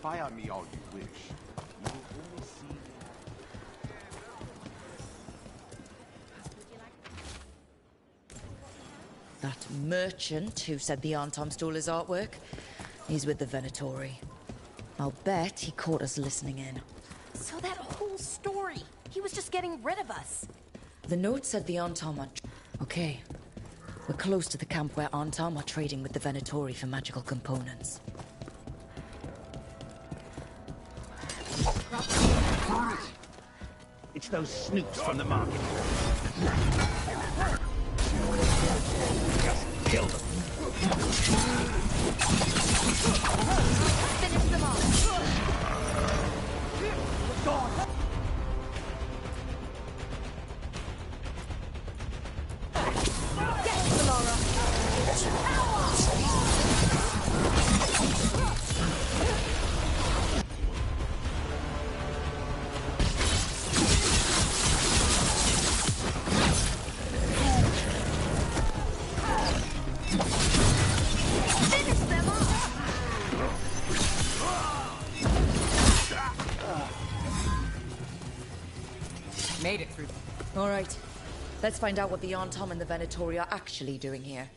Fire me all you wish. You will only see... That merchant who said the Antom stole his artwork, he's with the Venatori. I'll bet he caught us listening in. So that whole story, he was just getting rid of us. The note said the Antom are... Okay. We're close to the camp where Antom are trading with the Venatori for magical components. It's those snoops from the market. Just kill them. Finish them off. Get Laura. Made it through. All right. Let's find out what the Antom and the Venatori are actually doing here.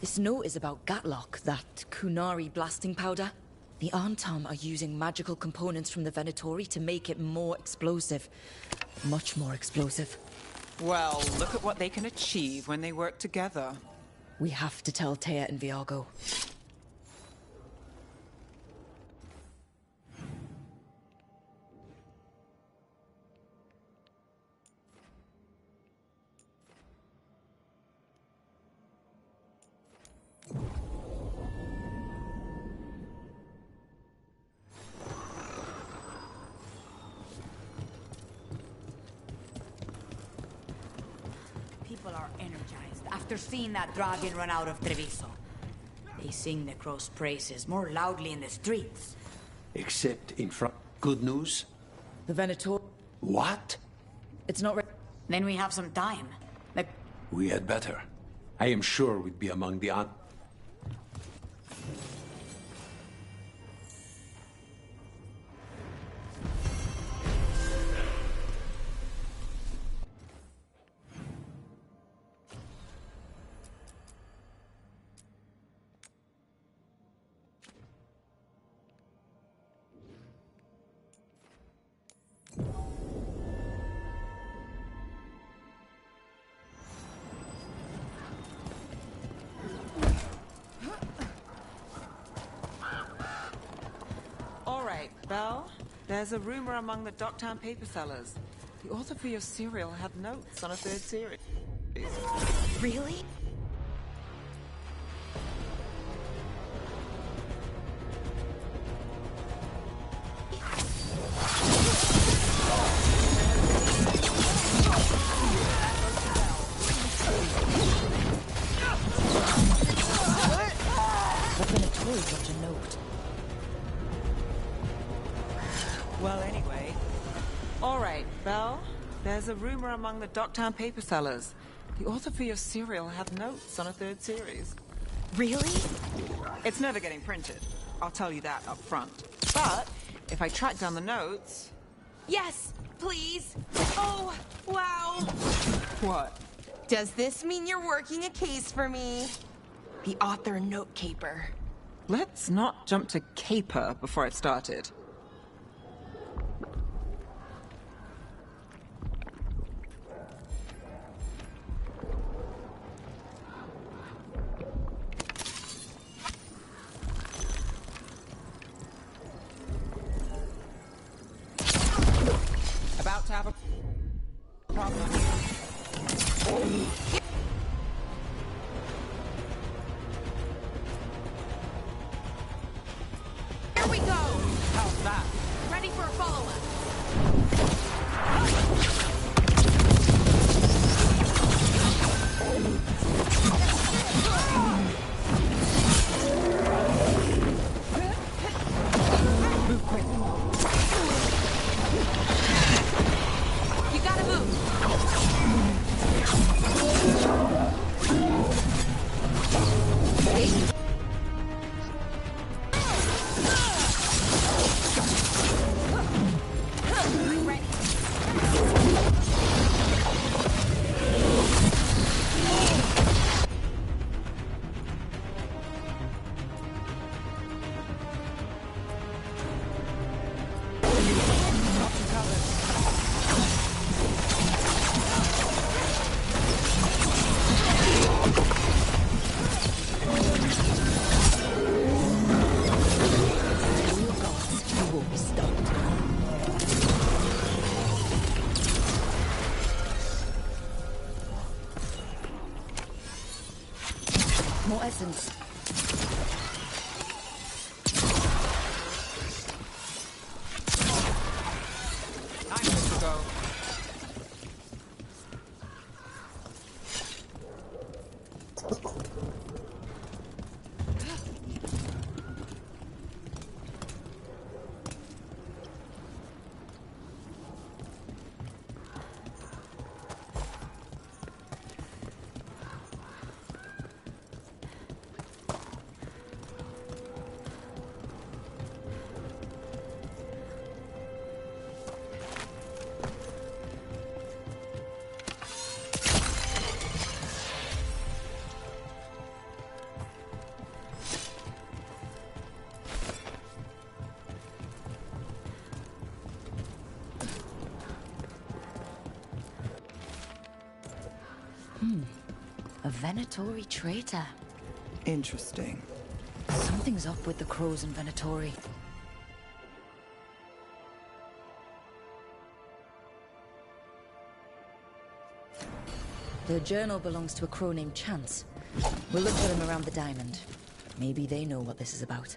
This note is about Gatlock, that Kunari blasting powder. The Antom are using magical components from the Venatori to make it more explosive. Much more explosive. Well, look at what they can achieve when they work together. We have to tell Taya and Viago. People are energized after seeing that dragon run out of Treviso. They sing Necro's praises more loudly in the streets. Except in front. Good news? The Venator... What? It's not... Then we have some time. We had better. I am sure we'd be among the Belle, there's a rumor among the Docktown paper sellers. The author for your serial had notes on a third series. Really? The Venatori got a note. Well, anyway. All right, Belle. There's a rumor among the Docktown paper sellers. The author for your serial had notes on a third series. Really? It's never getting printed. I'll tell you that up front. But if I track down the notes... Yes, please. Oh, wow. What? Does this mean you're working a case for me? The author note caper. Let's not jump to caper before I've started. About to have a problem. Here we go! Time to go. A Venatori traitor. Interesting. Something's up with the crows in Venatori. The journal belongs to a crow named Chance. We'll look for them around the diamond. Maybe they know what this is about.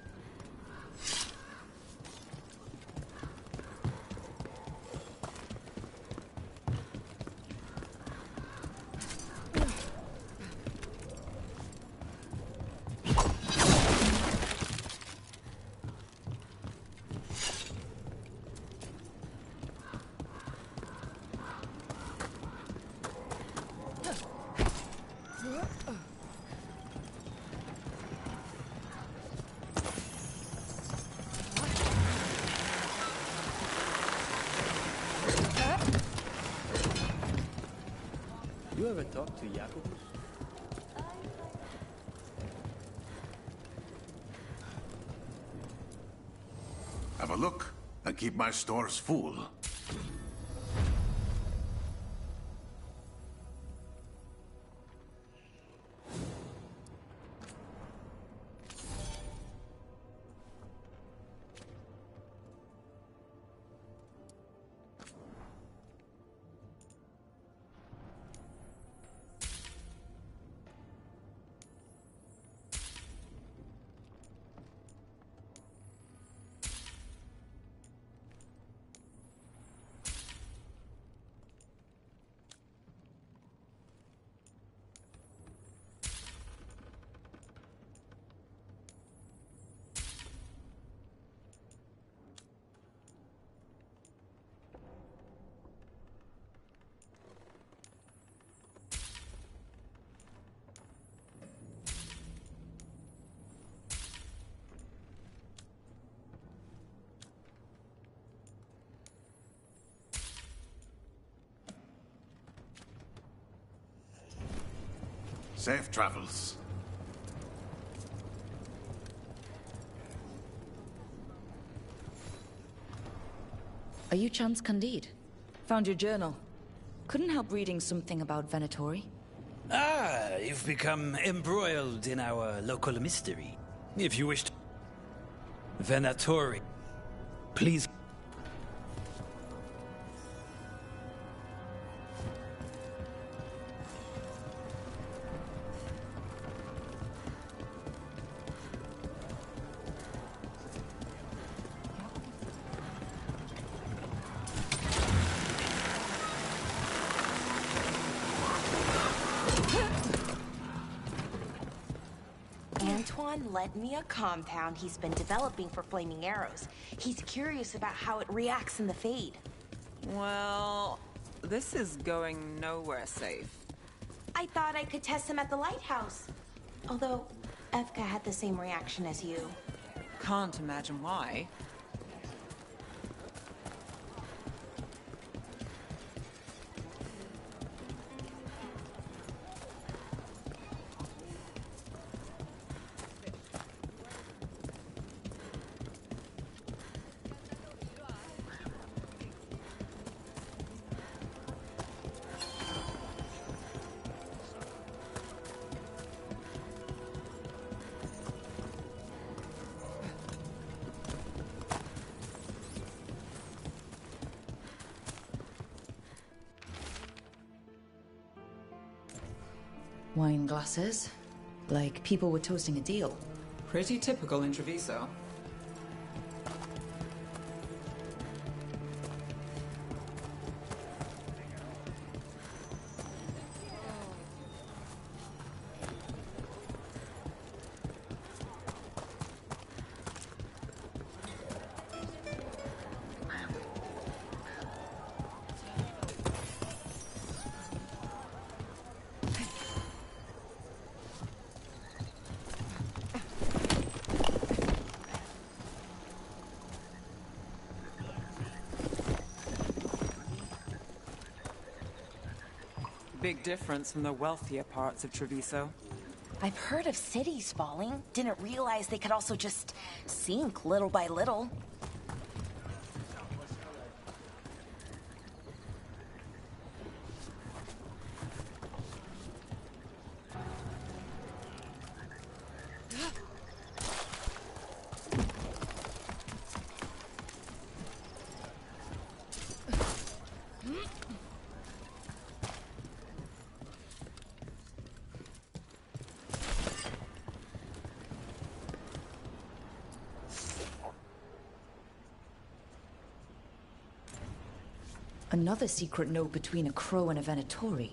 You ever talk to Jacobus? Have a look and keep my stores full. Safe travels. Are you Chance Candide? Found your journal. Couldn't help reading something about Venatori. Ah, you've become embroiled in our local mystery. If you wish to... Venatori. Please... Antoine lent me a compound he's been developing for flaming arrows. He's curious about how it reacts in the Fade. Well, this is going nowhere safe. I thought I could test them at the lighthouse. Although, Evka had the same reaction as you. Can't imagine why. Wine glasses. Like people were toasting a deal. Pretty typical in Treviso. Big difference from the wealthier parts of Treviso. I've heard of cities falling. Didn't realize they could also just sink little by little. Another secret note between a crow and a Venatori.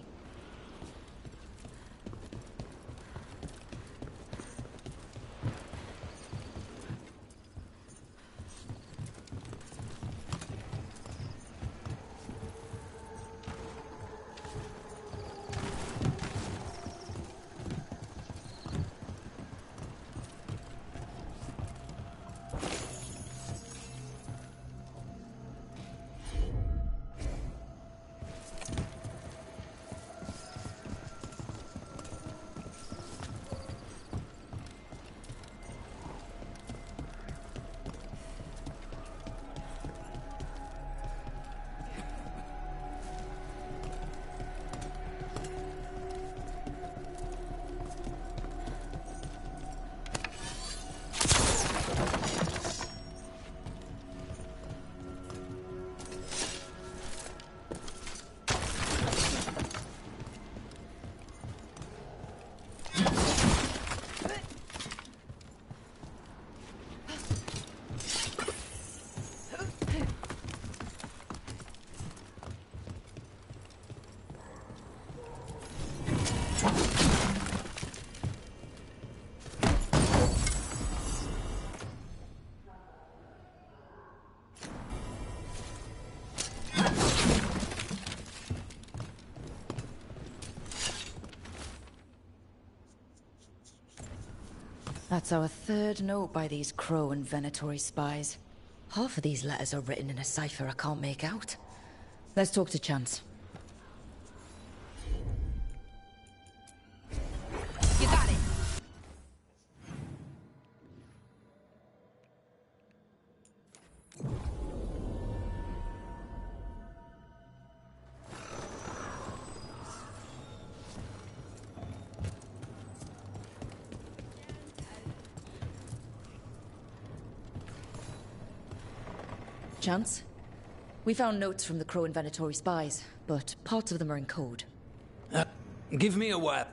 That's our third note by these Crow and Venatori spies. Half of these letters are written in a cipher I can't make out. Let's talk to Chance. You got it. Chance? We found notes from the Crow and Venatori spies, but parts of them are in code. Give me a while.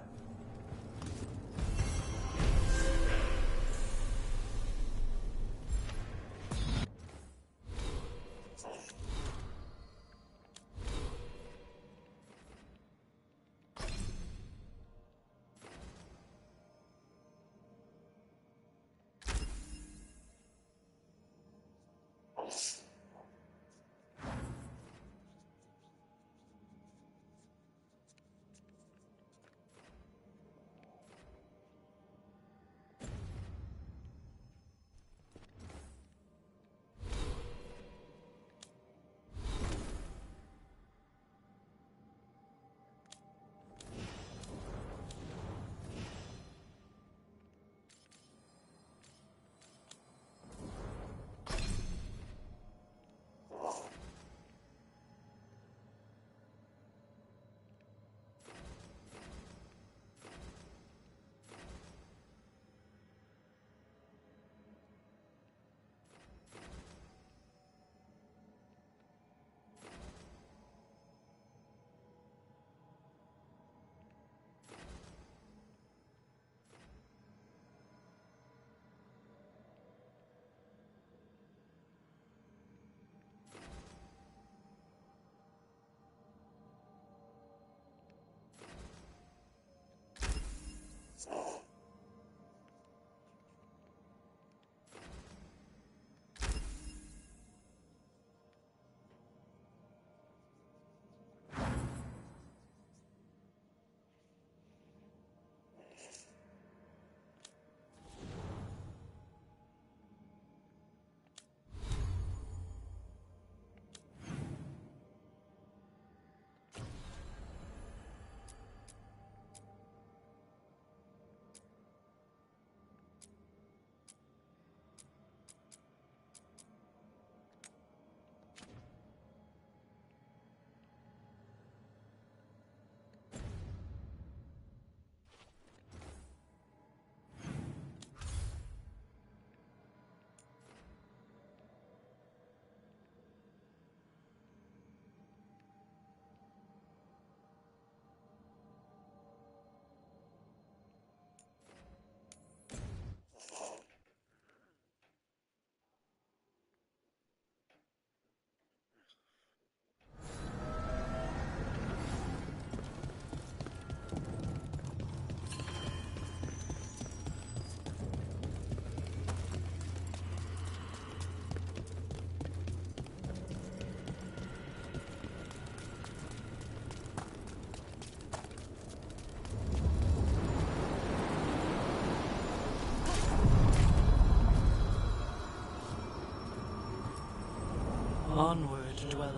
Onward, dweller.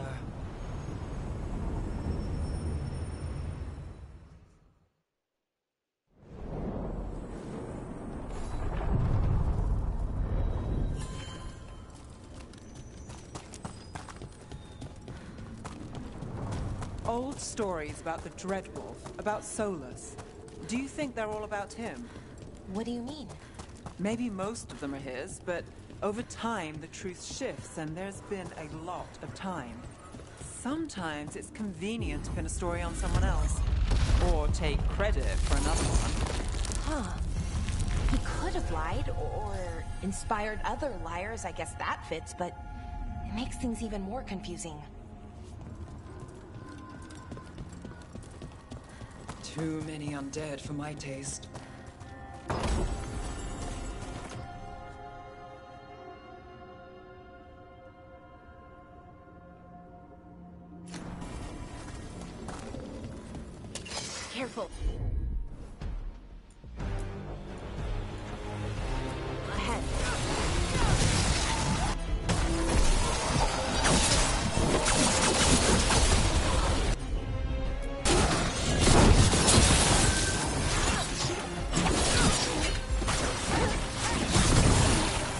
Old stories about the Dreadwolf, about Solus. Do you think they're all about him? What do you mean? Maybe most of them are his, but over time the truth shifts and there's been a lot of time. Sometimes it's convenient to pin a story on someone else, or take credit for another one. Huh. He could have lied, or inspired other liars, I guess that fits, but it makes things even more confusing. Too many undead for my taste. Careful. Ahead.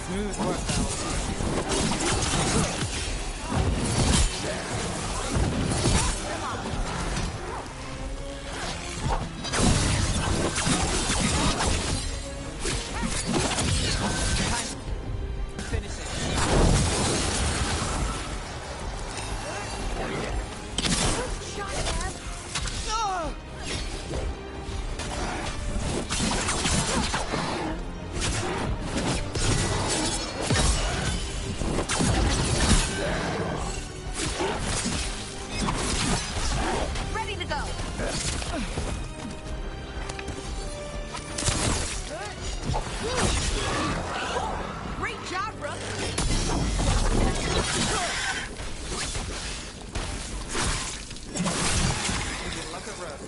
Smooth work, Val. Ready to go. Great job, Rook. Good luck at Rook.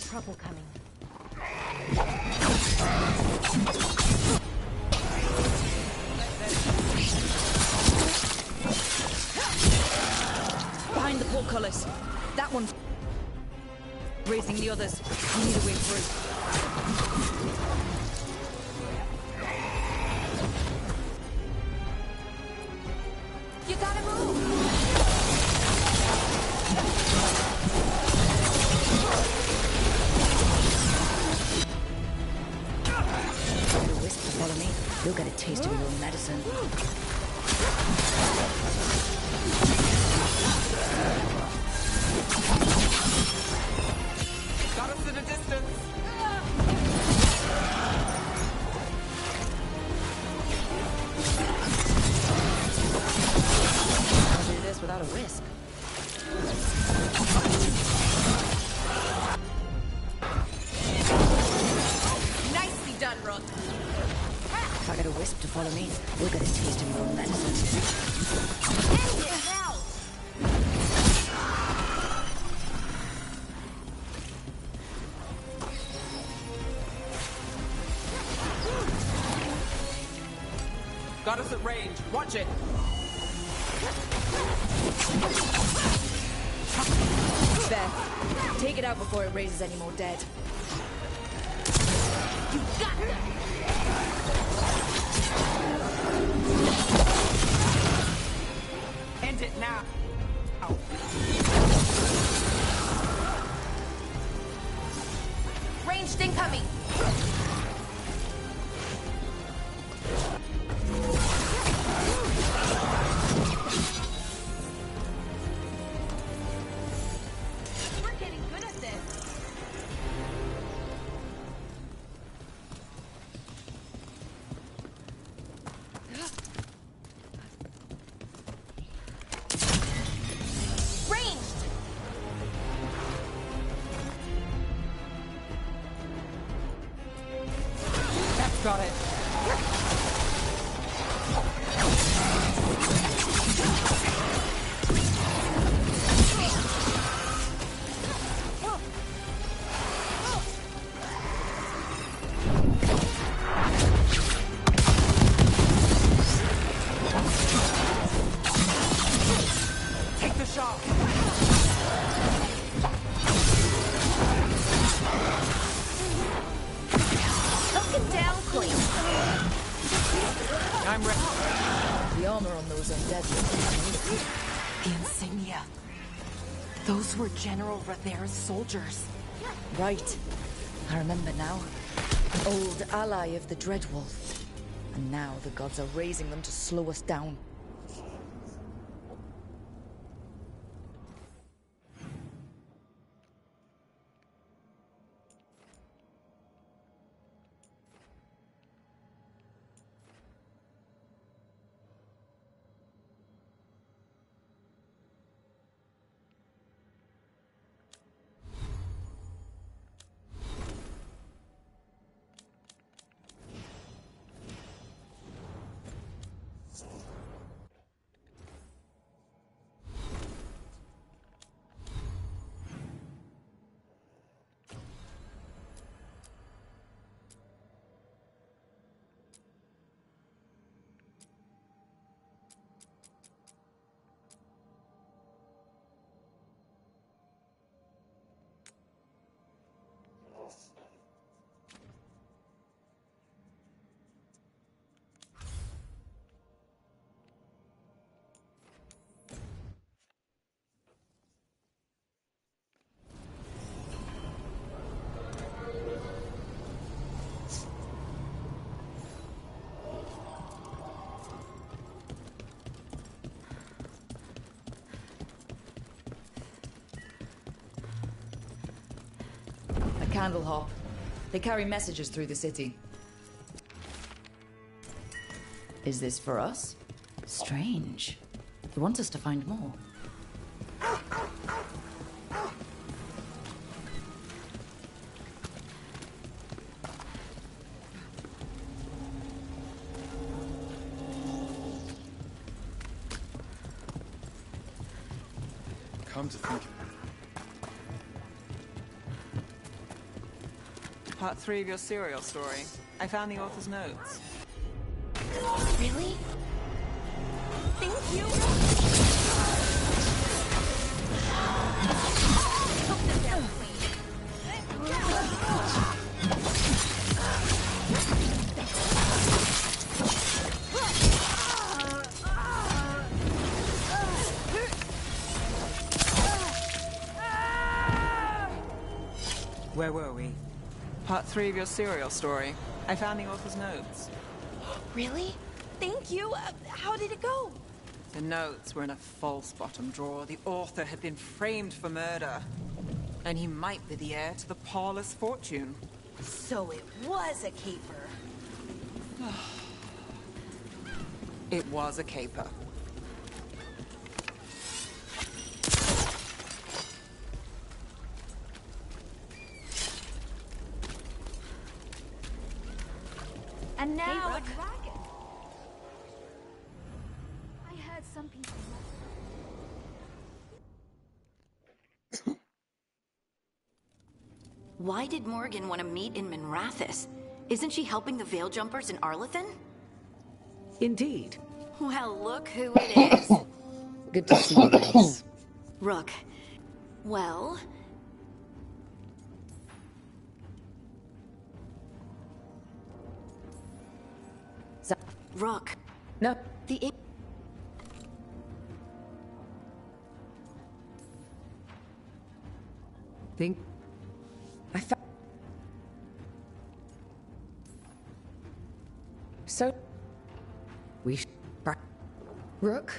Trouble coming. Behind the portcullis. That one's raising the others. We need a way through. You gotta move. follow me, you'll get a taste of your own medicine. Got us at a distance. I'll do this without a whisk. Nicely done, Roque. If I get a wisp to follow me, you'll get a taste of your own medicine. End it now! Got us at range. Watch it. Beth, take it out before it raises any more dead. You got them! End it now. Ow. Ranged incoming! We're getting good at this. Ranged! That's got it. Take the shot. Looking down clean. I'm ready. The armor on those undead looks The insignia. Those were General Rathera's soldiers. right. I remember now. An old ally of the Dreadwolf. And now the gods are raising them to slow us down. Candle hop. They carry messages through the city. Is this for us? Strange. They want us to find more. Come to think of it, Part 3 of your serial story. I found the author's notes. Really? Thank you. Took them down Where were we? Part 3 of your serial story. I found the author's notes. Really? Thank you. How did it go? The notes were in a false bottom drawer. The author had been framed for murder. And he might be the heir to the parlor's fortune. So it was a caper. It was a caper. And now a dragon. I heard some people. Why did Morgan want to meet in Minrathous? Isn't she helping the Veil Jumpers in Arlathan? Indeed. Well, look who it is. Good to see you guys. Rook. Well... Rook. No. The... Think. I found... So... We should. Rook?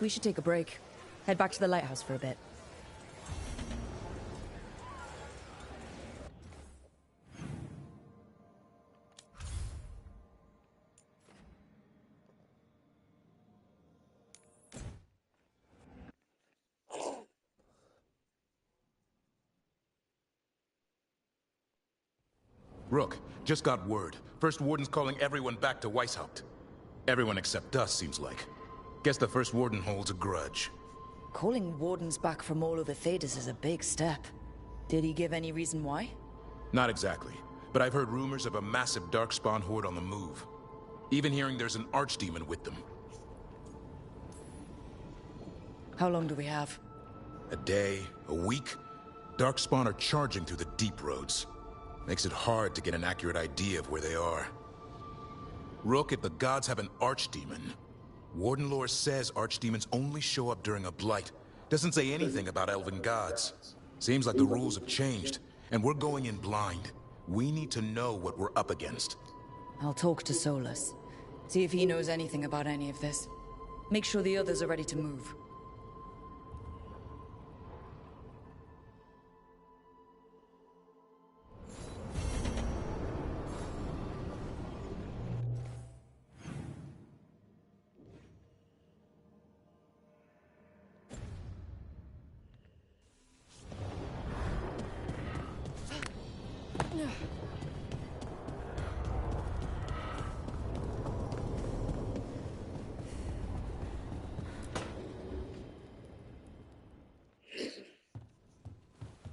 We should take a break. Head back to the lighthouse for a bit. Rook, just got word. First Warden's calling everyone back to Weishaupt. Everyone except us, seems like. Guess the First Warden holds a grudge. Calling wardens back from all over Thedas is a big step. Did he give any reason why? Not exactly, but I've heard rumors of a massive Darkspawn horde on the move. Even hearing there's an archdemon with them. How long do we have? A day, a week? Darkspawn are charging through the deep roads. Makes it hard to get an accurate idea of where they are. Rook, if the gods have an archdemon, Warden lore says archdemons only show up during a blight. Doesn't say anything about elven gods. Seems like the rules have changed, and we're going in blind. We need to know what we're up against. I'll talk to Solus. See if he knows anything about any of this. Make sure the others are ready to move.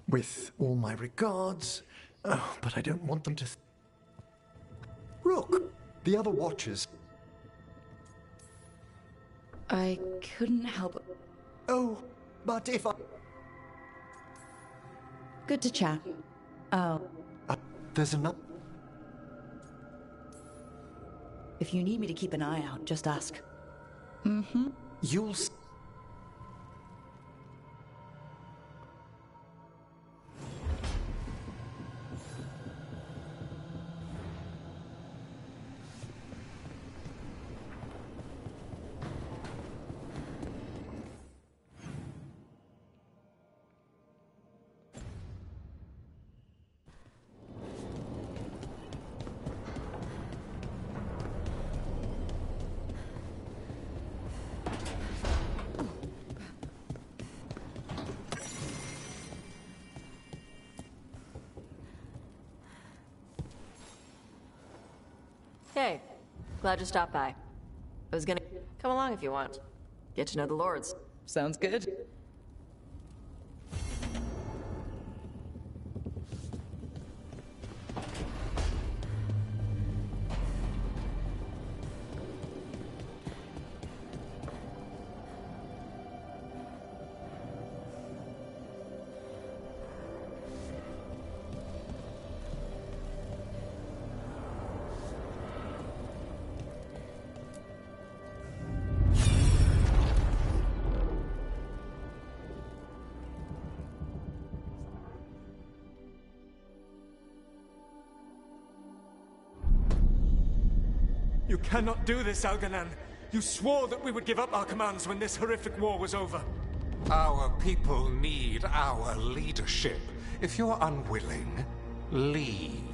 With all my regards, but I don't want them to... Rook, the other watchers... I couldn't help... Oh, but if I... Good to chat. Oh. There's enough... If you need me to keep an eye out, just ask. Mm-hmm. You'll... Hey, glad you stopped by. I was gonna come along if you want. Get to know the lords. Sounds good. You cannot do this, Alganan. You swore that we would give up our commands when this horrific war was over. Our people need our leadership. If you're unwilling, leave.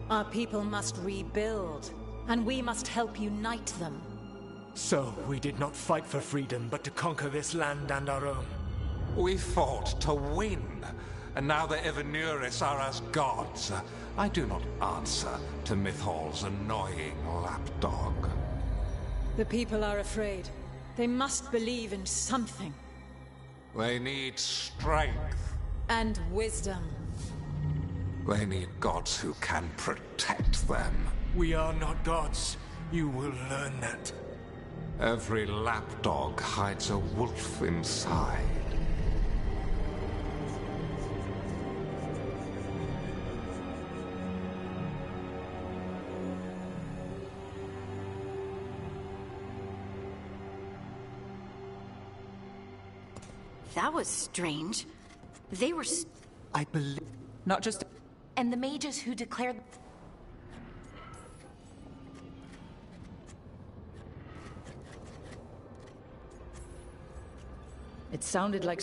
Our people must rebuild, and we must help unite them. So, we did not fight for freedom, but to conquer this land and our own. We fought to win, and now the Evanuris are as gods. I do not answer to Mythal's annoying lapdog. The people are afraid. They must believe in something. They need strength. And wisdom. They need gods who can protect them. We are not gods. You will learn that. Every lapdog hides a wolf inside. That was strange. They were... I believe... Not just... And the mages who declared... It sounded like...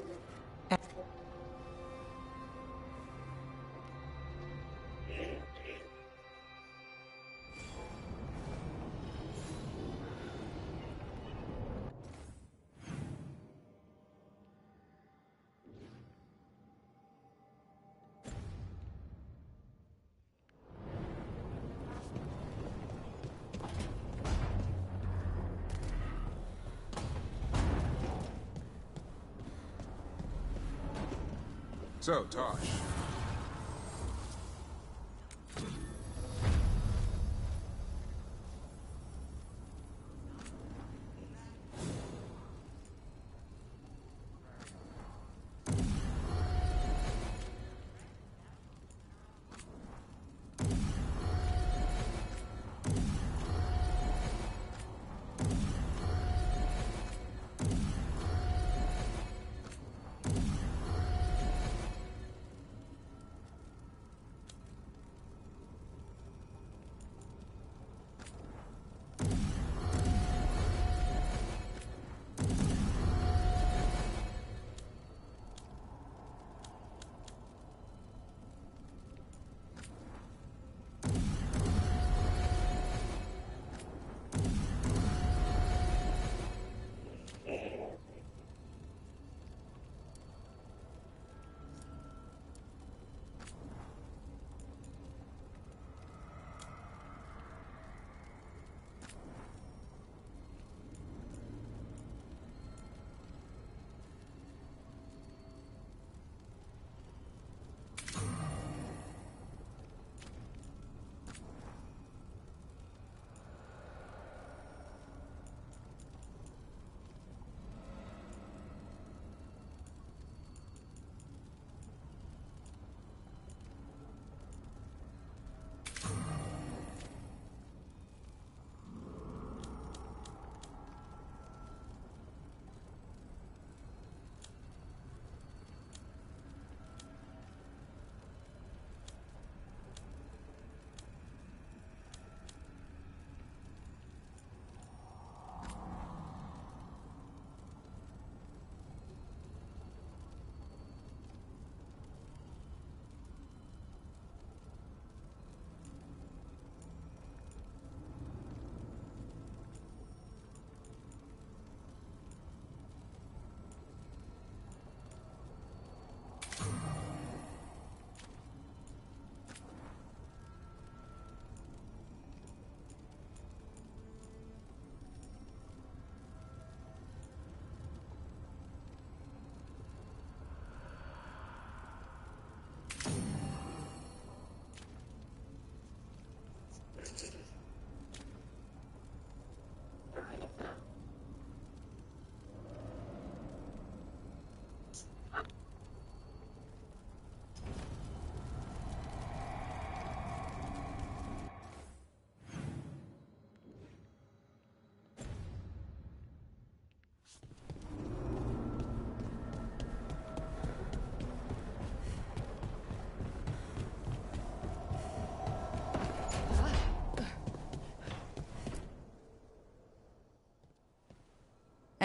So, Tosh.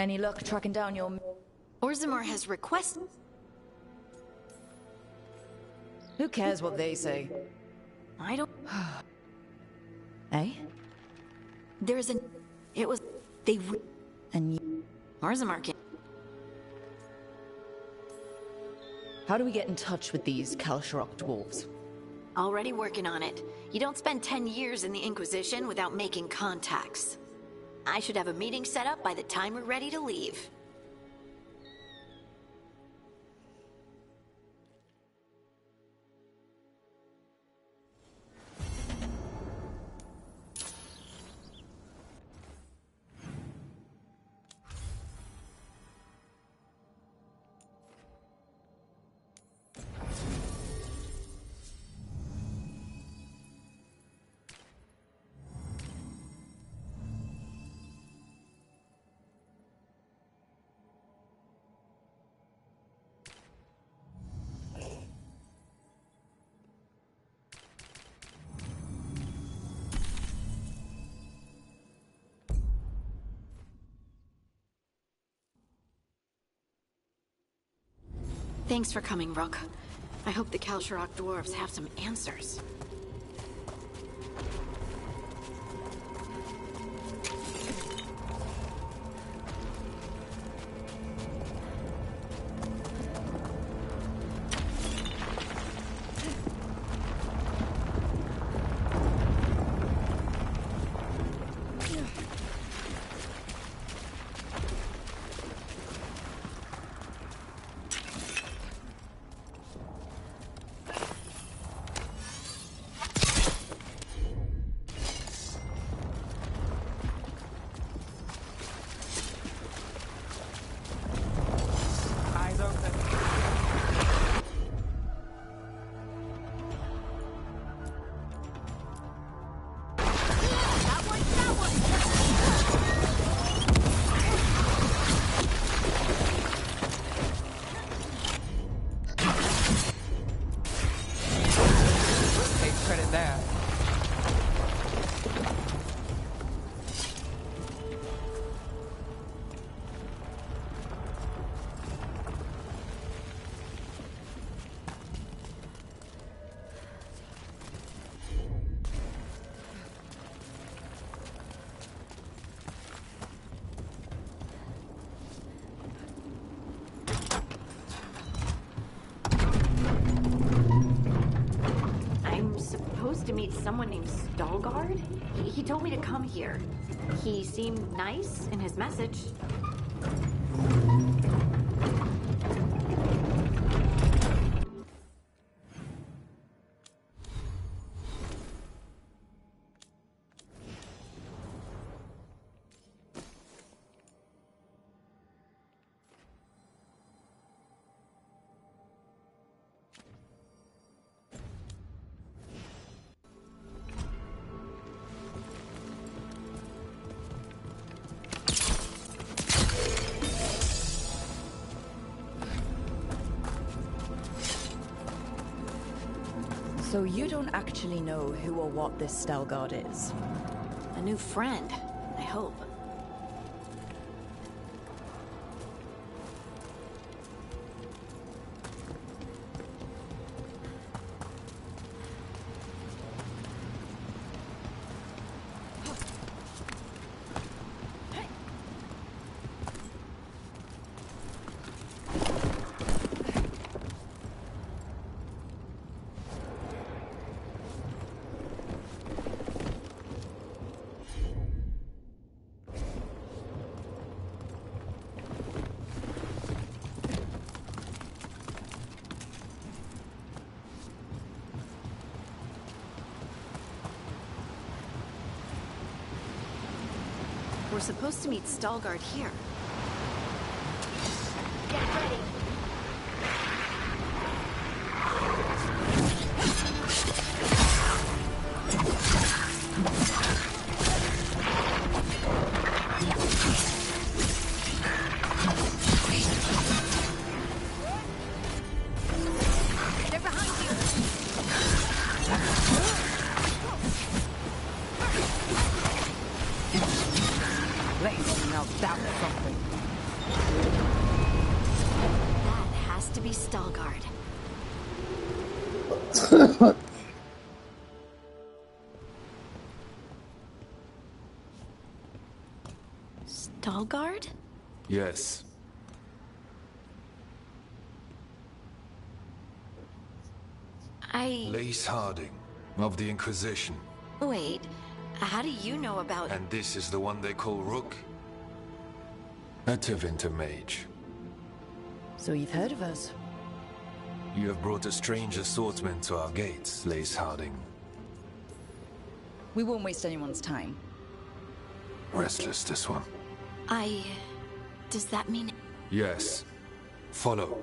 Any luck tracking down your... Orzammar has requested... Who cares what they say? I don't... Eh? There's an... It was... They... And you... Orzammar can... How do we get in touch with these Kalsharok dwarves? Already working on it. You don't spend 10 years in the Inquisition without making contacts. I should have a meeting set up by the time we're ready to leave. Thanks for coming, Roque. I hope the Kalsharok dwarves have some answers. To meet someone named Stalgard? He told me to come here. He seemed nice in his message. So you don't actually know who or what this Stalgard is? A new friend, I hope. We're supposed to meet Stalgard here. Get ready! They're behind you! Now that was something. to be Stalgard. Stalgard? Yes. Lace Harding, of the Inquisition. Wait, how do you know about... And this is the one they call Roque? A Tevinter mage. So you've heard of us? You have brought a strange assortment to our gates, Lace Harding. We won't waste anyone's time. Restless, this one. Does that mean... Yes. Follow.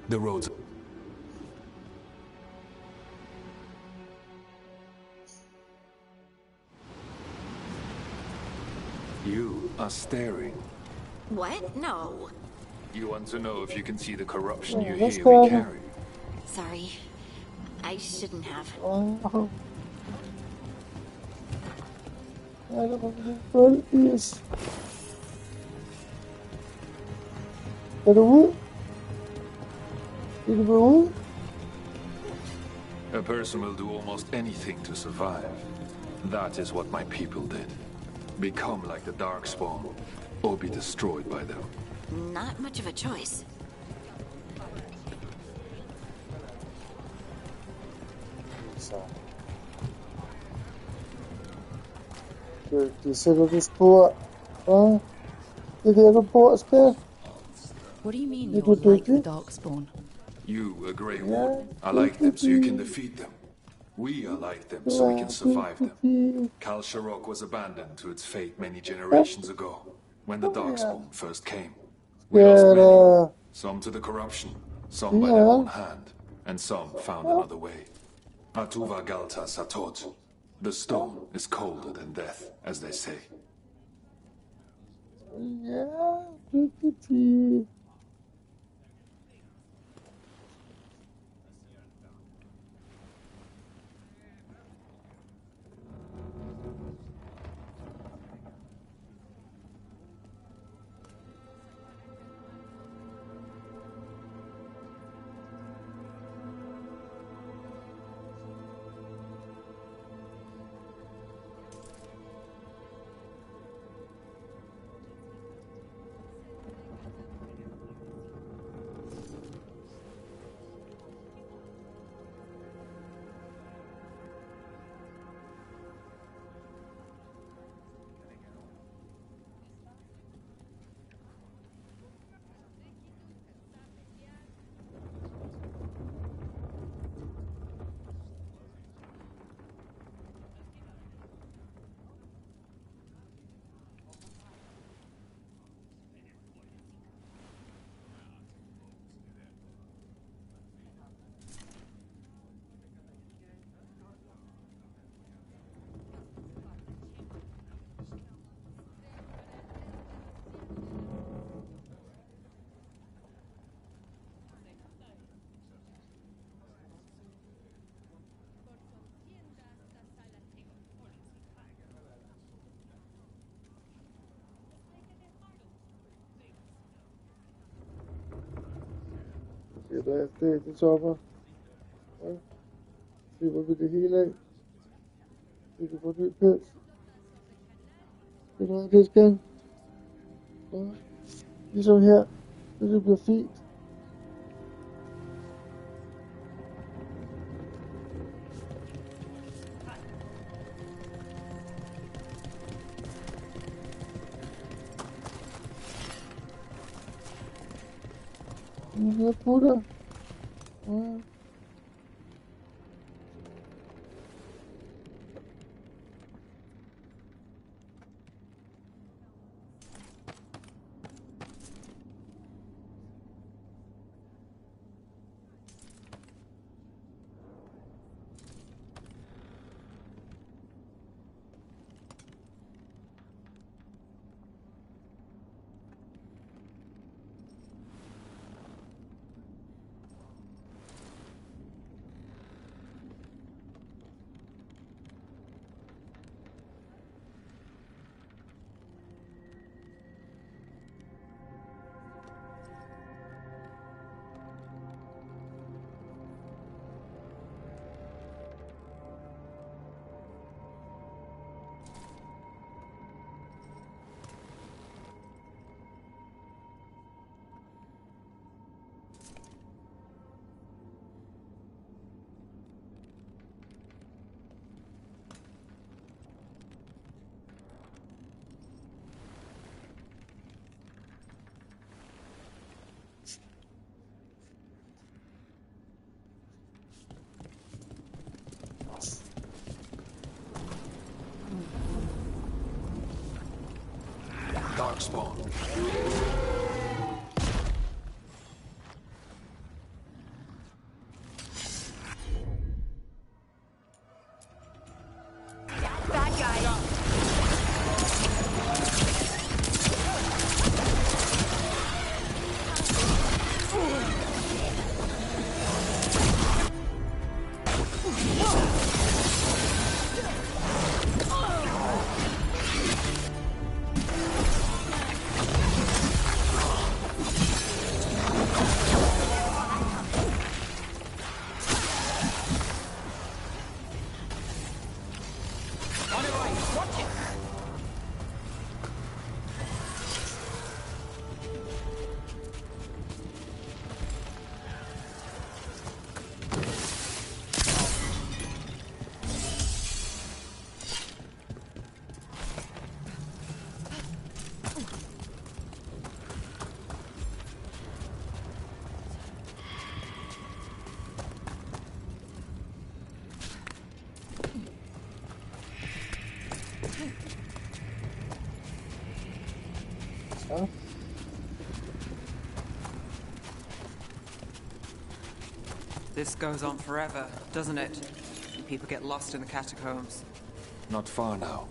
The roads... You are staring. What? No. You want to know if you can see the corruption you let's hear go. we carry. Sorry. I shouldn't have. Oh. I don't know what it is. A person will do almost anything to survive. That is what my people did. Become like the Darkspawn, or be destroyed by them. Not much of a choice. Du sætter det spor. Hvad? Det der, du bor, Spær? What do you mean Did you're you like do the it? Darkspawn? You, a Grey Warden, are like them so you can defeat them. We are like them so we can survive them. Kal Sharok was abandoned to its fate many generations ago, when the Darkspawn first came. We lost many, some to the corruption, some by their own hand, and some found another way. Atuva Galta Satot. The stone is colder than death, as they say. Ja, det topper. Ja. Slipper vi det hele af. Vi kan få ny pels. Skal du have det, skal? Ja. Ligesom her. Det bliver fint. Jeg putter. Ja. darkspawn. Bad guy. This goes on forever, doesn't it? People get lost in the catacombs. Not far now.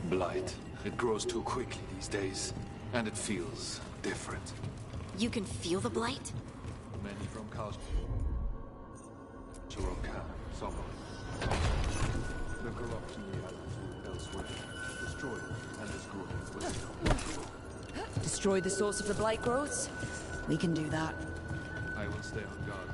Blight. It grows too quickly these days, and it feels different. You can feel the blight? Many from Roque, some of it. The corruption we have elsewhere. Destroy it, and this growth will stop. Destroy the source of the blight growths? We can do that. I will stay on guard.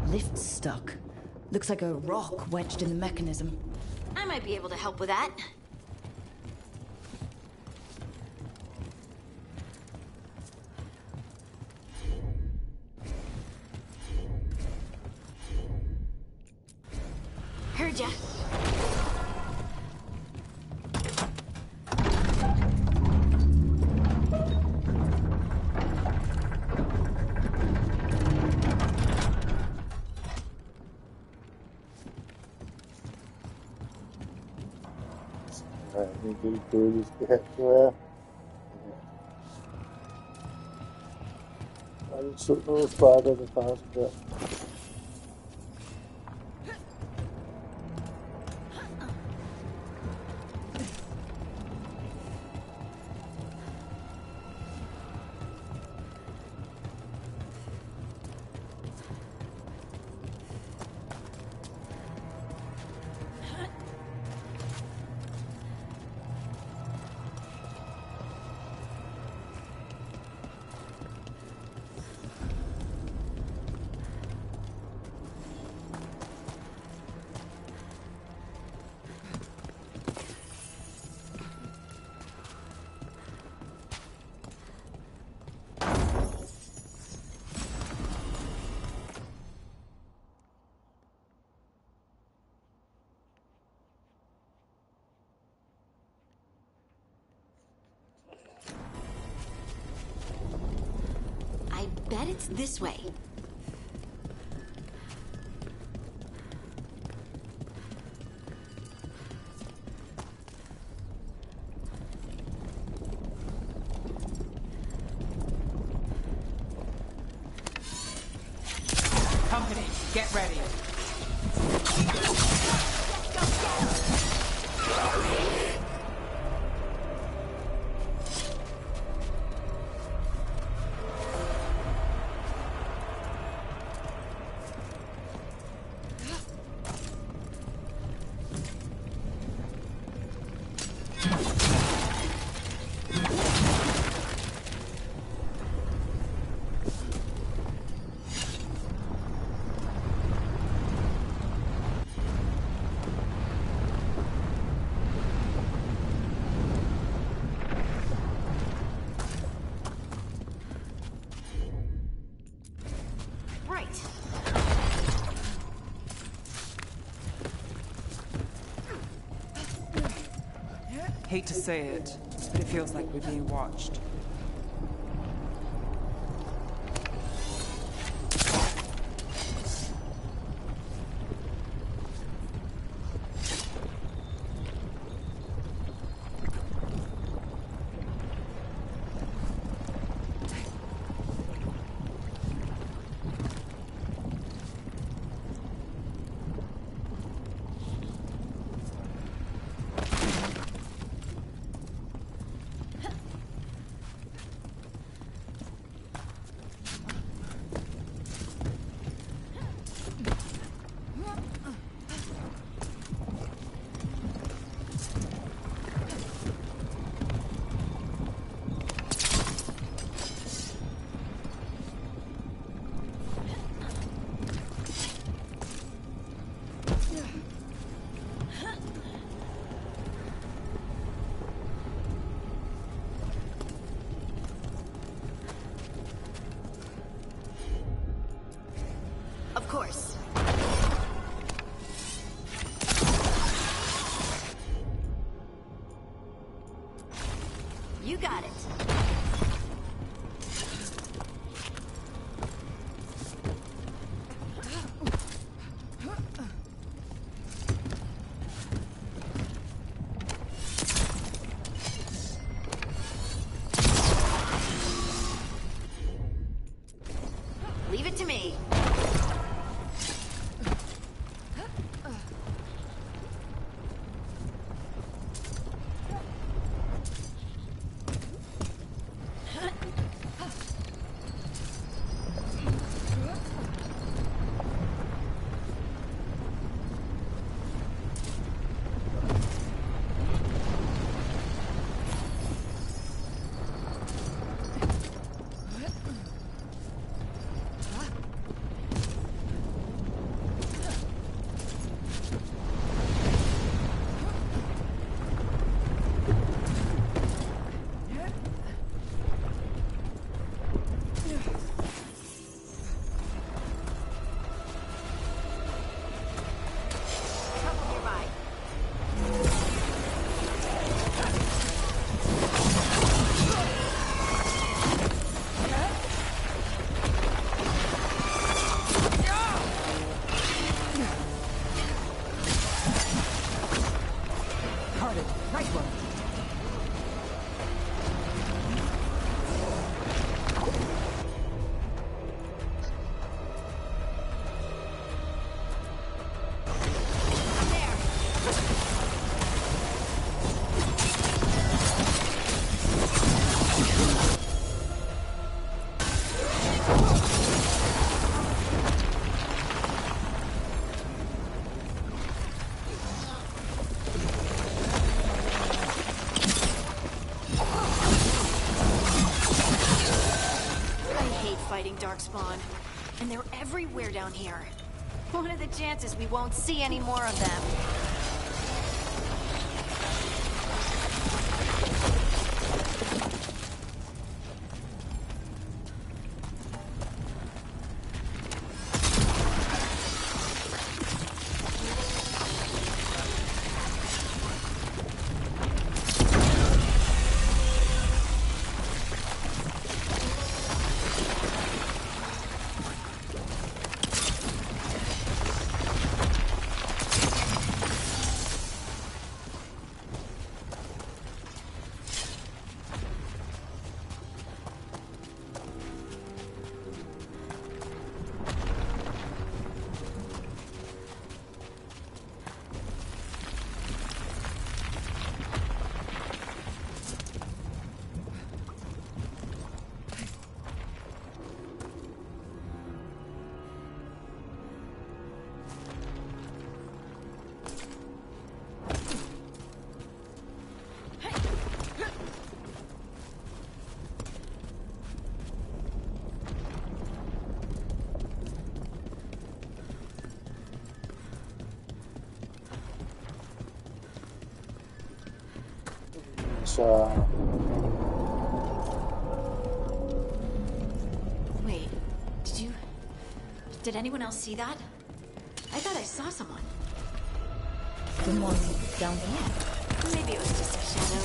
Lift's stuck. Looks like a rock wedged in the mechanism. I might be able to help with that. Heard ya. I think we do this to get to her. I just took no spider in the past, but I bet it's this way. Company, get ready. Hate to say it, but it feels like we're being watched. Of course. You got it. Leave it to me. Darkspawn, and they're everywhere down here. What are the chances we won't see any more of them? Wait, did anyone else see that? I thought I saw someone. Someone down here? Maybe it was just a shadow.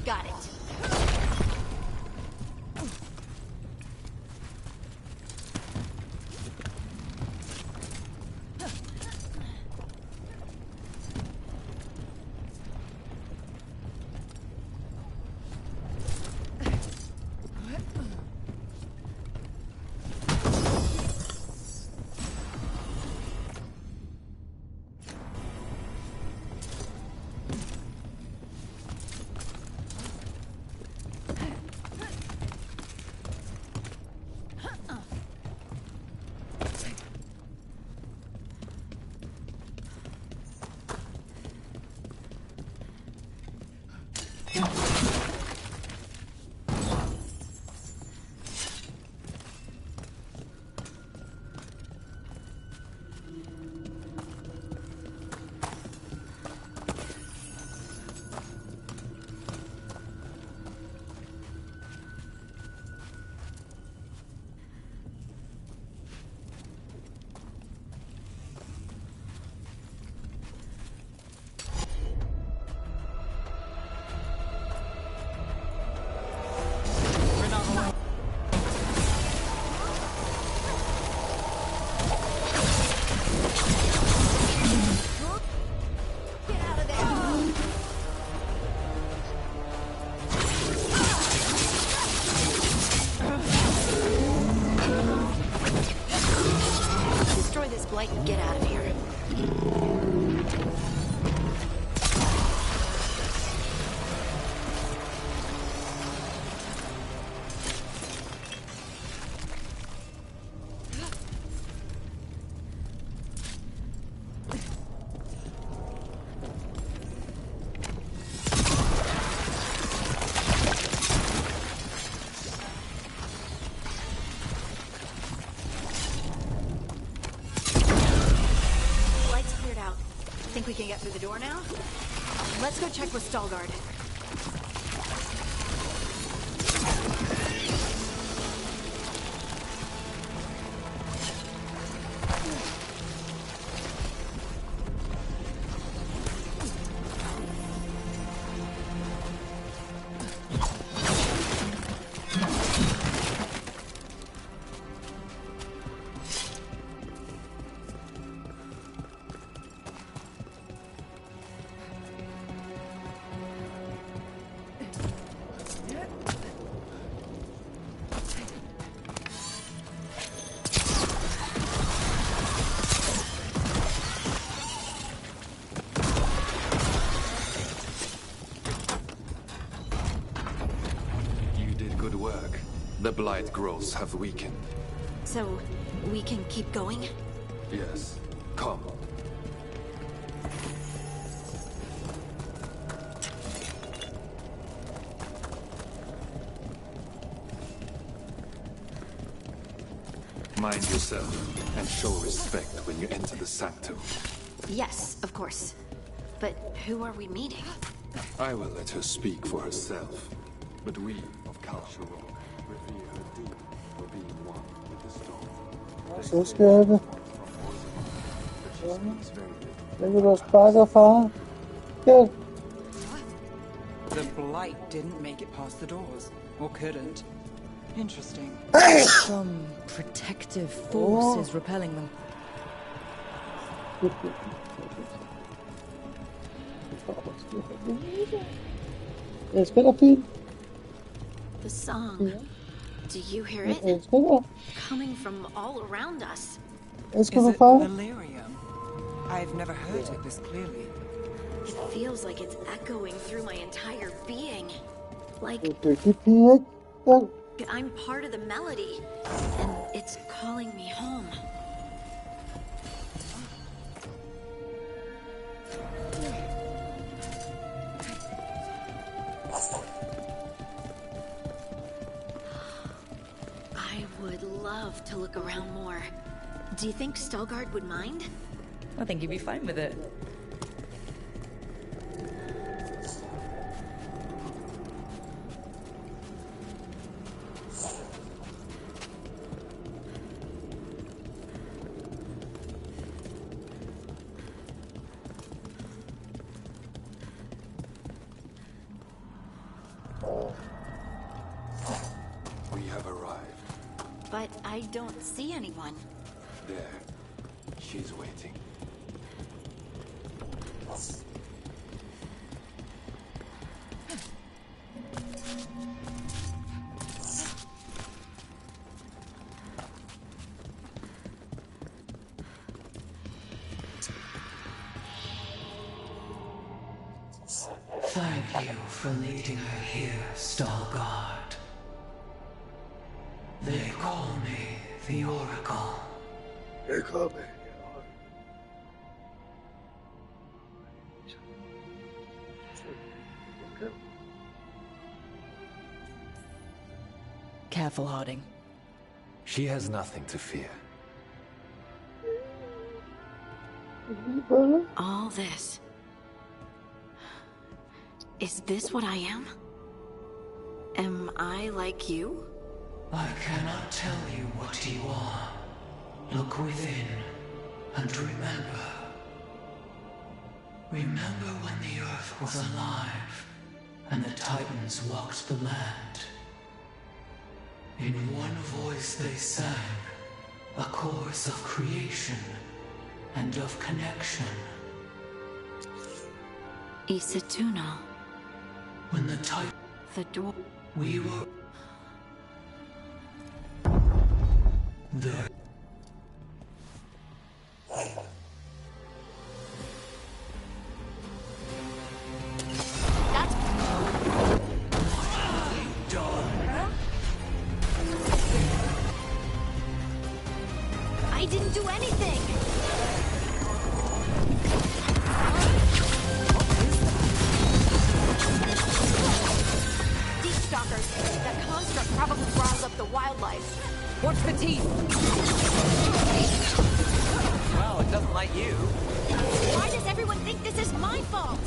Got it. Blight and get out of here. Think we can get through the door now? Let's go check with Stalgard. The Blight growths have weakened. So, we can keep going? Yes. Come. Mind yourself, and show respect when you enter the Sanctum. Yes, of course. But who are we meeting? I will let her speak for herself. But we of Kalsharok revere her deed for being one with the stone. Så skal jeg det. Jeg vil også bakke far. Gel. The blight didn't make it past the doors. Or couldn't. Interesting. Some protective force is repelling them. The song. Do you hear it? Coming from all around us. Is it delirium? I've never heard it this clearly. It feels like it's echoing through my entire being. Like I'm part of the melody, and it's calling me home. I would love to look around more. Do you think Stelgard would mind? I think he'd be fine with it. We have arrived. But I don't see anyone. There. She's waiting. Thank you for leading her here, Stalgard. They call me the Oracle. They call me. Careful, Harding. She has nothing to fear. All this. Is this what I am? Am I like you? I cannot tell you what you are. Look within and remember. Remember when the earth was alive and the Titans walked the land. In one voice they sang a chorus of creation and of connection. Isatuno. When the Titan... The door... We were... The... I didn't do anything! Deep stalkers. That construct probably riled up the wildlife. Watch the teeth! Well, it doesn't like you. Why does everyone think this is my fault?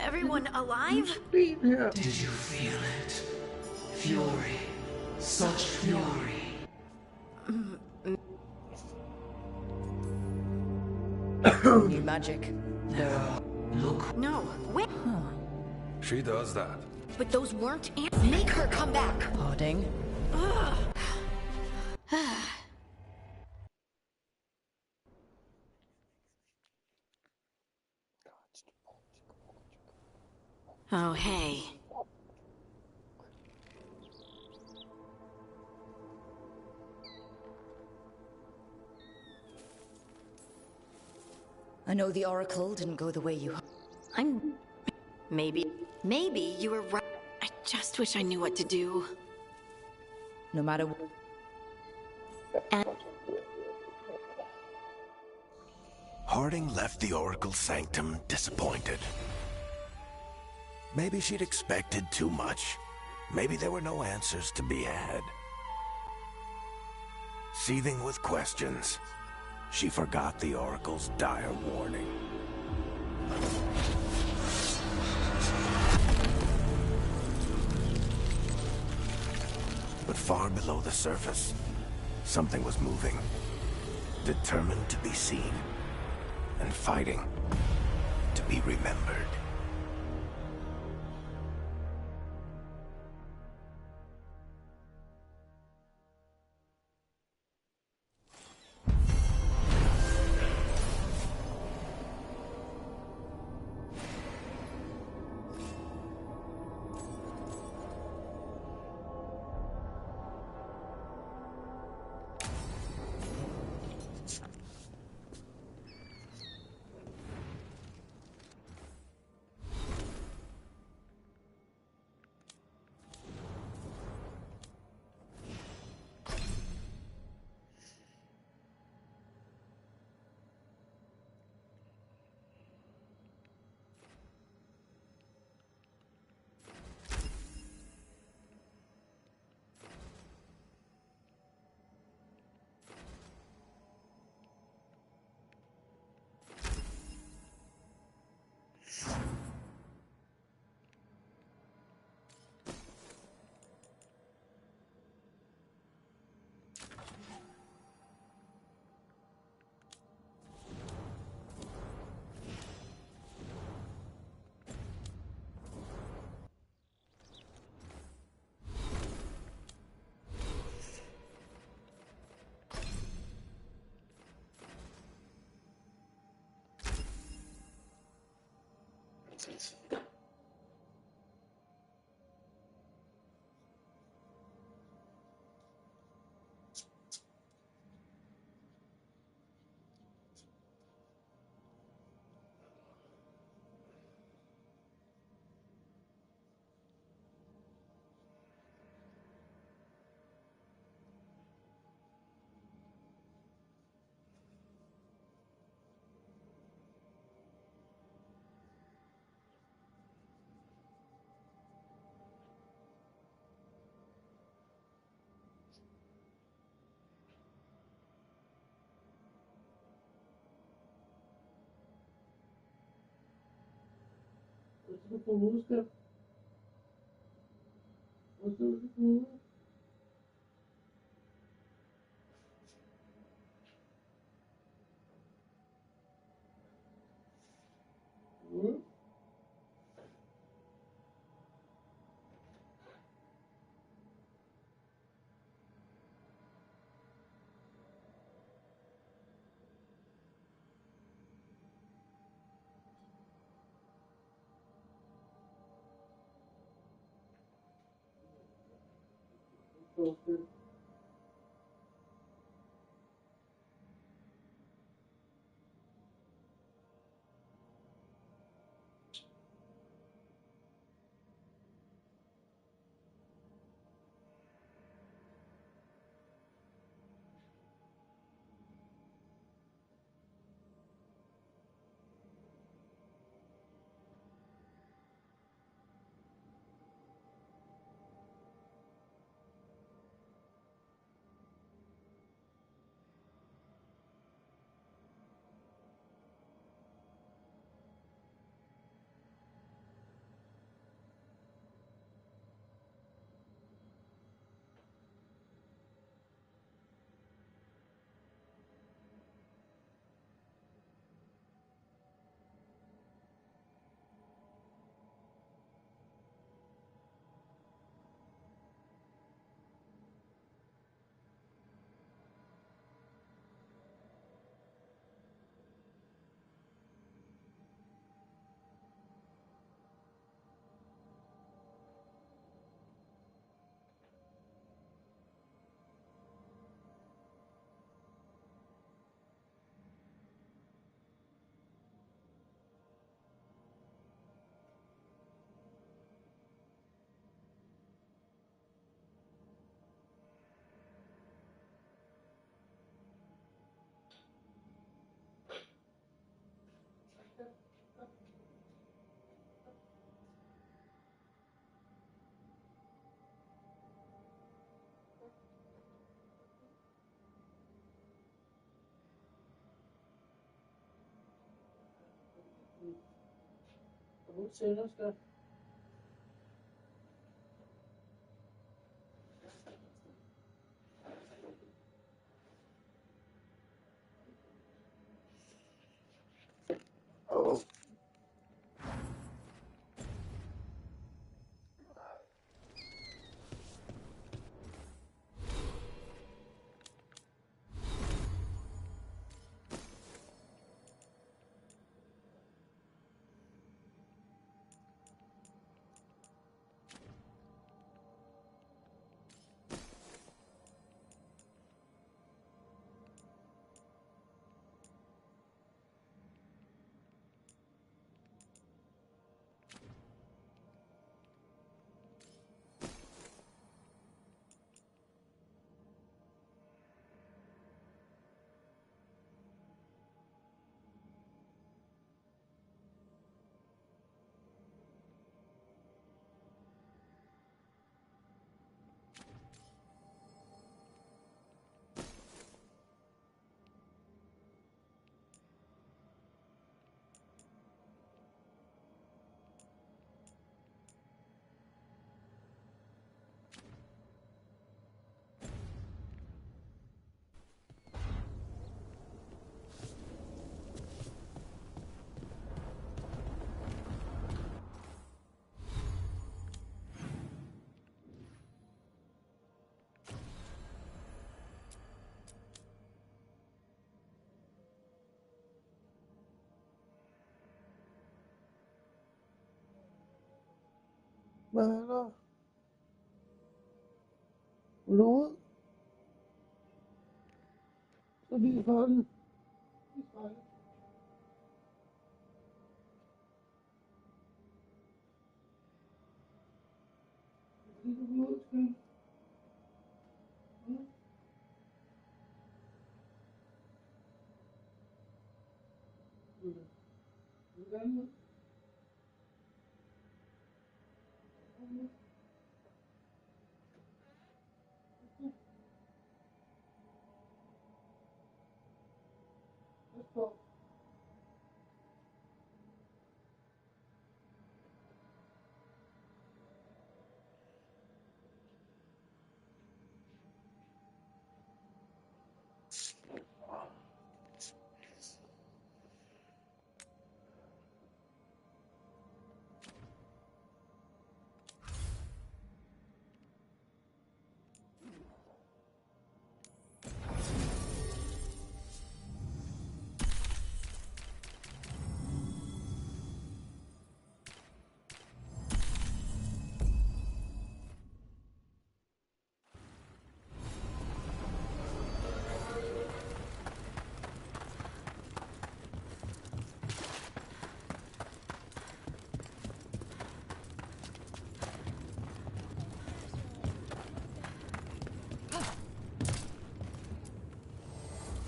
Everyone alive? Did you feel it? Fury. Such fury. New magic. Look. No, wait. She does that. But those weren't Make her come back. Harding. Oh, hey. I know the Oracle didn't go the way you hoped. Maybe you were right. I just wish I knew what to do. No matter what. Harding left the Oracle Sanctum disappointed. Maybe she'd expected too much. Maybe there were no answers to be had. Seething with questions, she forgot the Oracle's dire warning. But far below the surface, something was moving. Determined to be seen, and fighting to be remembered. What's the música? What's the música? Okay. Senere, skat. Oh. Hvad er der? Vil du ud? Så vis for den. Vis for den. Fordi du vil ud, skal. Vil du gerne ud? Let's go.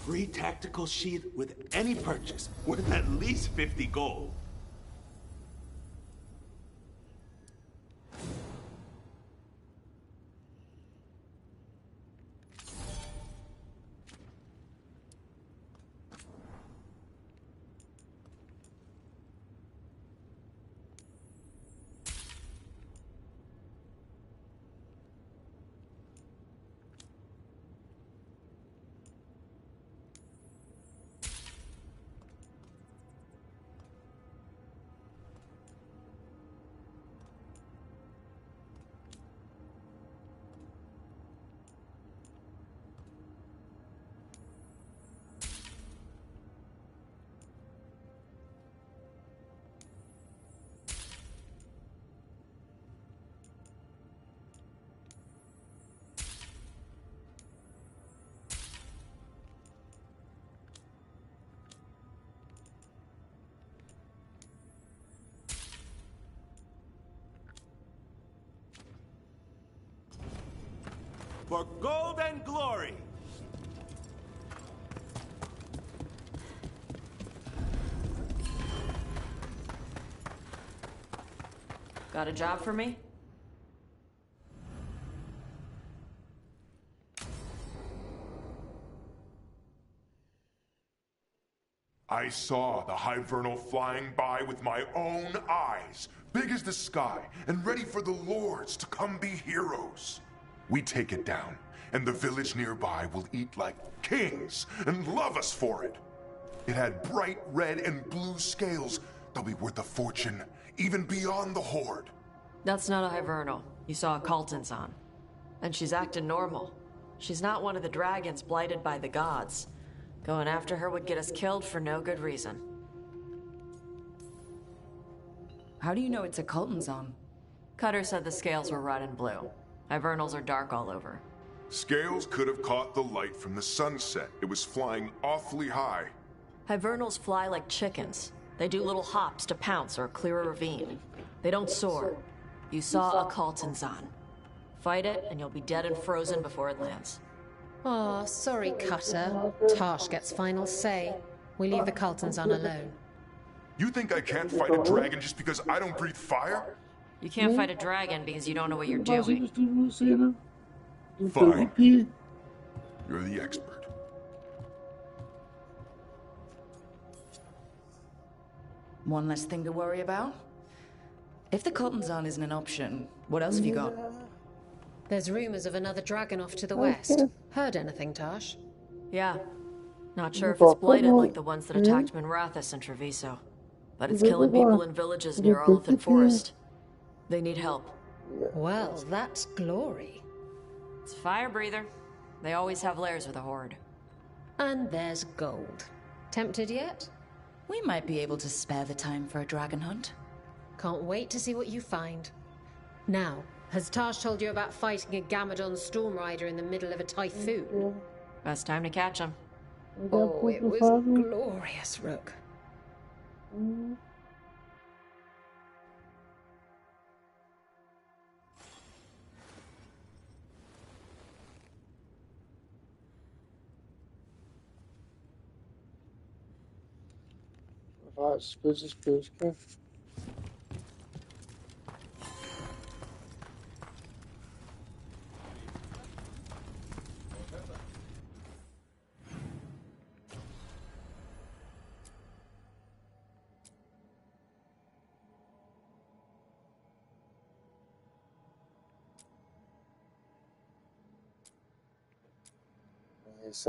Free tactical sheath with any purchase, worth at least 50 gold. For gold and glory! Got a job for me? I saw the Hivernal flying by with my own eyes, big as the sky, and ready for the lords to come be heroes. We take it down, and the village nearby will eat like kings and love us for it. It had bright red and blue scales. They'll be worth a fortune, even beyond the Horde. That's not a Hivernal. You saw a Kaltanzan. And she's acting normal. She's not one of the dragons blighted by the gods. Going after her would get us killed for no good reason. How do you know it's a Kaltanzan? Cutter said the scales were red and blue. Hivernals are dark all over. Scales could have caught the light from the sunset. It was flying awfully high. Hivernals fly like chickens. They do little hops to pounce or clear a ravine. They don't soar. You saw a Kaltanzan. Fight it, and you'll be dead and frozen before it lands. Oh, sorry, Cutter. Tarsh gets final say. We leave the Kaltanzan alone. You think I can't fight a dragon just because I don't breathe fire? You can't fight a dragon because you don't know what you're doing. Fine. You're the expert. One less thing to worry about? If the Kaltanzan isn't an option, what else have you got? There's rumors of another dragon off to the west. Heard anything, Tarsh? Yeah. Not sure if it's blighted like the ones that attacked Minrathous and Treviso. But it's killing people in villages near Elephant Forest. They need help. Well, that's glory. It's a fire breather. They always have lairs with a horde. And there's gold. Tempted yet? We might be able to spare the time for a dragon hunt. Can't wait to see what you find. Now, has Tarsh told you about fighting a Gamadon storm rider in the middle of a typhoon? Best time to catch him. Oh, it was glorious, Roque. Right, spooky. Yes,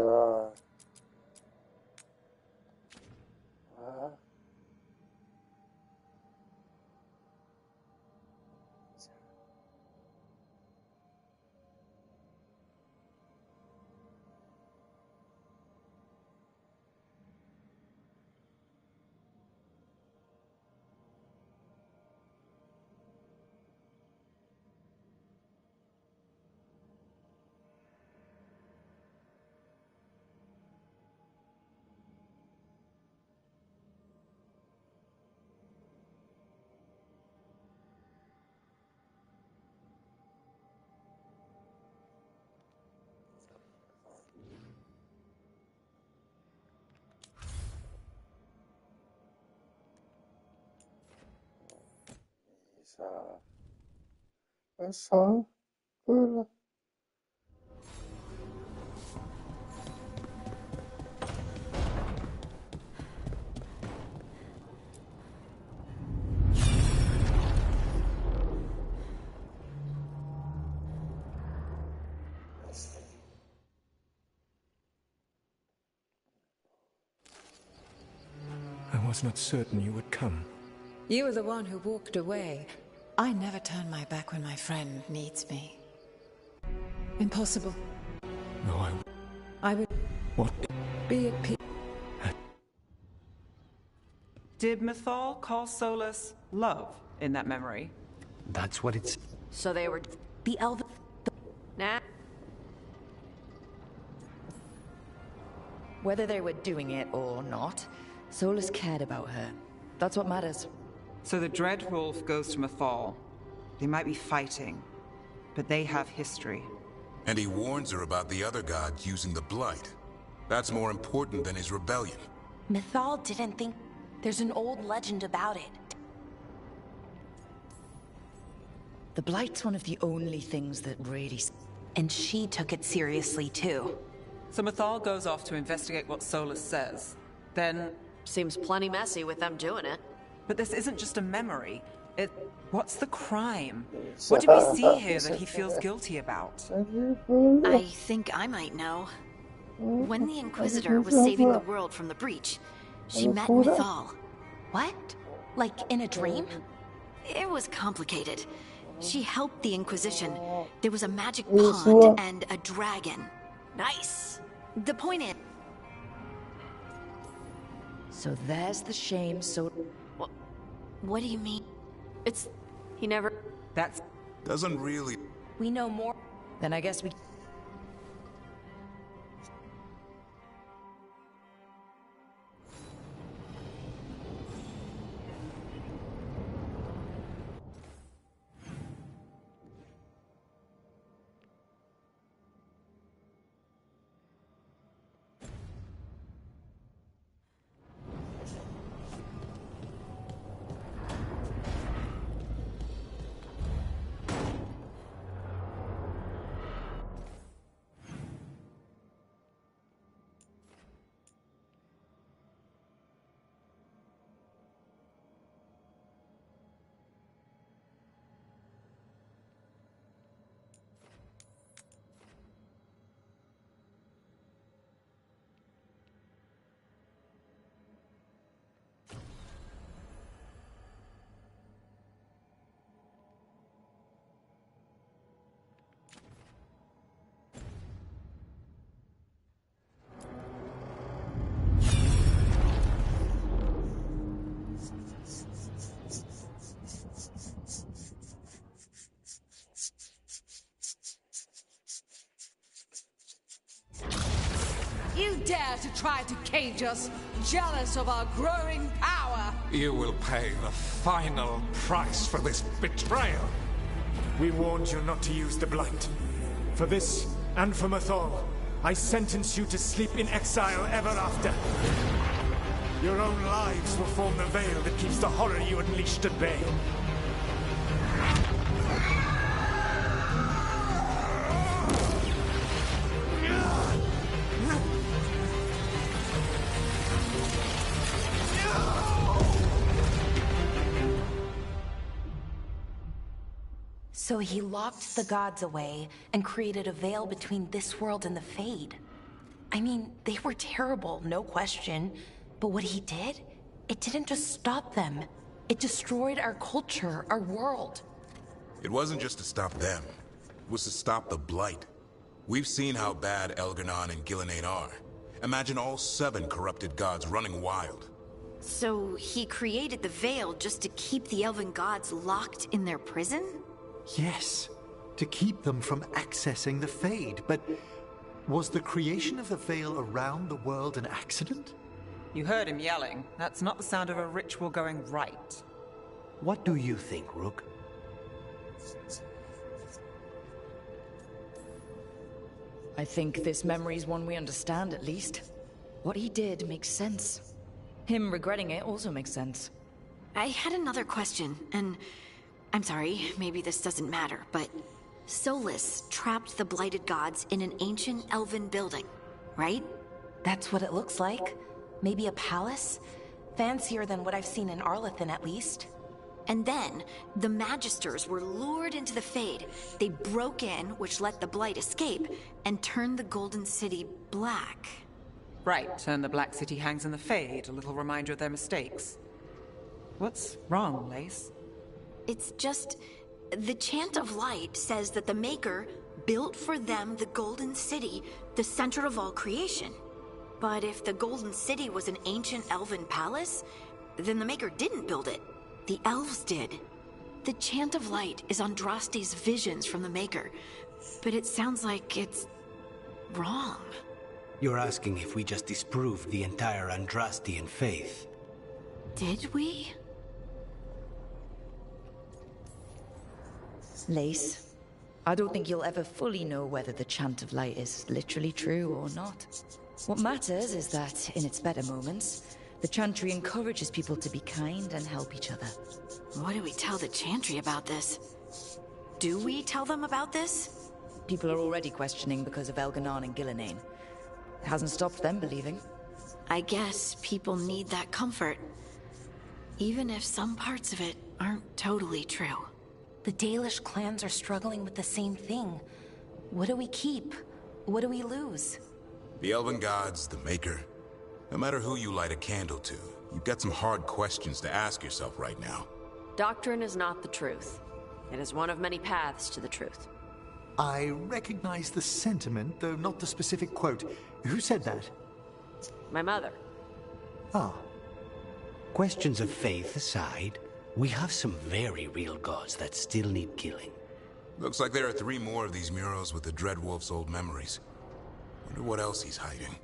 that's all. Good. I was not certain you would come. You were the one who walked away. I never turn my back when my friend needs me. Impossible. No, I would What? be at peace. Did Mythal call Solus love in that memory? That's what it's... So they were... The elven... Nah. Whether they were doing it or not, Solus cared about her. That's what matters. So the Dreadwolf goes to Mythal. They might be fighting, but they have history. And he warns her about the other gods using the Blight. That's more important than his rebellion. Mythal didn't think... There's an old legend about it. The Blight's one of the only things that really... And she took it seriously, too. So Mythal goes off to investigate what Solus says. Then Seems plenty messy with them doing it. But this isn't just a memory. What's the crime? What did we see here that he feels guilty about? I think I might know. When the Inquisitor was saving the world from the breach, she met Mythal. What? Like in a dream? It was complicated. She helped the Inquisition. There was a magic pond and a dragon. Nice. The point is... So there's the shame, so... What do you mean? It's... he never... That's... Doesn't really... We know more. Then I guess we... You dare to try to cage us, jealous of our growing power! You will pay the final price for this betrayal. We warned you not to use the Blight. For this, and for Mythal, I sentence you to sleep in exile ever after. Your own lives will form the veil that keeps the horror you unleashed at bay. So he locked the gods away and created a veil between this world and the Fade. I mean, they were terrible, no question. But what he did, it didn't just stop them. It destroyed our culture, our world. It wasn't just to stop them. It was to stop the Blight. We've seen how bad Elganon and Gillenane are. Imagine all 7 corrupted gods running wild. So he created the veil just to keep the elven gods locked in their prison? Yes, to keep them from accessing the Fade, but was the creation of the veil around the world an accident? You heard him yelling. That's not the sound of a ritual going right. What do you think, Roque? I think this memory's one we understand, at least. What he did makes sense. Him regretting it also makes sense. I had another question, and I'm sorry, maybe this doesn't matter, but Solus trapped the blighted gods in an ancient elven building, right? That's what it looks like. Maybe a palace? Fancier than what I've seen in Arlethan, at least. And then, the Magisters were lured into the Fade. They broke in, which let the Blight escape, and turned the Golden City black. Right, and the Black City hangs in the Fade, a little reminder of their mistakes. What's wrong, Lace? It's just... the Chant of Light says that the Maker built for them the Golden City, the center of all creation. But if the Golden City was an ancient elven palace, then the Maker didn't build it. The elves did. The Chant of Light is Andraste's visions from the Maker, but it sounds like it's wrong. You're asking if we just disproved the entire Andrastian faith. Did we? Lace, I don't think you'll ever fully know whether the Chant of Light is literally true or not. What matters is that, in its better moments, the Chantry encourages people to be kind and help each other. What do we tell the Chantry about this? Do we tell them about this? People are already questioning because of Elganon and Gillenane. It hasn't stopped them believing. I guess people need that comfort. Even if some parts of it aren't totally true. The Dalish clans are struggling with the same thing. What do we keep? What do we lose? The Elven Gods, the Maker. No matter who you light a candle to, you've got some hard questions to ask yourself right now. Doctrine is not the truth. It is one of many paths to the truth. I recognize the sentiment, though not the specific quote. Who said that? My mother. Ah. Questions of faith aside, we have some very real gods that still need killing. Looks like there are 3 more of these murals with the Dreadwolf's old memories. Wonder what else he's hiding.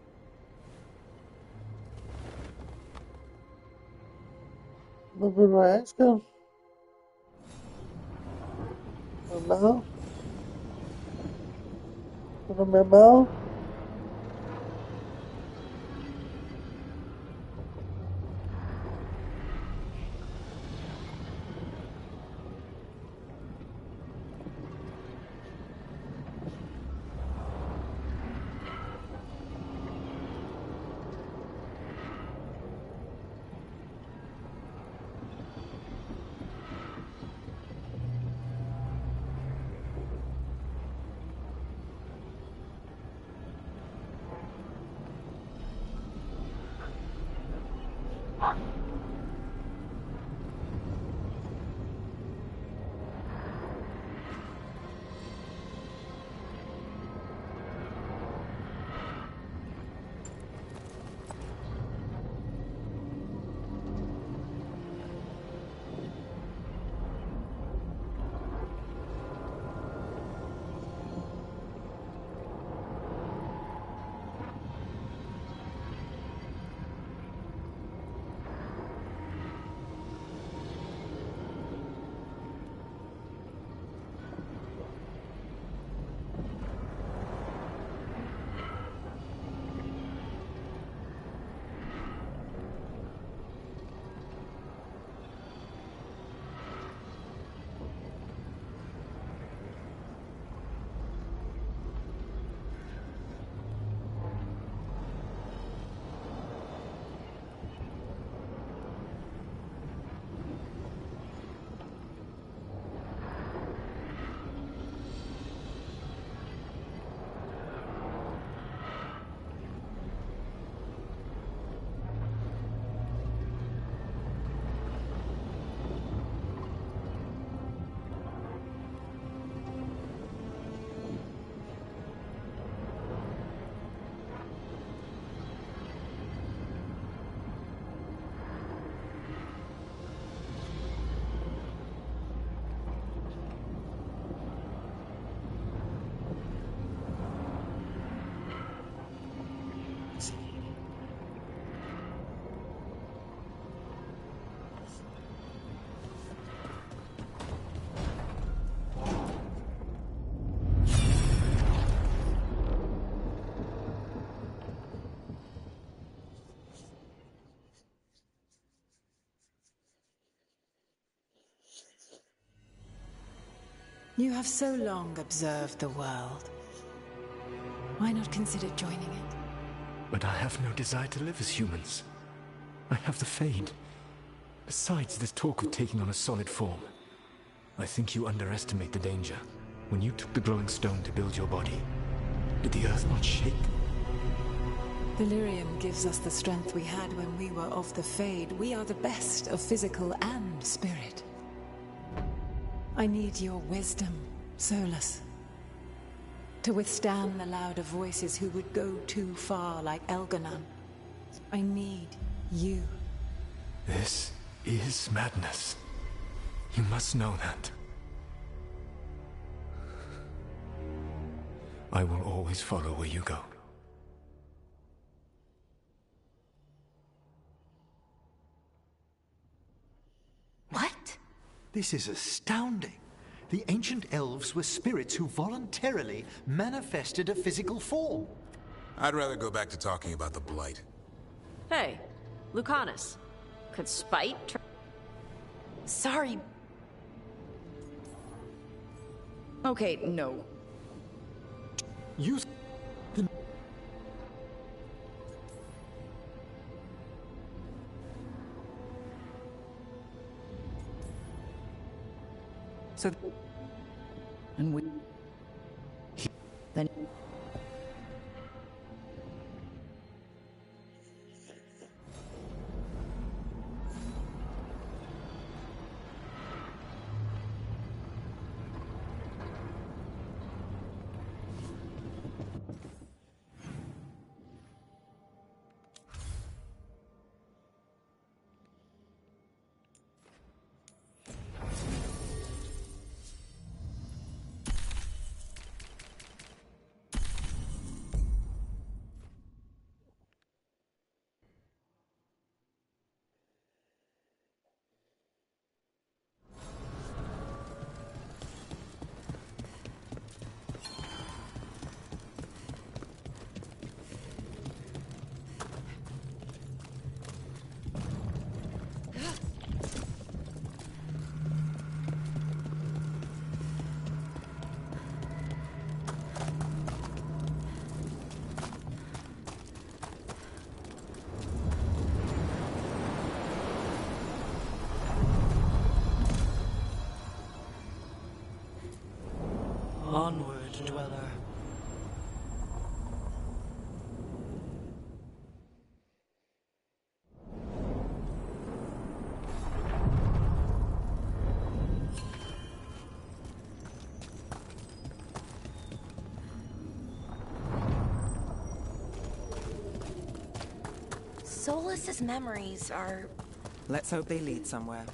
Hvad vil du have, Asger? Er du mad? Er du med mad? You have so long observed the world. Why not consider joining it? But I have no desire to live as humans. I have the Fade. Besides, this talk of taking on a solid form. I think you underestimate the danger. When you took the glowing stone to build your body, did the earth not shake? Delirium gives us the strength we had when we were of the Fade. We are the best of physical and spirit. I need your wisdom, Solus. To withstand the louder voices who would go too far like Elganon. I need you. This is madness. You must know that. I will always follow where you go. What? This is astounding. The ancient elves were spirits who voluntarily manifested a physical form. I'd rather go back to talking about the Blight. Hey, Lucanus. Could spite Sorry. Okay, no. So... And we... Then... Onward, dweller. Solus's memories are... Let's hope they lead somewhere.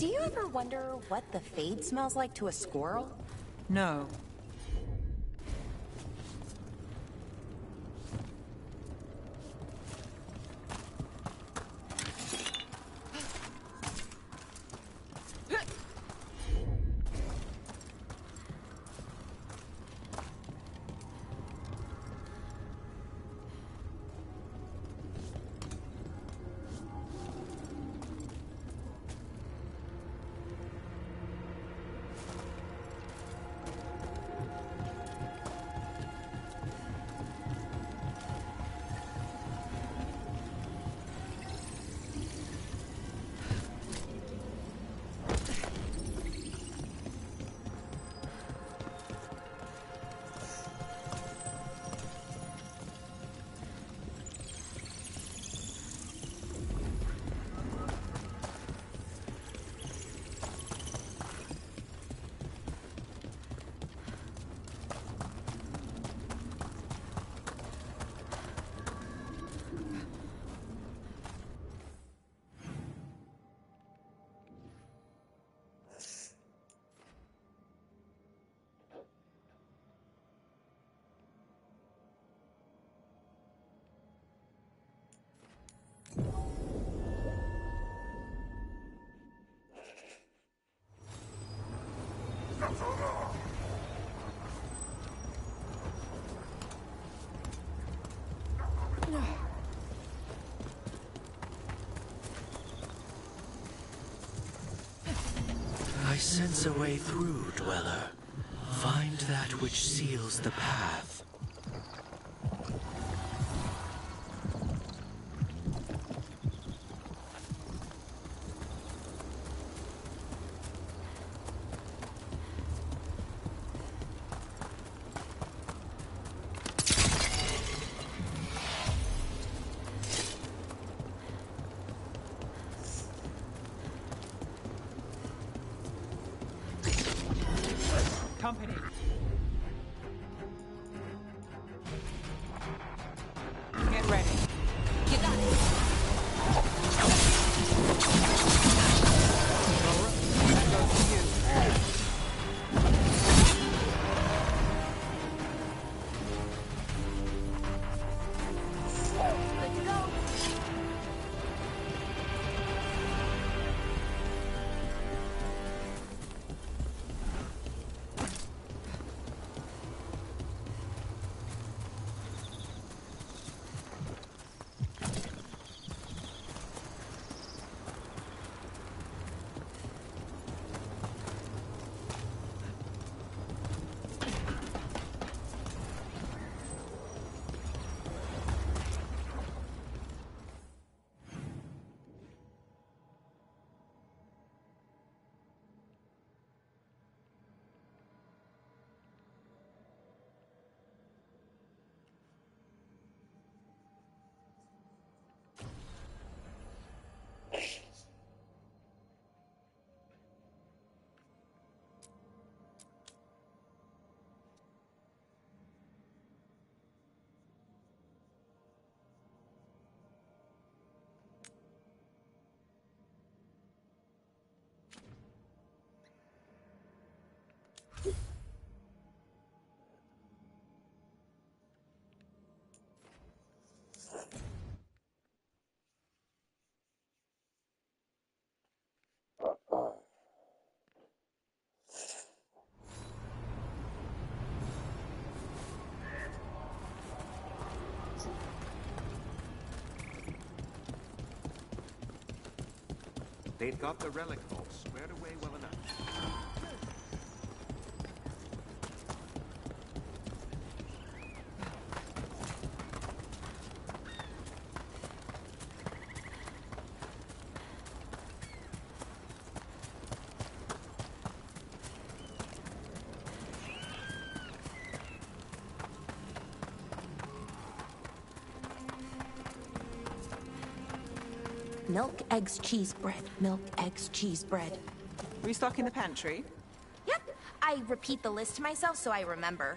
Do you ever wonder what the Fade smells like to a squirrel? No. I sense a way through, Dweller. Find that which seals the path. Company. Get ready. You got it. They've got the relic vault squared away well enough. Milk, eggs, cheese, bread. Milk, eggs, cheese, bread. Restocking the pantry? Yep. I repeat the list to myself so I remember.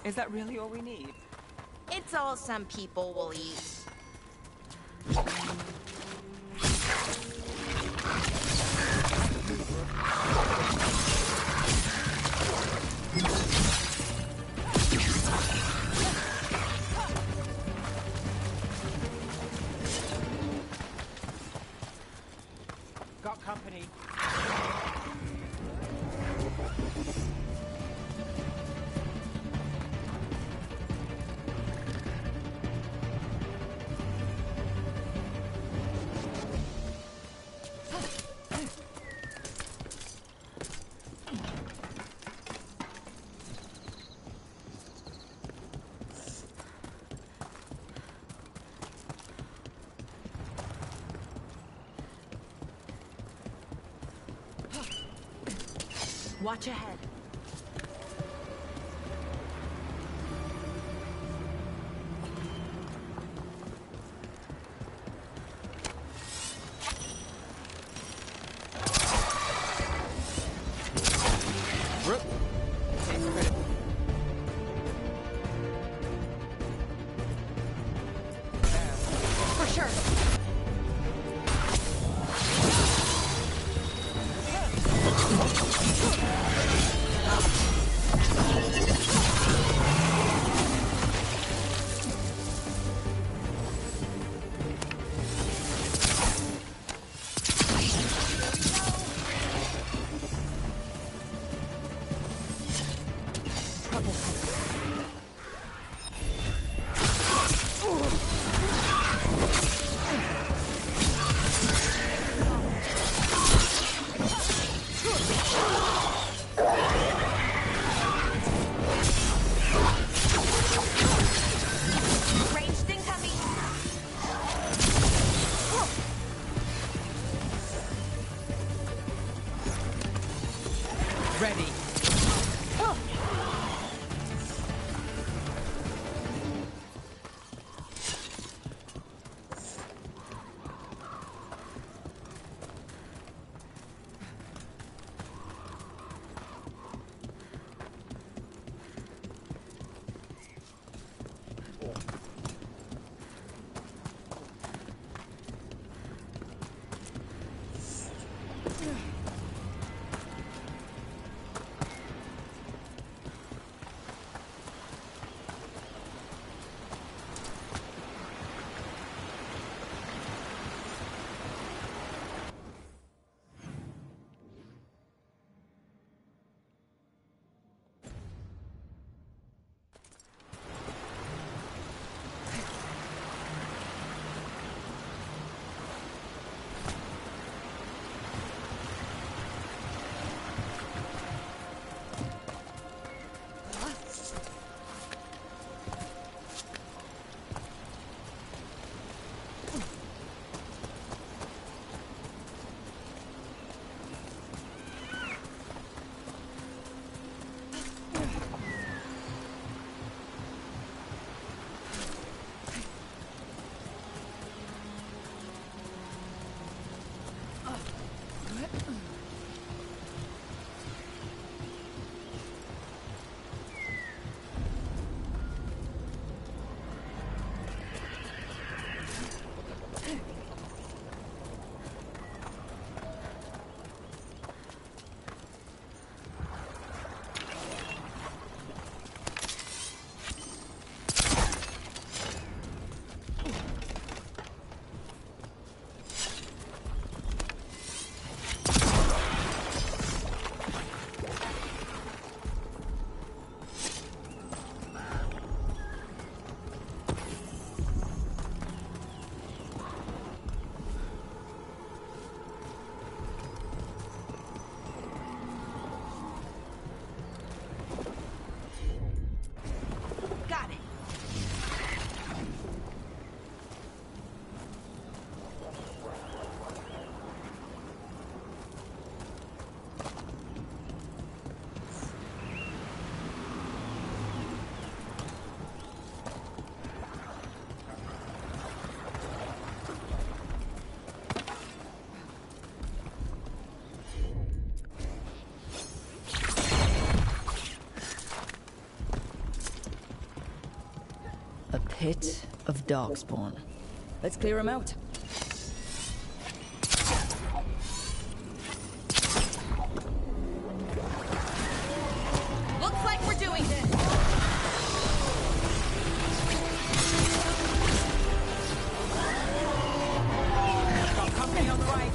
Is that really all we need? It's all some people will eat. Got company. Watch ahead. For sure. Ranged incoming. Ready. pit of Darkspawn. Let's clear him out. Looks like we're doing this. Got company on the right.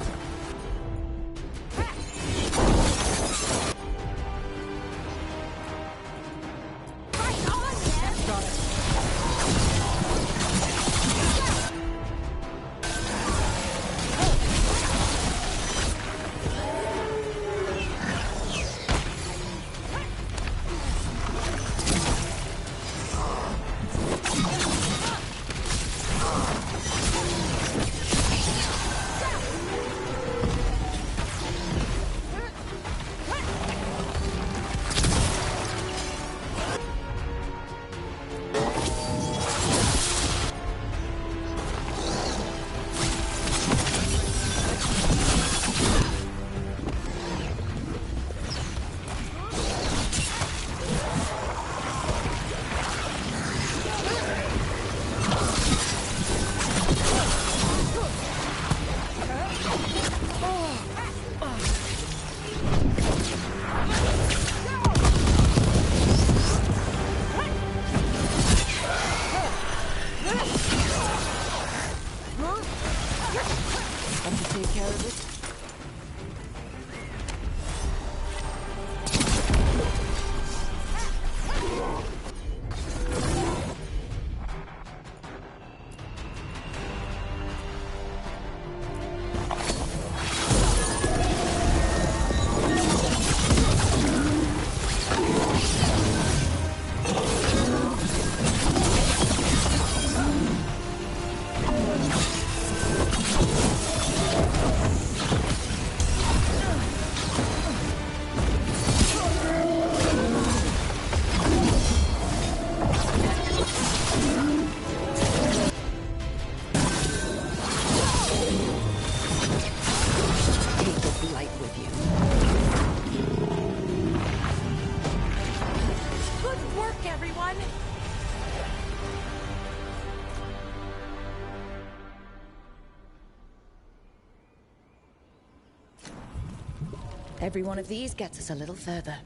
Every one of these gets us a little further.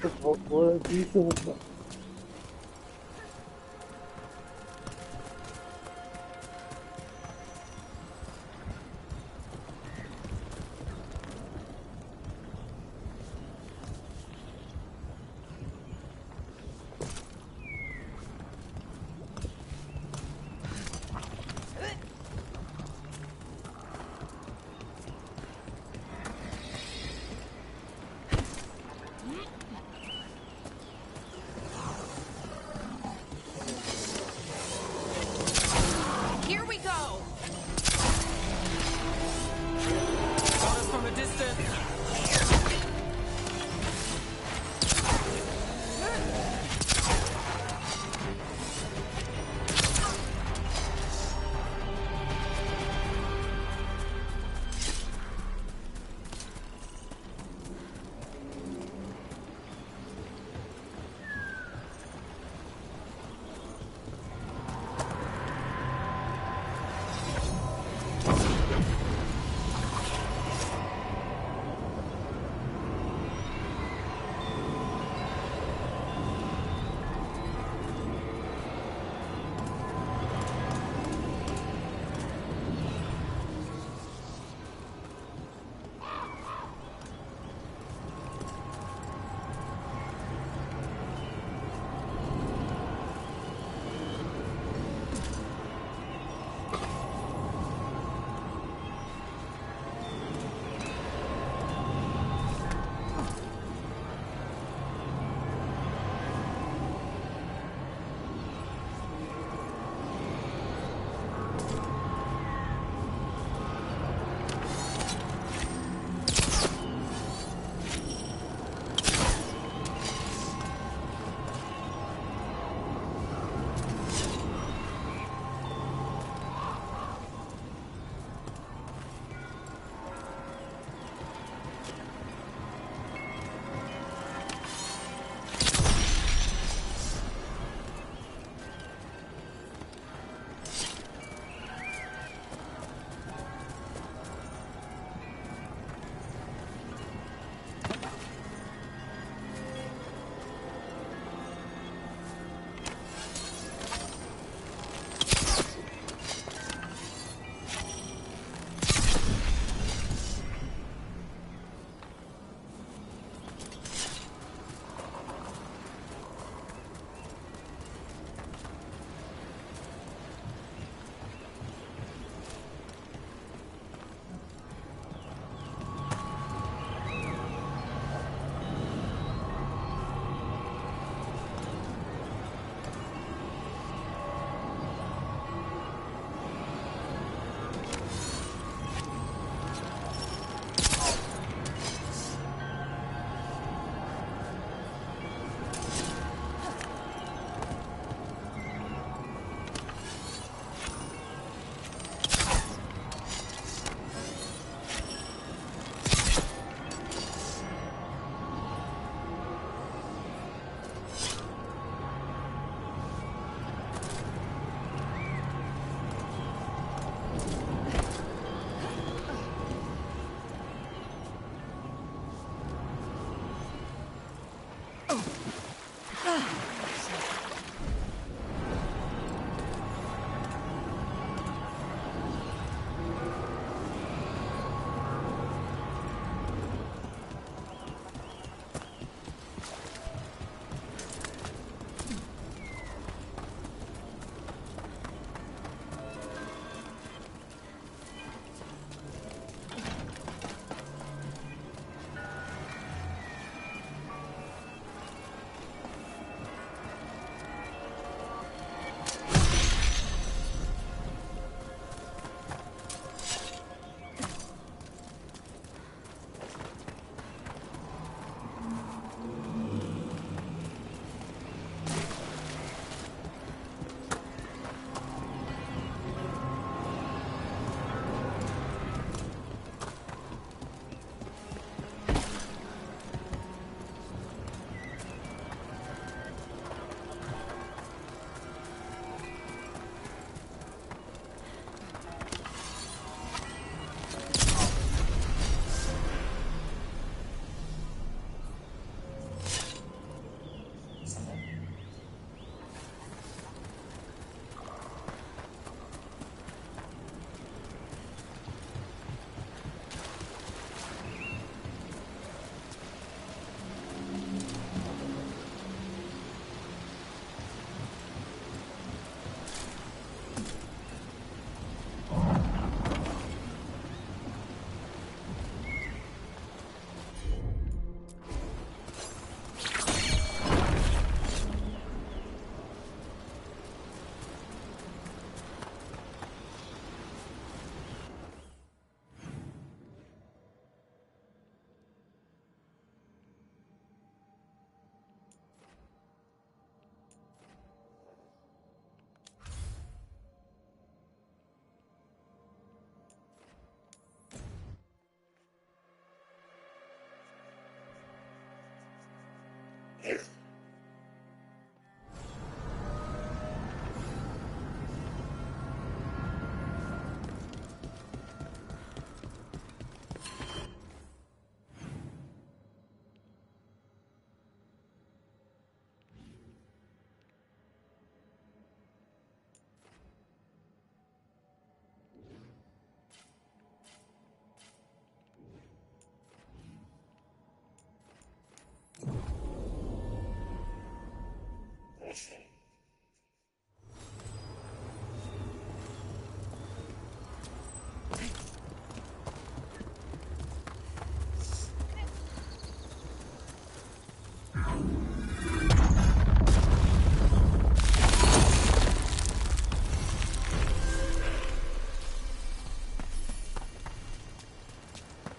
Por aquí se busca.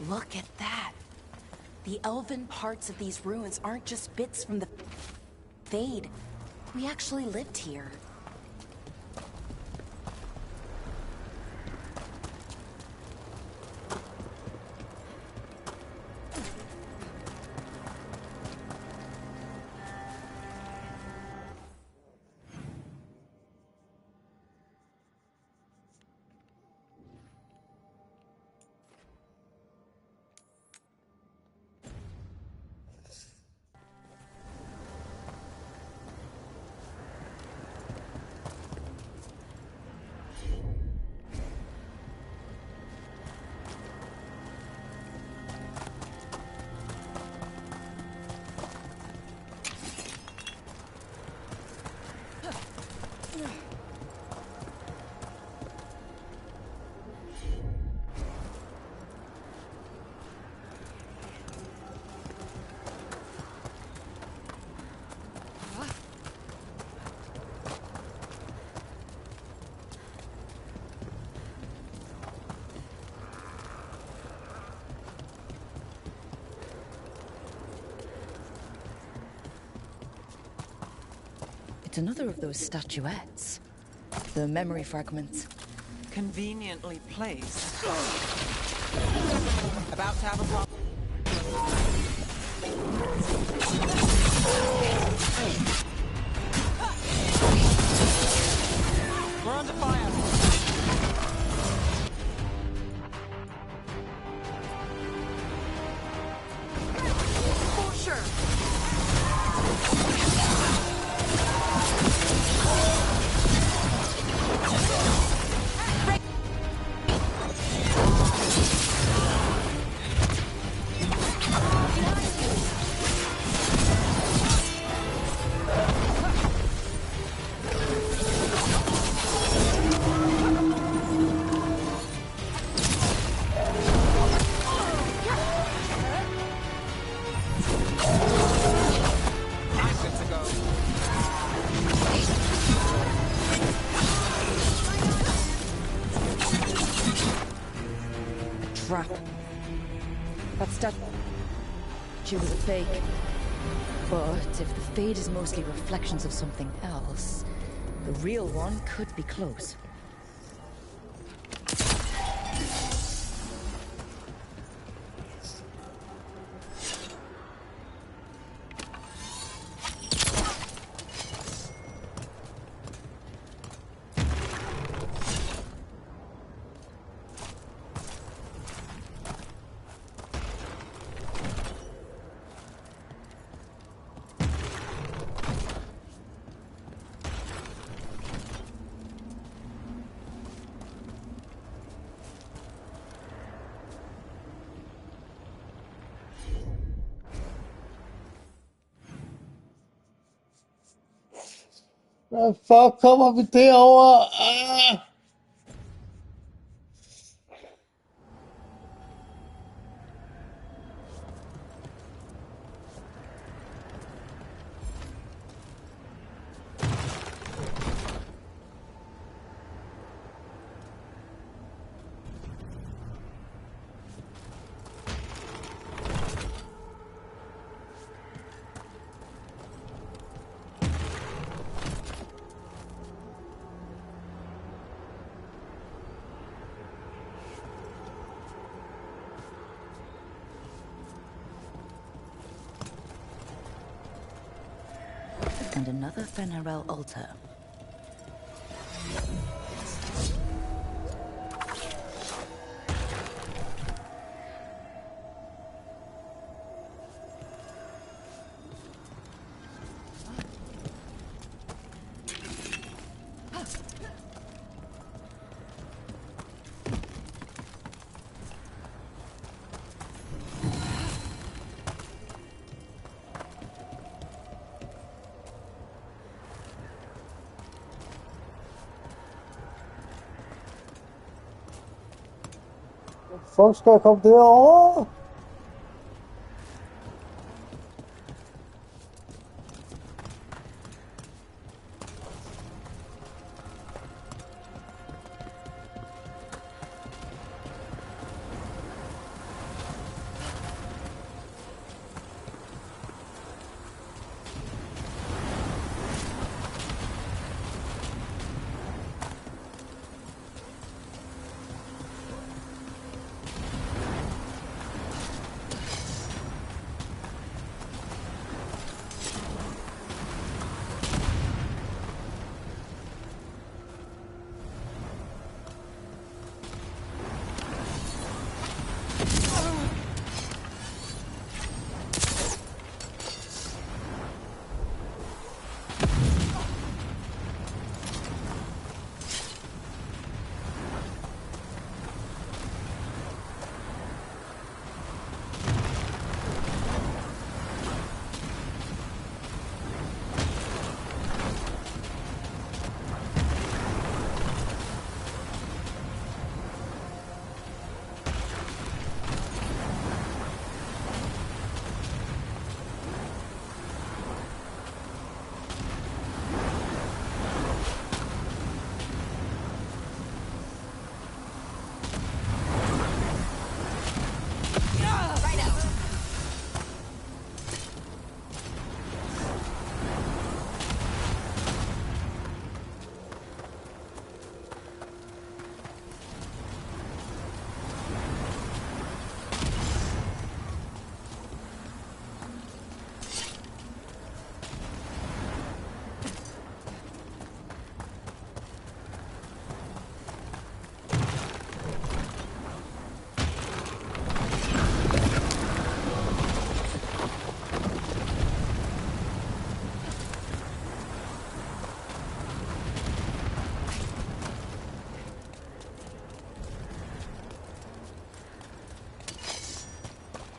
Look at that. The elven parts of these ruins aren't just bits from the Fade. We actually lived here. It's another of those statuettes. The memory fragments. Conveniently placed. About to have a problem. We're under fire. For sure. Trap. That statue was a fake. But if the fade is mostly reflections of something else, the real one could be close. Hvad fuck kommer vi derover? Ah! And another Fen'Harel altar. Fuck skal jeg komme derover?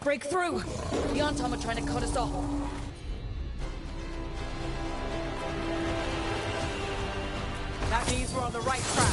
Break through! The Antom are trying to cut us off. That means we're on the right track.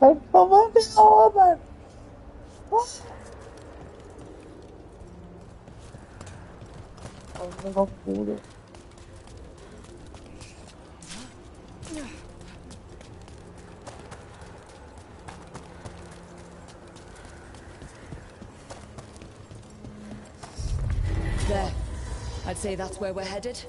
Ein Kommando erobern! Und noch Bude. There. I'd say that's where we're headed.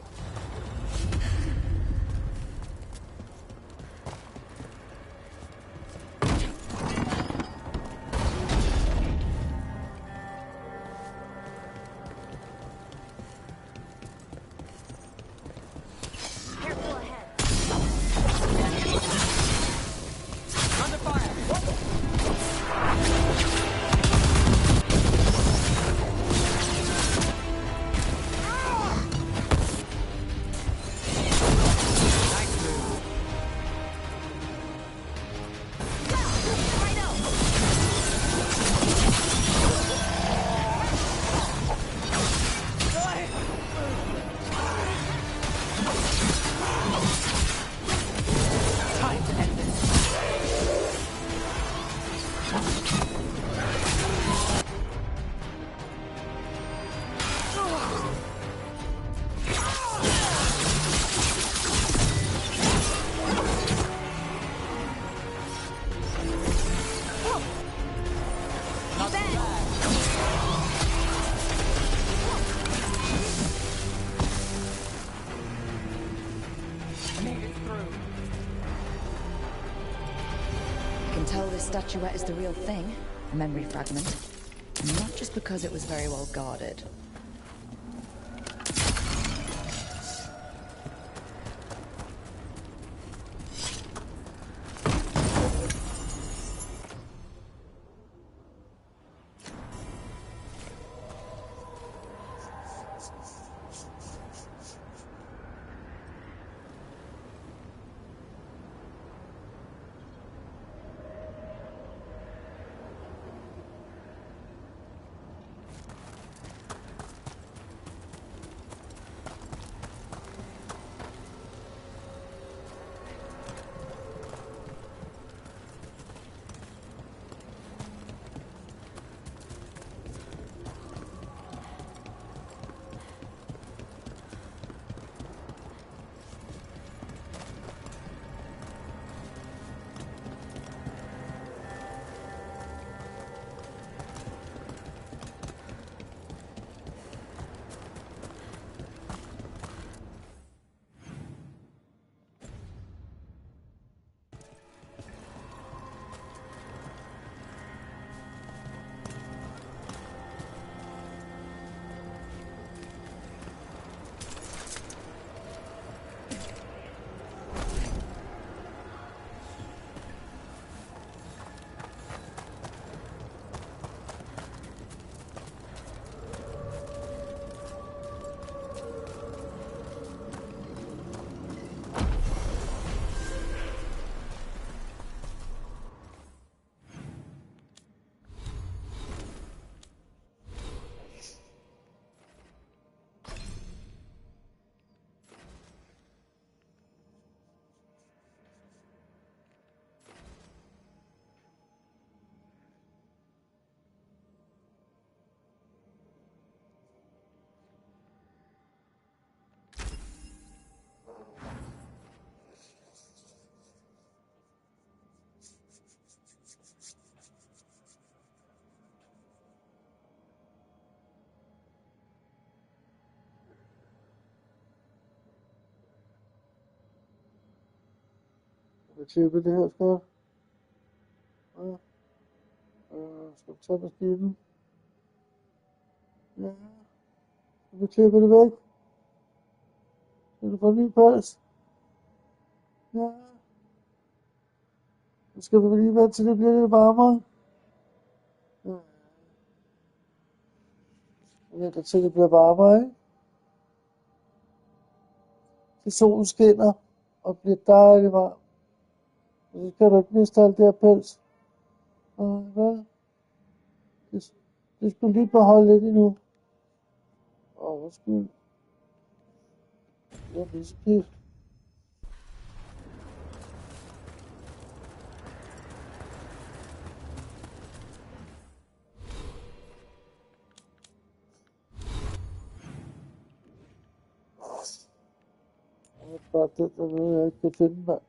This statuette is the real thing, a memory fragment. Not just because it was very well guarded. Jeg tjekke det her, skal jeg? Ja. Skal vi tage maskinen? Ja. Skal vi tjekke det væk? Skal du få en ny pas? Ja. Så skal vi lige vente til det bliver lidt varmere. Ja. Jeg venter til det bliver varmere, ikke? Til solen skinner og bliver dejligt varmt. Og så skal du ikke miste alt det her pels. Hvad? Det skulle lige beholde lidt endnu. Undskyld. Det er lige så pif. Bare det, der er noget, jeg ikke kan finde, mand.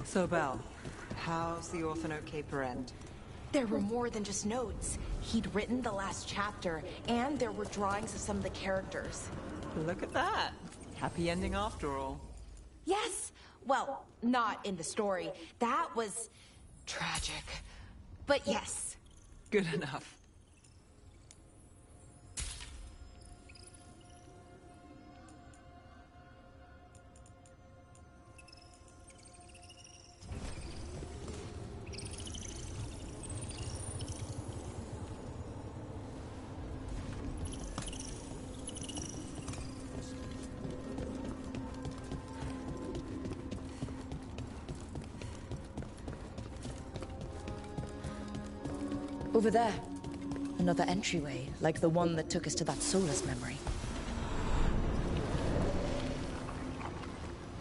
So, Belle, how's the Orphanote Caper end? There were more than just notes. He'd written the last chapter, and there were drawings of some of the characters. Look at that. Happy ending after all. Yes! Well, not in the story. That was tragic. But yes. Good enough. Over there. Another entryway, like the one that took us to that Solus memory.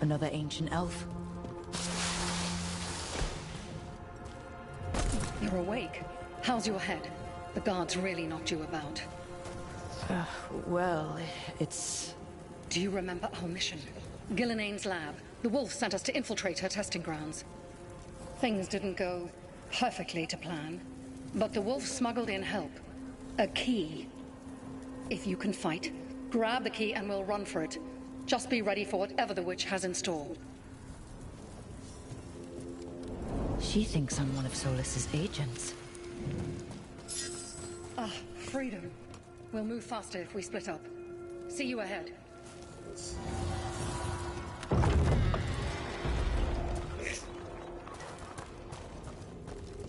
Another ancient elf. You're awake. How's your head? The guards really knocked you about. Well, it's... Do you remember our mission? Gillenane's lab. The wolf sent us to infiltrate her testing grounds. Things didn't go perfectly to plan. But the wolf smuggled in help. A key. If you can fight, grab the key and we'll run for it. Just be ready for whatever the witch has in store. She thinks I'm one of Solus's agents. Ah, freedom. We'll move faster if we split up. See you ahead.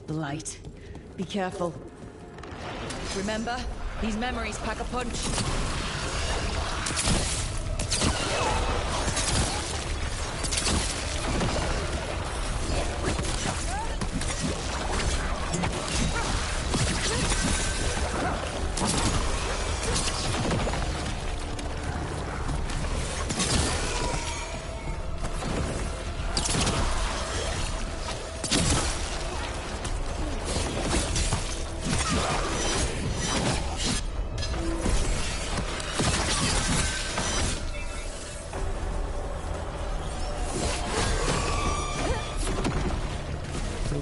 Blight. Be careful. Remember, these memories pack a punch.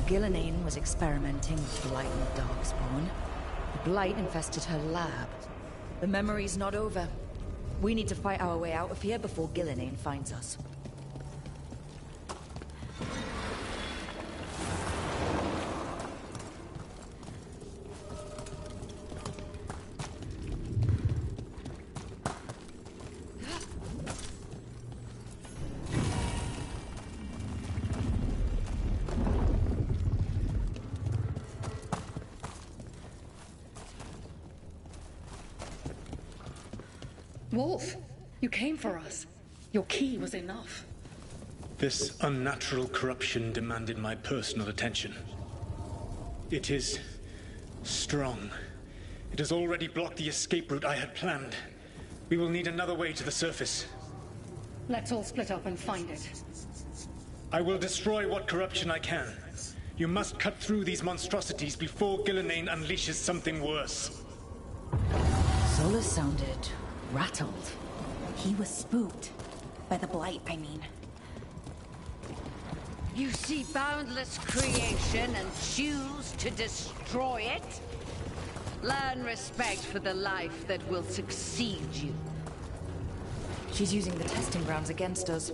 Gillenane was experimenting with Blight and Darkspawn. The Blight infested her lab. The memory's not over. We need to fight our way out of here before Gillenane finds us. Wolf, you came for us. Your key was enough. This unnatural corruption demanded my personal attention. It is strong. It has already blocked the escape route I had planned. We will need another way to the surface. Let's all split up and find it. I will destroy what corruption I can. You must cut through these monstrosities before Gillenane unleashes something worse. Solus sounded rattled. He was spooked. By the blight, I mean. You see boundless creation and choose to destroy it? Learn respect for the life that will succeed you. She's using the testing grounds against us.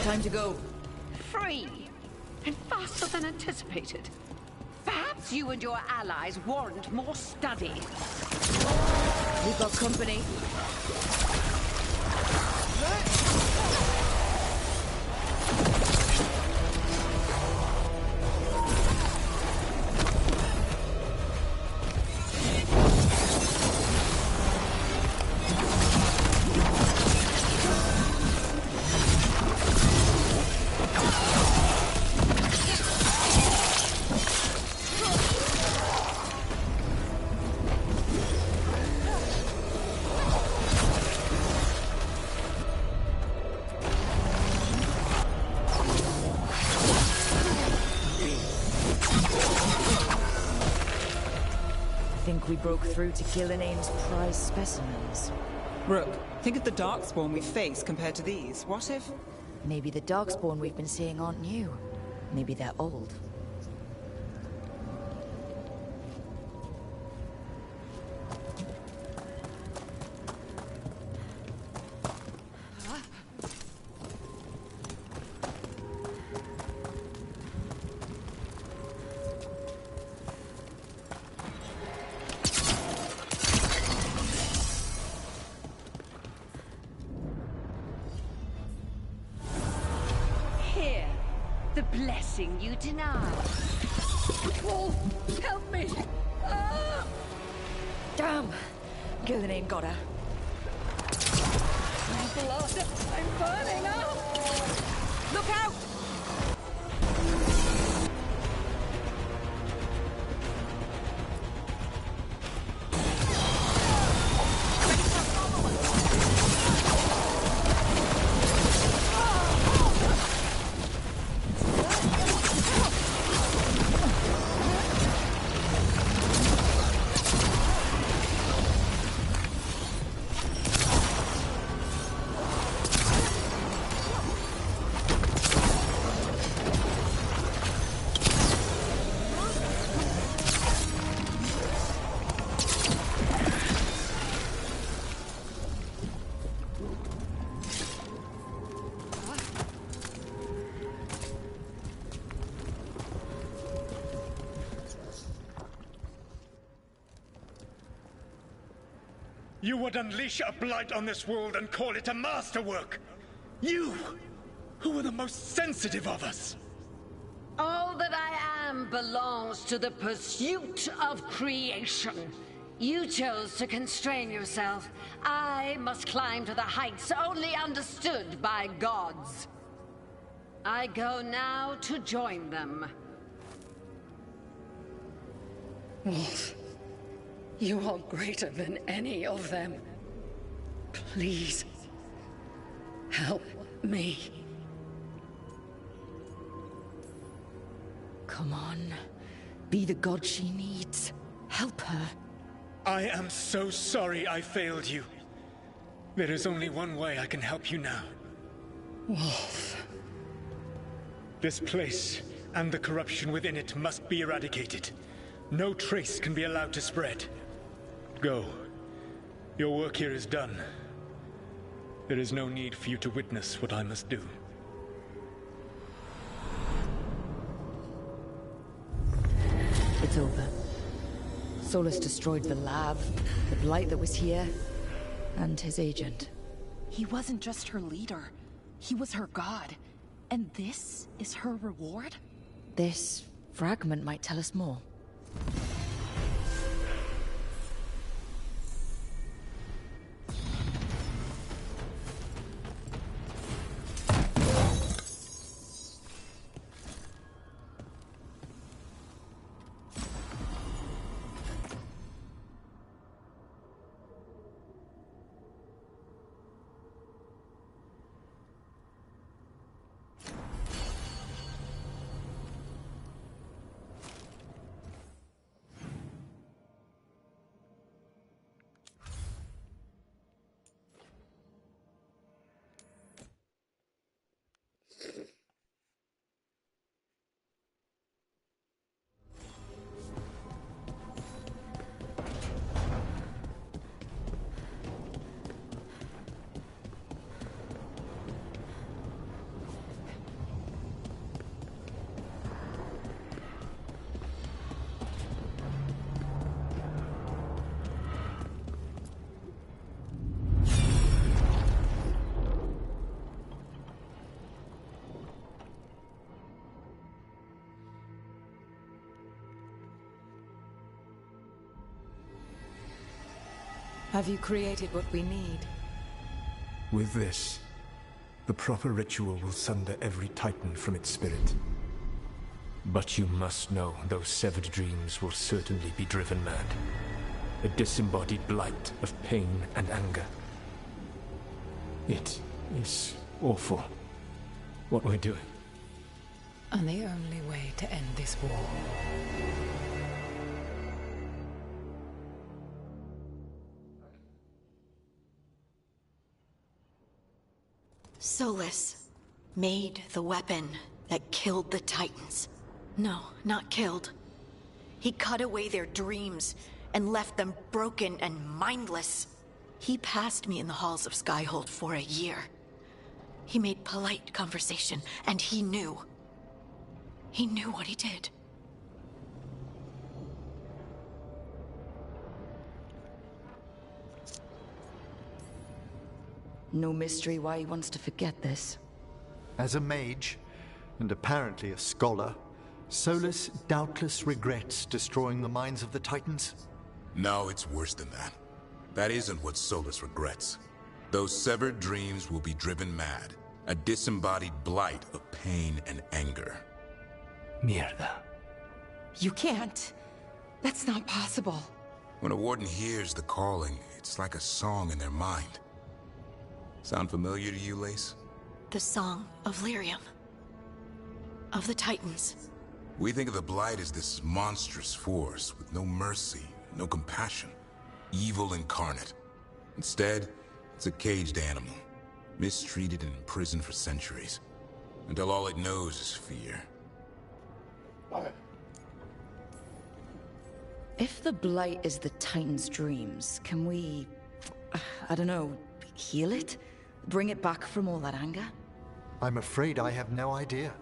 Time to go. Free! And faster than anticipated. Perhaps you and your allies warrant more study. We've got company. We broke through to Gillenheim's prize specimens. Rook, think of the Darkspawn we face compared to these. What if... Maybe the Darkspawn we've been seeing aren't new. Maybe they're old. You deny. Wolf, help me! Ah! Damn! Gillenheim got her. Blood! I'm burning up! Look out! You would unleash a blight on this world and call it a masterwork! You, who were the most sensitive of us! All that I am belongs to the pursuit of creation. You chose to constrain yourself. I must climb to the heights only understood by gods. I go now to join them. Wolf, you are greater than any of them. Please, help me. Come on. Be the god she needs. Help her. I am so sorry I failed you. There is only one way I can help you now. Wolf. This place and the corruption within it must be eradicated. No trace can be allowed to spread. Go. Your work here is done. There is no need for you to witness what I must do. It's over. Solus destroyed the lab, the blight that was here, and his agent. He wasn't just her leader. He was her god. And this is her reward? This fragment might tell us more. Have you created what we need? With this, the proper ritual will sunder every Titan from its spirit. But you must know those severed dreams will certainly be driven mad. A disembodied blight of pain and anger. It is awful what we're doing. And the only way to end this war. Solus made the weapon that killed the Titans. No, not killed. He cut away their dreams and left them broken and mindless. He passed me in the halls of Skyhold for a year. He made polite conversation, and he knew. He knew what he did. No mystery why he wants to forget this. As a mage, and apparently a scholar, Solus doubtless regrets destroying the minds of the Titans. No, it's worse than that. That isn't what Solus regrets. Those severed dreams will be driven mad. A disembodied blight of pain and anger. Mierda. You can't. That's not possible. When a warden hears the calling, it's like a song in their mind. Sound familiar to you, Lace? The song of Lyrium. Of the Titans. We think of the Blight as this monstrous force with no mercy, no compassion. Evil incarnate. Instead, it's a caged animal. Mistreated and imprisoned for centuries. Until all it knows is fear. If the Blight is the Titan's dreams, can we... I don't know, heal it? Bring it back from all that anger? I'm afraid I have no idea.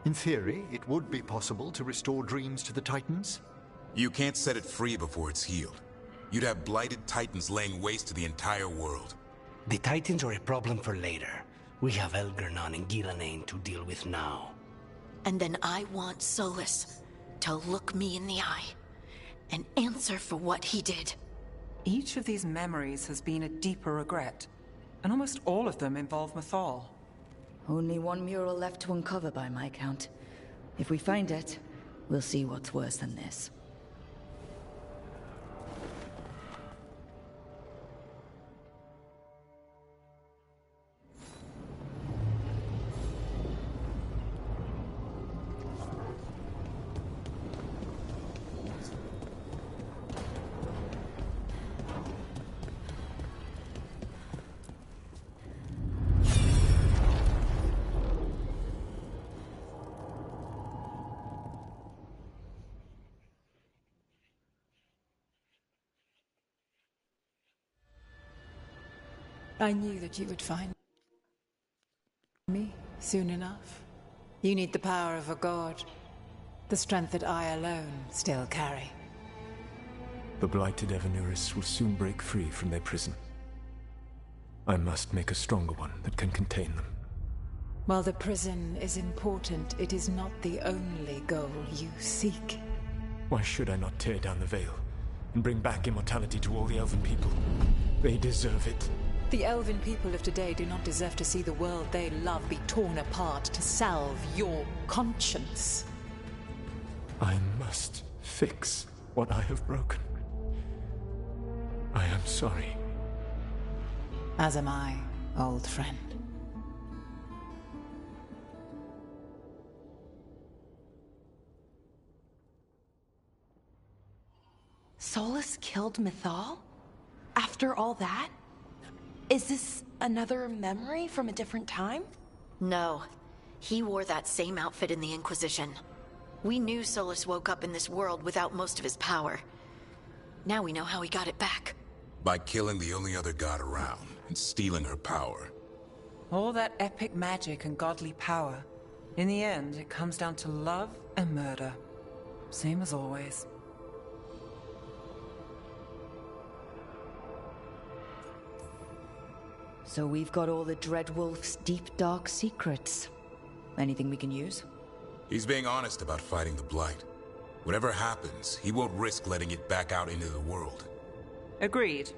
In theory, it would be possible to restore dreams to the Titans. You can't set it free before it's healed. You'd have blighted Titans laying waste to the entire world. The Titans are a problem for later. We have Elgernon and Ghilanane to deal with now. And then I want Solus to look me in the eye and answer for what he did. Each of these memories has been a deeper regret, and almost all of them involve Mythal. Only one mural left to uncover by my count. If we find it, we'll see what's worse than this. I knew that you would find me soon enough. You need the power of a god, the strength that I alone still carry. The blighted Evanuris will soon break free from their prison. I must make a stronger one that can contain them. While the prison is important, it is not the only goal you seek. Why should I not tear down the veil and bring back immortality to all the Elven people? They deserve it. The Elven people of today do not deserve to see the world they love be torn apart to salve your conscience. I must fix what I have broken. I am sorry. As am I, old friend. Solus killed Mythal? After all that? Is this another memory from a different time? No. He wore that same outfit in the Inquisition. We knew Solus woke up in this world without most of his power. Now we know how he got it back. By killing the only other god around and stealing her power. All that epic magic and godly power. In the end, it comes down to love and murder. Same as always. So we've got all the Dreadwolf's deep, dark secrets. Anything we can use? He's being honest about fighting the Blight. Whatever happens, he won't risk letting it back out into the world. Agreed.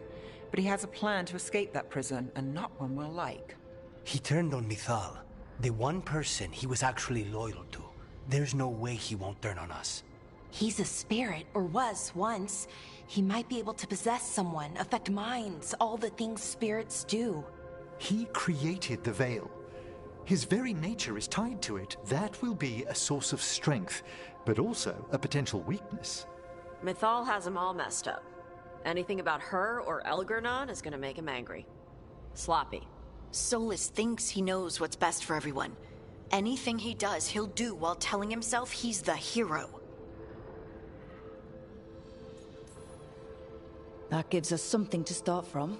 But he has a plan to escape that prison, and not one we'll like. He turned on Mythal, the one person he was actually loyal to. There's no way he won't turn on us. He's a spirit, or was once. He might be able to possess someone, affect minds, all the things spirits do. He created the veil. His very nature is tied to it. That will be a source of strength, but also a potential weakness. Mythal has him all messed up. Anything about her or Elgernon is gonna make him angry. Sloppy. Solus thinks he knows what's best for everyone. Anything he does, he'll do while telling himself he's the hero. That gives us something to start from.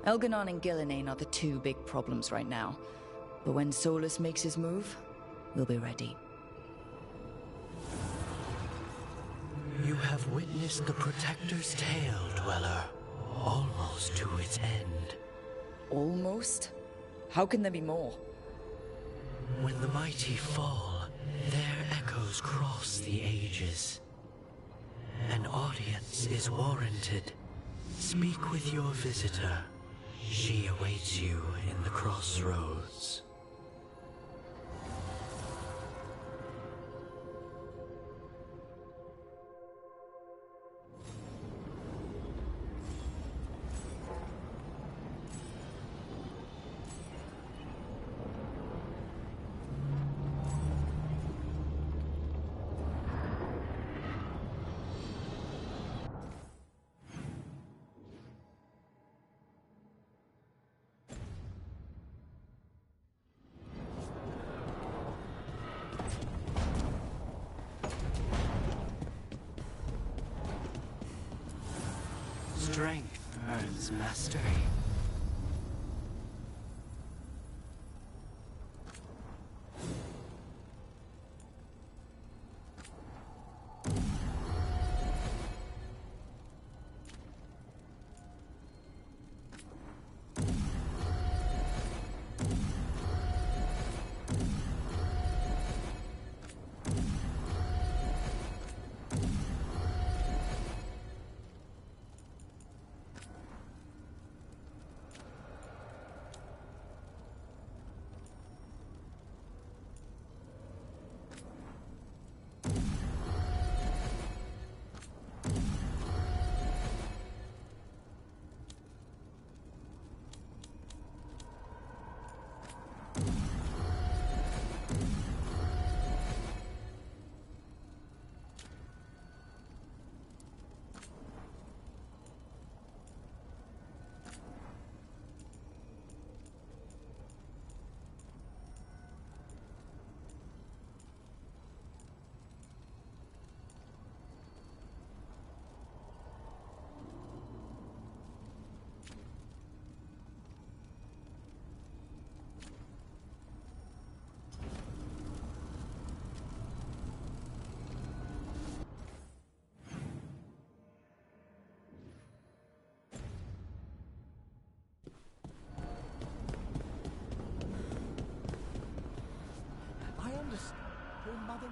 Elgernon and Ghilanane are the two big problems right now. But when Solus makes his move, we'll be ready. You have witnessed the Protector's tale, Dweller, almost to its end. Almost? How can there be more? When the mighty fall, their echoes cross the ages. An audience is warranted. Speak with your visitor. She awaits you in the crossroads. Strength earns mastery.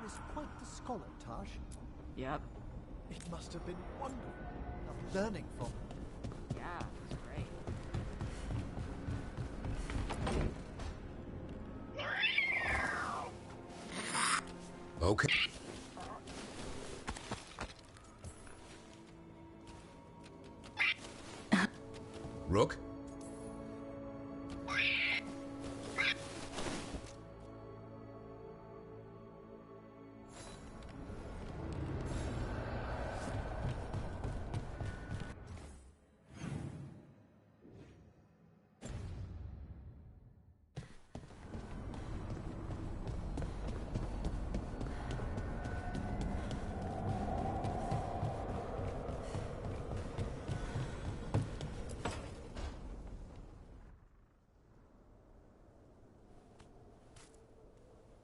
is quite the scholar, Taj. Yep. It must have been wonderful. I'm learning from him. Yeah, it's great. Okay. Rook?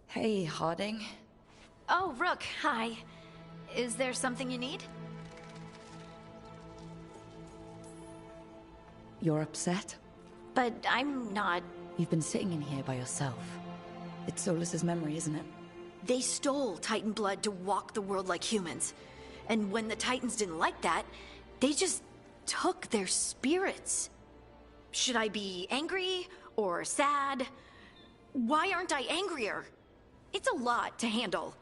Hey, Harding. Oh, Rook, hi. Is there something you need? You're upset? But I'm not. You've been sitting in here by yourself. It's Solus's memory, isn't it? They stole Titan blood to walk the world like humans. And when the Titans didn't like that, they just took their spirits. Should I be angry or sad? Why aren't I angrier? It's a lot to handle.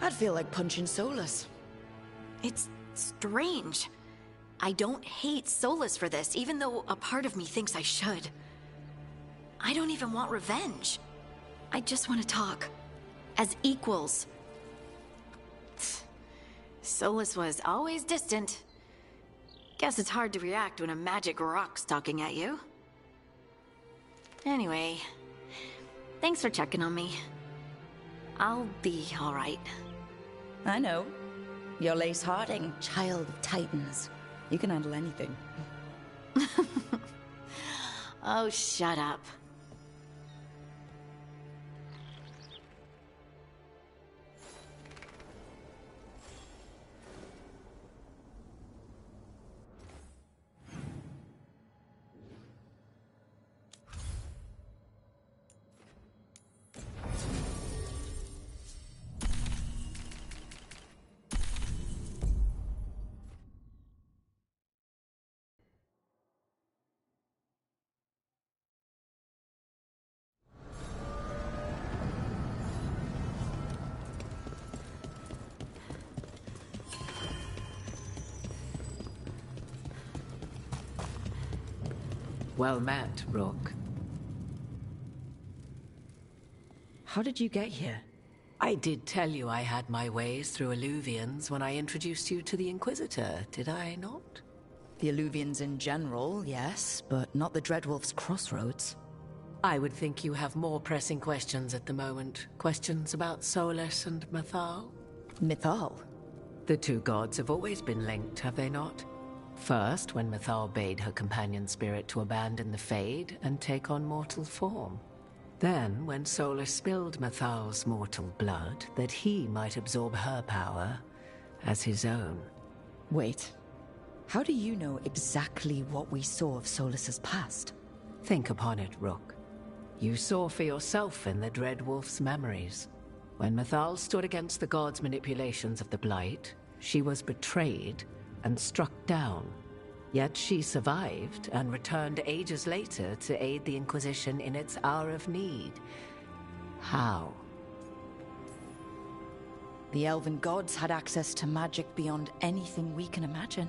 I'd feel like punching Solus. It's strange. I don't hate Solus for this, even though a part of me thinks I should. I don't even want revenge. I just want to talk. As equals. Solus was always distant. Guess it's hard to react when a magic rock's talking at you. Anyway, thanks for checking on me. I'll be all right. I know. You're Lace Harding, child of Titans. You can handle anything. Oh, shut up. Well met, Roque. How did you get here? I did tell you I had my ways through Illuvians when I introduced you to the Inquisitor, did I not? The Illuvians in general, yes, but not the Dreadwolf's crossroads. I would think you have more pressing questions at the moment. Questions about Solus and Mythal? Mythal? The two gods have always been linked, have they not? First, when Mythal bade her companion spirit to abandon the Fade and take on mortal form. Then, when Solus spilled Mythal's mortal blood, that he might absorb her power as his own. Wait. How do you know exactly what we saw of Solus's past? Think upon it, Rook. You saw for yourself in the Dreadwolf's memories. When Mythal stood against the gods' manipulations of the Blight, she was betrayed and struck down. Yet she survived and returned ages later to aid the Inquisition in its hour of need. How? The elven gods had access to magic beyond anything we can imagine.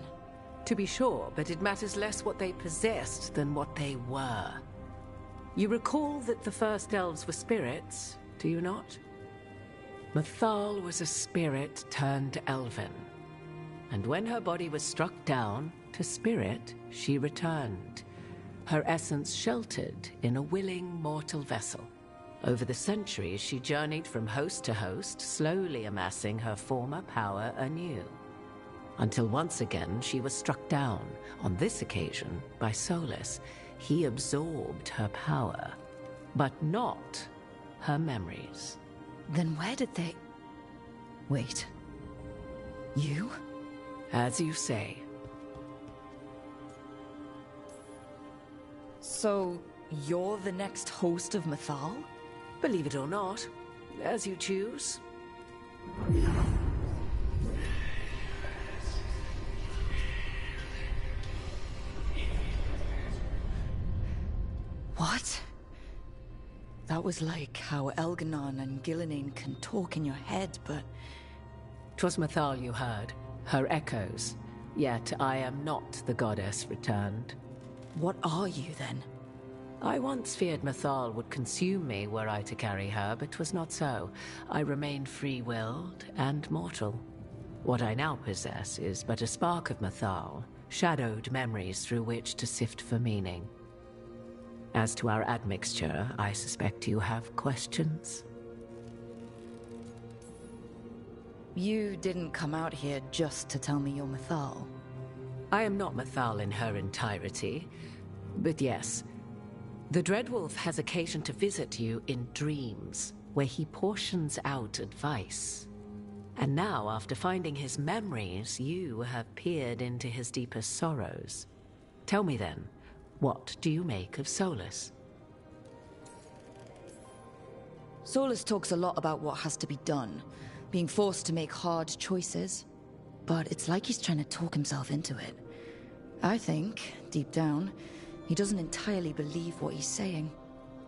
To be sure, but it matters less what they possessed than what they were. You recall that the first elves were spirits, do you not? Mythal was a spirit turned elven. And when her body was struck down, to spirit, she returned. Her essence sheltered in a willing mortal vessel. Over the centuries, she journeyed from host to host, slowly amassing her former power anew. Until once again, she was struck down, on this occasion, by Solus. He absorbed her power, but not her memories. Then where did they... Wait. You? As you say. So, you're the next host of Mythal? Believe it or not, as you choose. What? That was like how Elganon and Gillenane can talk in your head, but... 'Twas Mythal you heard, her echoes. Yet I am not the goddess returned. What are you, then? I once feared Mythal would consume me were I to carry her, but 'twas not so. I remain free-willed and mortal. What I now possess is but a spark of Mythal, shadowed memories through which to sift for meaning. As to our admixture, I suspect you have questions. You didn't come out here just to tell me you're Mythal. I am not Mythal in her entirety, but yes. The Dreadwolf has occasion to visit you in dreams, where he portions out advice. And now, after finding his memories, you have peered into his deepest sorrows. Tell me then, what do you make of Solus? Solus talks a lot about what has to be done, being forced to make hard choices. But it's like he's trying to talk himself into it. I think, deep down, he doesn't entirely believe what he's saying.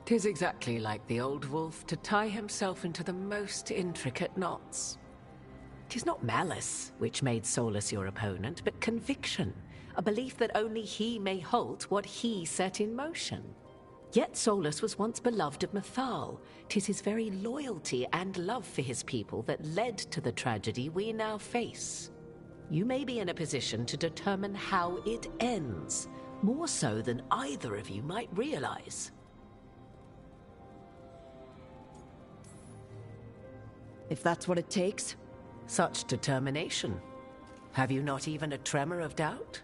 'Tis exactly like the old wolf to tie himself into the most intricate knots. 'Tis not malice which made Solus your opponent, but conviction, a belief that only he may halt what he set in motion. Yet Solus was once beloved of Mythal. 'Tis his very loyalty and love for his people that led to the tragedy we now face. You may be in a position to determine how it ends, more so than either of you might realize. If that's what it takes. Such determination. Have you not even a tremor of doubt?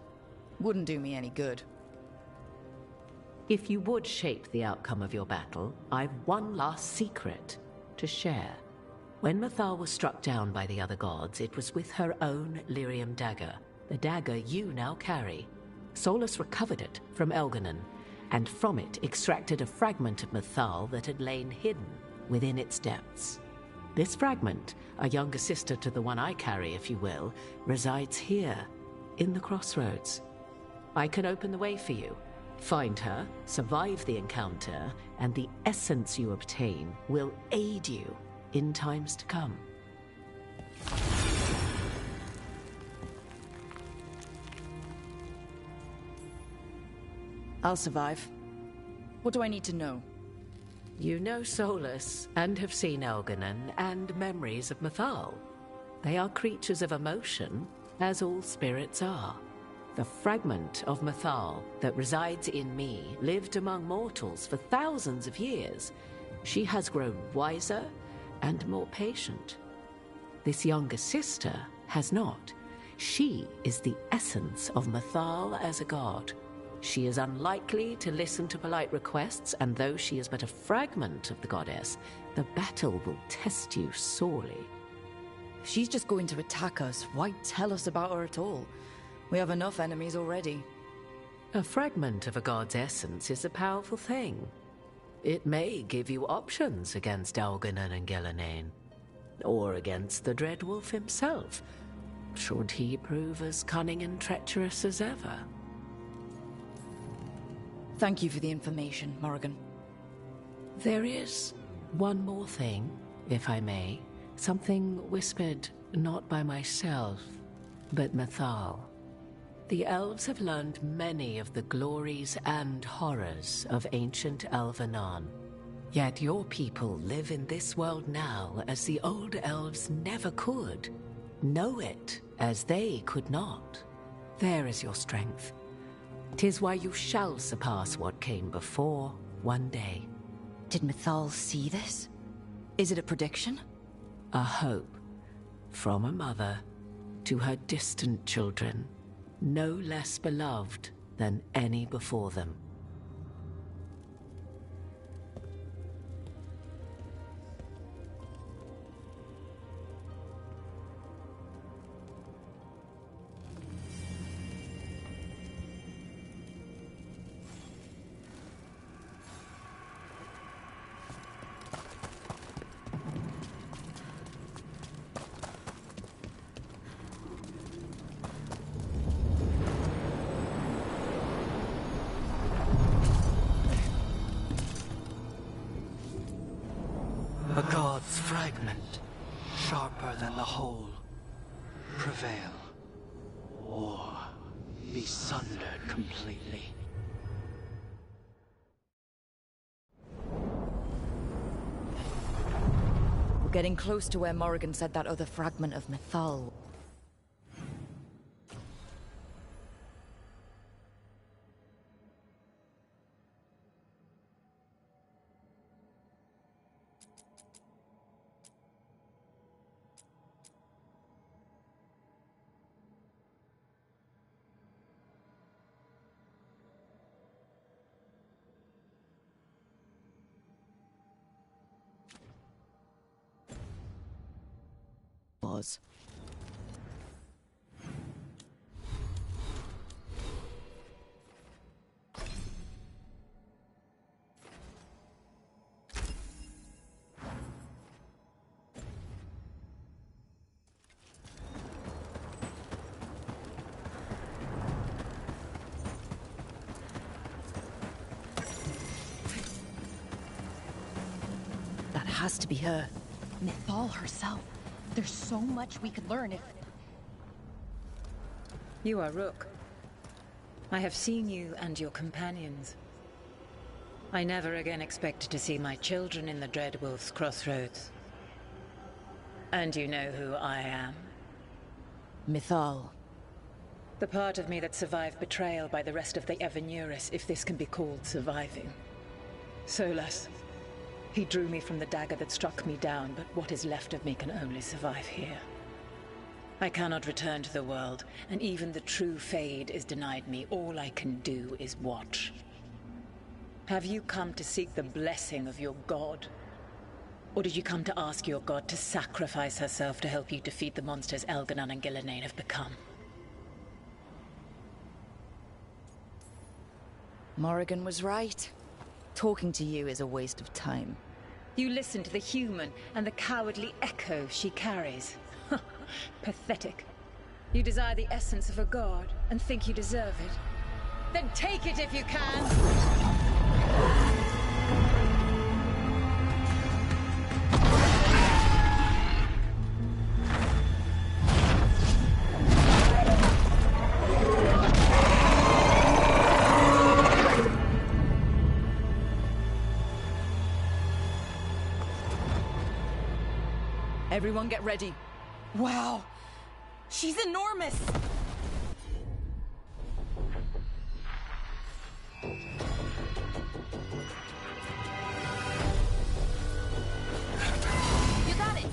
Wouldn't do me any good. If you would shape the outcome of your battle, I've one last secret to share. When Mythal was struck down by the other gods, it was with her own lyrium dagger, the dagger you now carry. Solus recovered it from Elganon, and from it extracted a fragment of Mythal that had lain hidden within its depths. This fragment, a younger sister to the one I carry, if you will, resides here, in the crossroads. I can open the way for you. Find her, survive the encounter, and the essence you obtain will aid you in times to come. I'll survive. What do I need to know? You know Solus, and have seen Elganon, and memories of Mythal. They are creatures of emotion, as all spirits are. The fragment of Mythal that resides in me lived among mortals for thousands of years. She has grown wiser and more patient. This younger sister has not. She is the essence of Mythal as a god. She is unlikely to listen to polite requests, and though she is but a fragment of the goddess, the battle will test you sorely. If she's just going to attack us, why tell us about her at all? We have enough enemies already. A fragment of a god's essence is a powerful thing. It may give you options against Elganon and Gillenane, or against the Dreadwolf himself, should he prove as cunning and treacherous as ever. Thank you for the information, Morrigan. There is one more thing, if I may. Something whispered not by myself, but Mythal. The elves have learned many of the glories and horrors of ancient Elvenon. Yet your people live in this world now as the old elves never could. Know it as they could not. There is your strength. 'Tis why you shall surpass what came before one day. Did Mythal see this? Is it a prediction? A hope from a mother to her distant children, no less beloved than any before them. prevail, or be sundered completely. We're getting close to where Morrigan said that other fragment of Mythal. Was. That has to be her. Mythal herself. There's so much we could learn if... You are Roque. I have seen you and your companions. I never again expected to see my children in the Dreadwolf's crossroads. And you know who I am? Mythal. The part of me that survived betrayal by the rest of the Evanuris, if this can be called surviving. Solas. He drew me from the dagger that struck me down, but what is left of me can only survive here. I cannot return to the world, and even the true Fade is denied me. All I can do is watch. Have you come to seek the blessing of your god? Or did you come to ask your god to sacrifice herself to help you defeat the monsters Elganon and Gillenane have become? Morrigan was right. Talking to you is a waste of time. You listen to the human and the cowardly echo she carries. Pathetic. You desire the essence of a god and think you deserve it. Then take it if you can! Everyone get ready. Wow! She's enormous! You got it!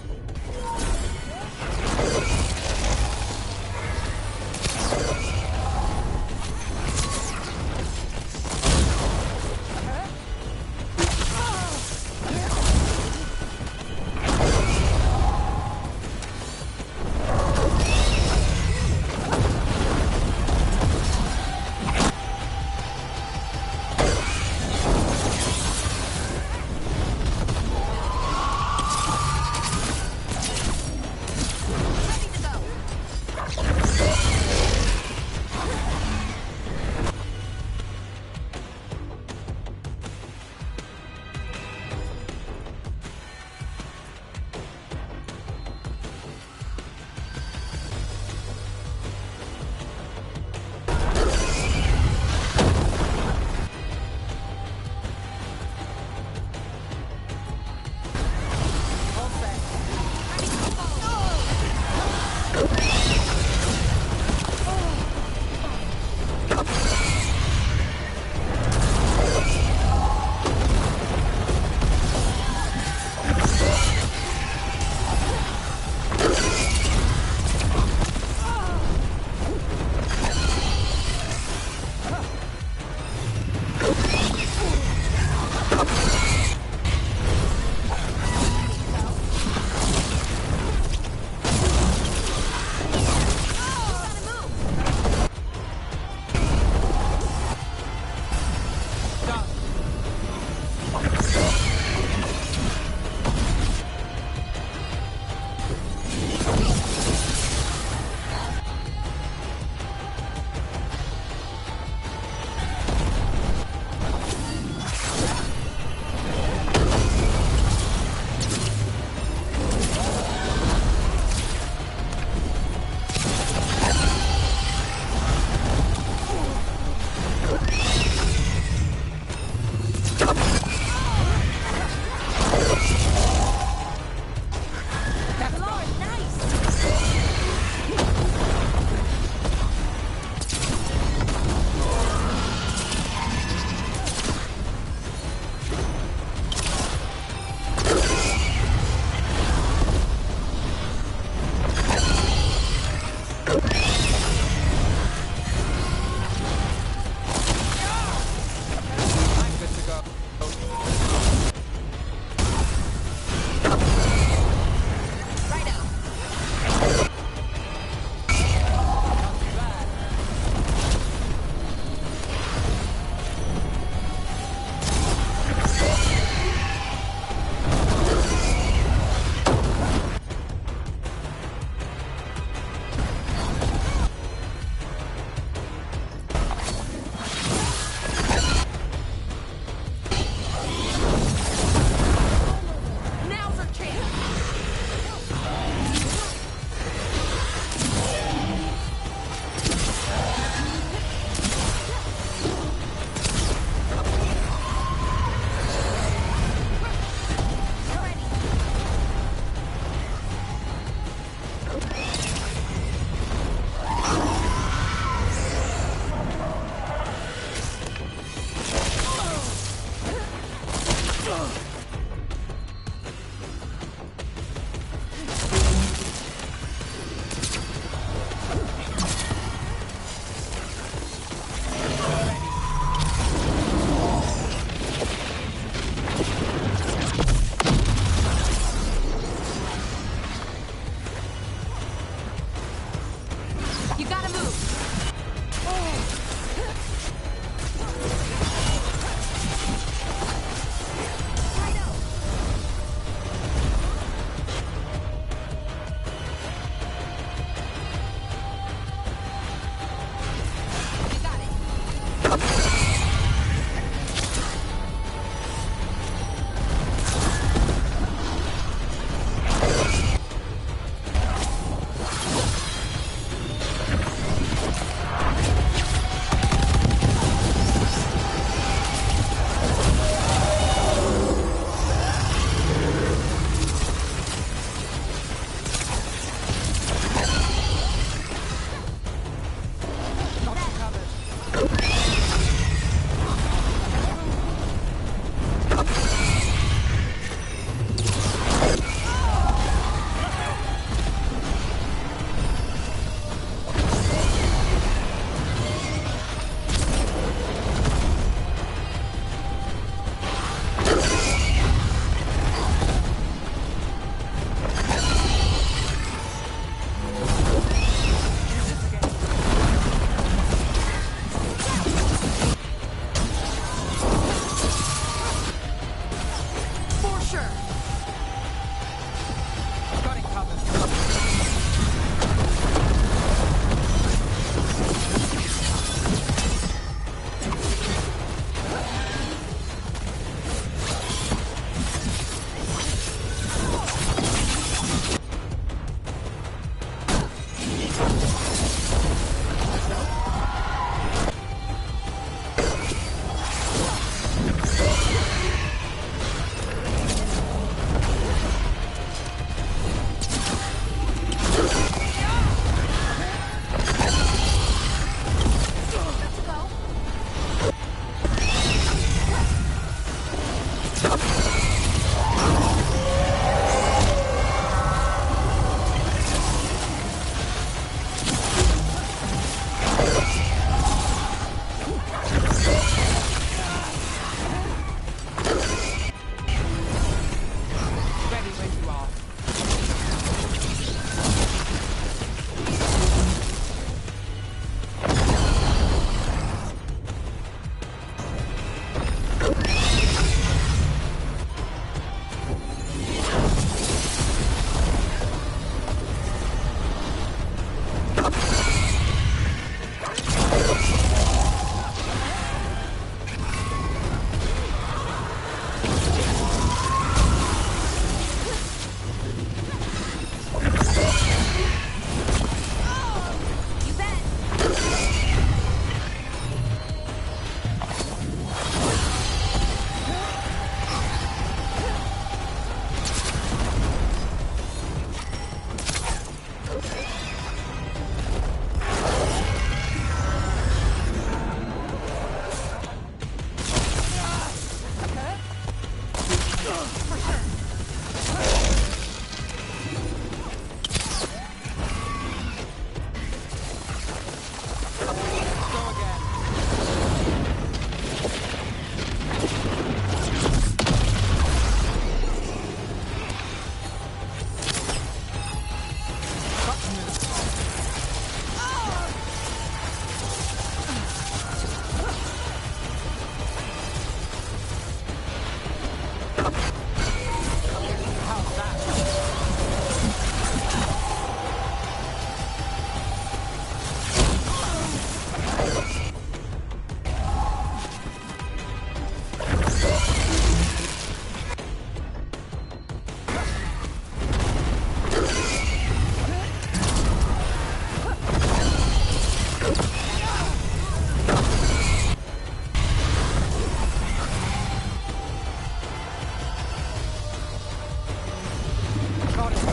Got it.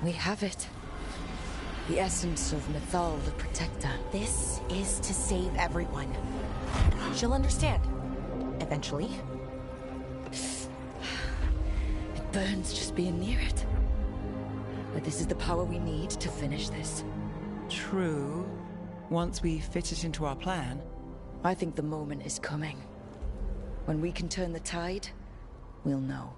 We have it. The essence of Mythal, the Protector. This is to save everyone. She'll understand. Eventually. It burns just being near it. But this is the power we need to finish this. True. Once we fit it into our plan. I think the moment is coming. When we can turn the tide, we'll know.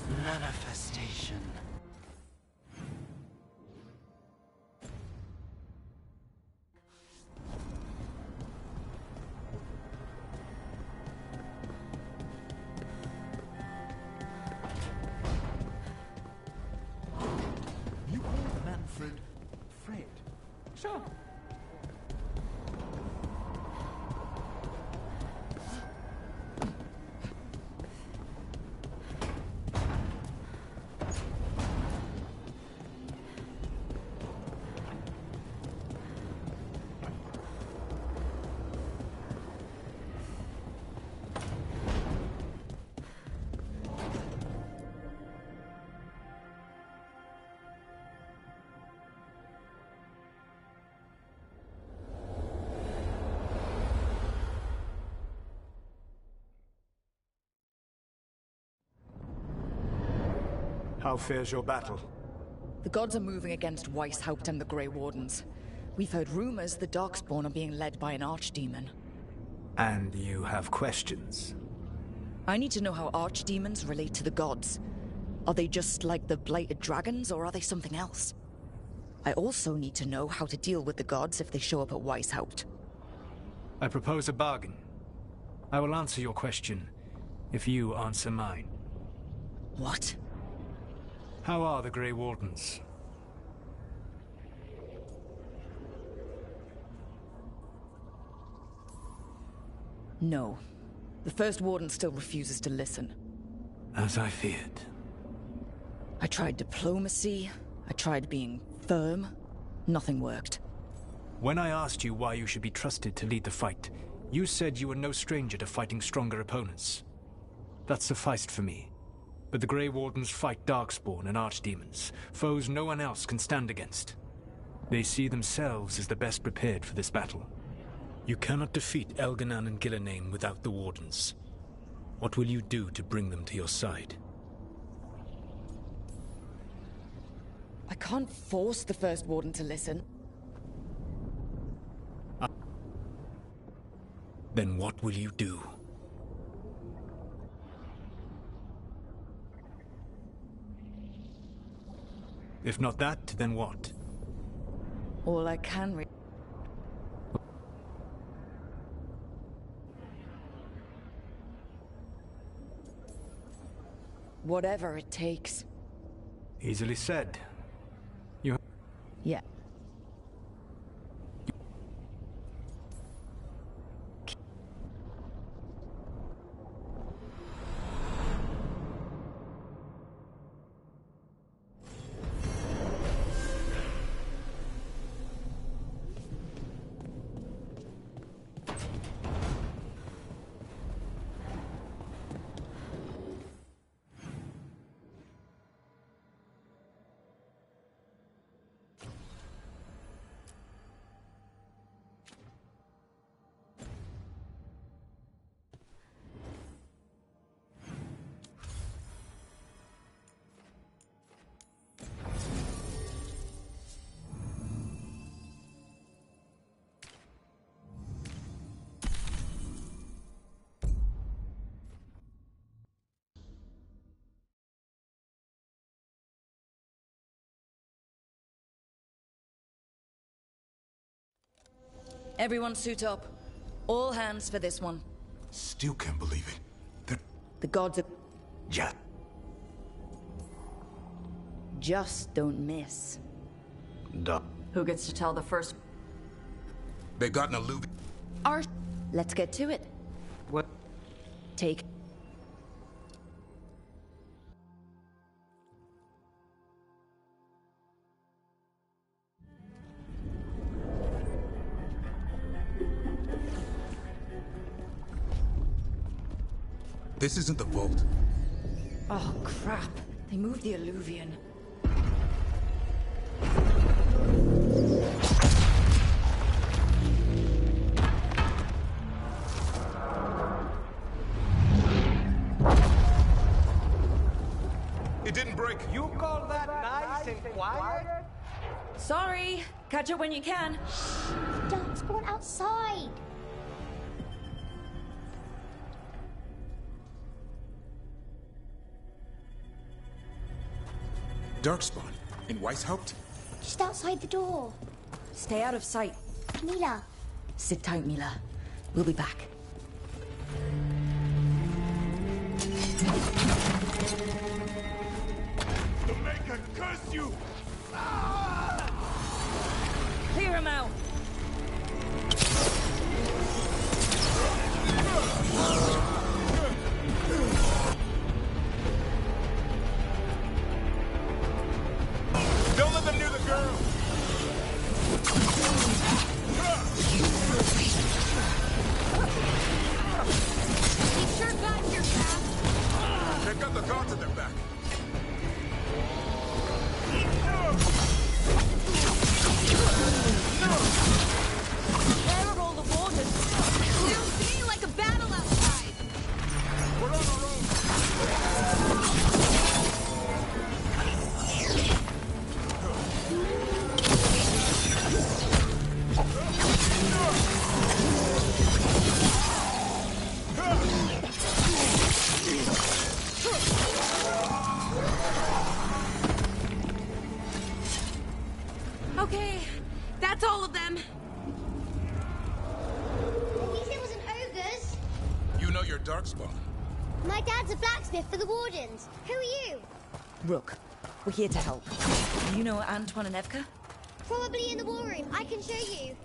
Manifestation. You call Manfred Fred? Sure. How fares your battle? The gods are moving against Weishaupt and the Grey Wardens. We've heard rumors the Darkspawn are being led by an archdemon. And you have questions? I need to know how archdemons relate to the gods. Are they just like the blighted dragons, or are they something else? I also need to know how to deal with the gods if they show up at Weishaupt. I propose a bargain. I will answer your question if you answer mine. What? How are the Grey Wardens? No. The First Warden still refuses to listen. As I feared. I tried diplomacy. I tried being firm. Nothing worked. When I asked you why you should be trusted to lead the fight, you said you were no stranger to fighting stronger opponents. That sufficed for me. But the Grey Wardens fight Darkspawn and Archdemons, foes no one else can stand against. They see themselves as the best prepared for this battle. You cannot defeat Elganan and Gillenane without the Wardens. What will you do to bring them to your side? I can't force the First Warden to listen. Then what will you do? If not that, then what? All I can whatever it takes. Easily said. You... Yeah. Everyone suit up. All hands for this one. Still can't believe it. The gods are... Just don't miss. Duh. Who gets to tell the first... They got an alluvion. Let's get to it. What? Take... This isn't the vault. Oh, crap. They moved the alluvion. It didn't break. You call that nice and quiet? Sorry. Catch it when you can. Darkspawn outside. Darkspawn? In Weishaupt? Just outside the door. Stay out of sight. Mila. Sit tight, Mila. We'll be back. The Maker curse you! Clear him out! Don't let them near the girl! He sure got here fast. They've got the guards at their back. Where are all the wardens? Sounds to me like a battle outside. We're on our own! Okay, that's all of them. At least it wasn't ogres. You know your Darkspawn. My dad's a blacksmith for the wardens. Who are you? Rook, we're here to help. Do you know Antoine and Evka? Probably in the war room. I can show you.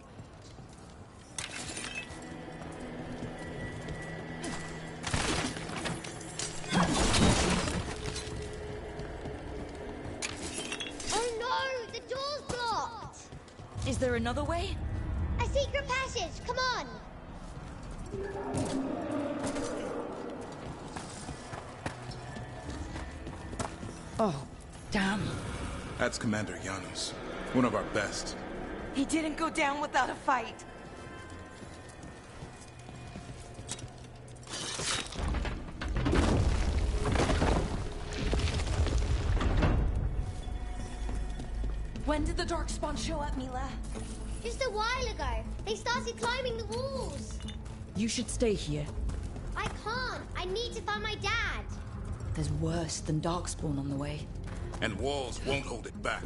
Oh no! The door's blocked! Is there another way? A secret passage! Come on! Oh, damn. That's Commander Janos. One of our best. He didn't go down without a fight. When did the Darkspawn show up, Mila? Just a while ago. They started climbing the walls. You should stay here. I can't. I need to find my dad. There's worse than Darkspawn on the way. And walls won't hold it back.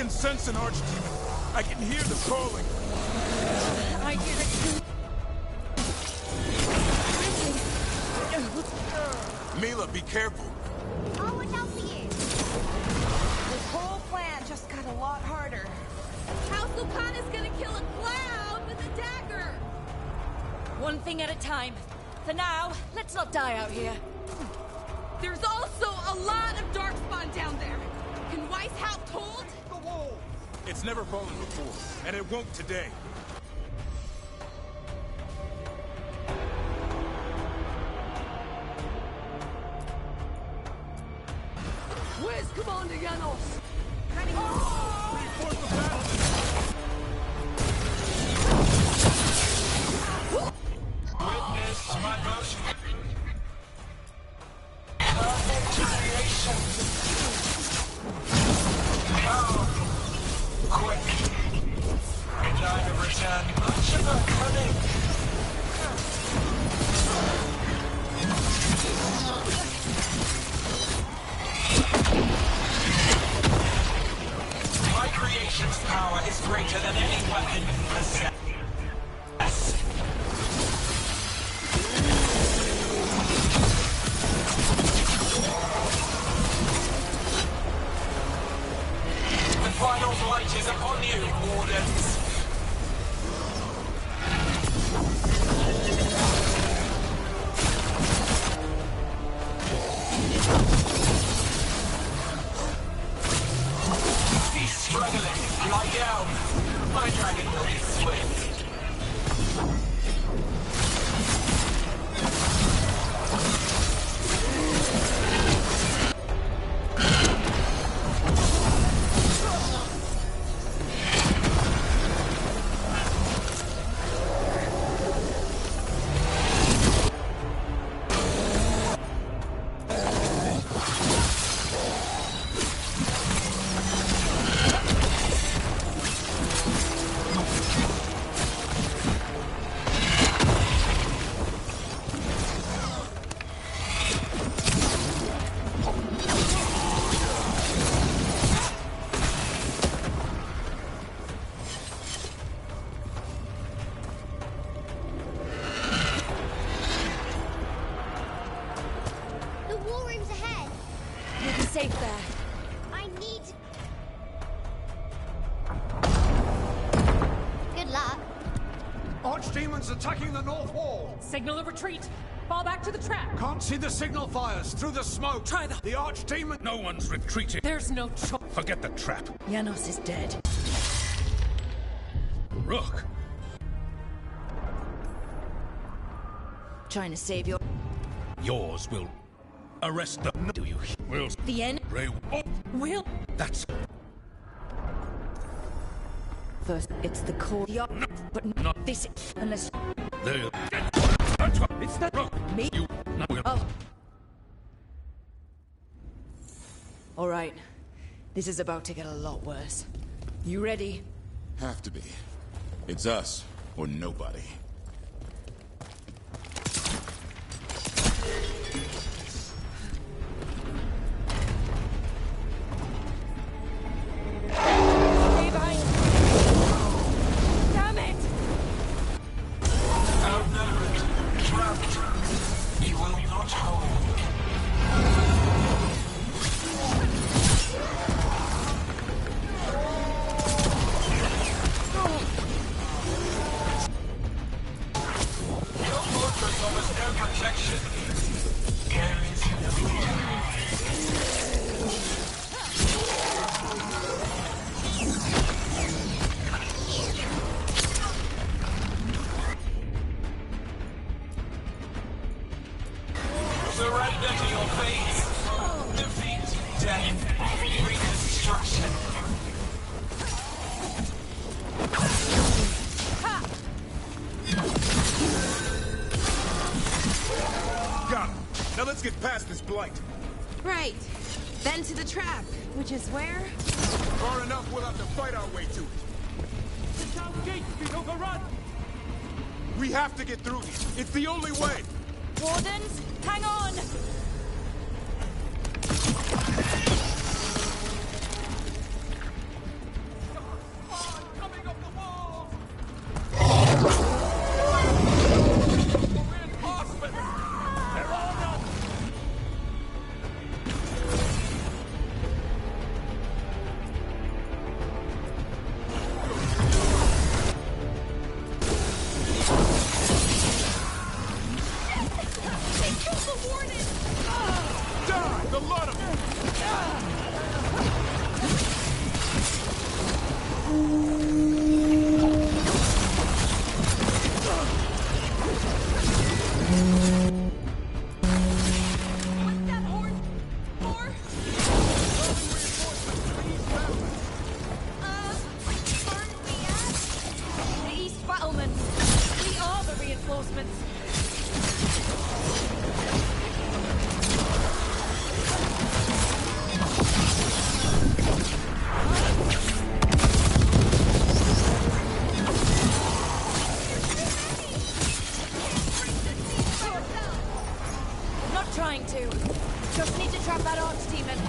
Sense an archdemon. I can hear them calling. I hear it too. Mila, be careful. I'll watch out for you. This whole plan just got a lot harder. How's Lucana's gonna kill a clown with a dagger? One thing at a time. For now, let's not die out here. There's also a lot of Darkspawn down there. Can Weishaupt hold? It's never fallen before, and it won't today. Where's Commander Janos? Reinforce the battle! Witness my motion. Perfect creation. Powerful. Quick. And I have returned much of her cunning. My creation's power is greater than any weapon possessed. safe there. I need... Good luck. Archdemons attacking the north wall! Signal a retreat! Fall back to the trap! Can't see the signal fires through the smoke! Try the... The Archdemon... No one's retreating! There's no choice. Forget the trap. Janos is dead. Rook! Trying to save your... Yours will arrest the... Do you... Will... The end? Ray... Oh! Will... That's... First, it's the core... No, but not... this... Unless... There... That's what... It's not... Rook! Me? You... No, Oh. Alright. This is about to get a lot worse. You ready? Have to be. It's us, or nobody. Stay behind. Damn it! Outnumbered, trapped. You will not hold. Your fortress offers no protection. Guaranteed surrender to your fate. Defeat, death, reconstruction. Got him! Now let's get past this blight! Right. Then to the trap, which is where? Far enough, we'll have to fight our way to it. The town gate's been overrun! We have to get through here. It's the only way! Wardens, hang on! Coming up the wall! Reinforcements! They're on us! Die! The lot of them! The East Battlements! We are the reinforcements! Not trying to. Just need to trap that archdemon.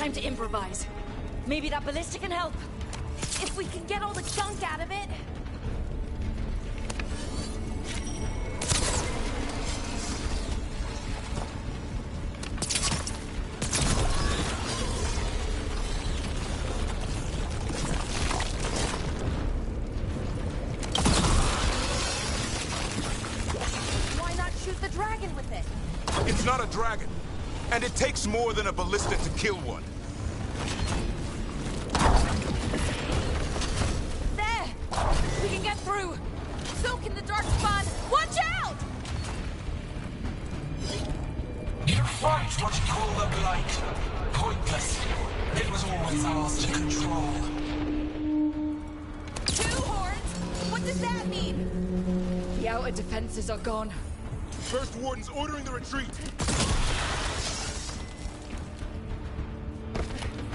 time to improvise. Maybe that ballista can help. If we can get all the junk out of it. Why not shoot the dragon with it? It's not a dragon. And it takes more than a ballista to kill one. There! We can get through! So can the dark spawn! Watch out! You fight what you call the Blight. Pointless. It was always ours to control. 2 horns? What does that mean? The outer defenses are gone. First Warden's ordering the retreat.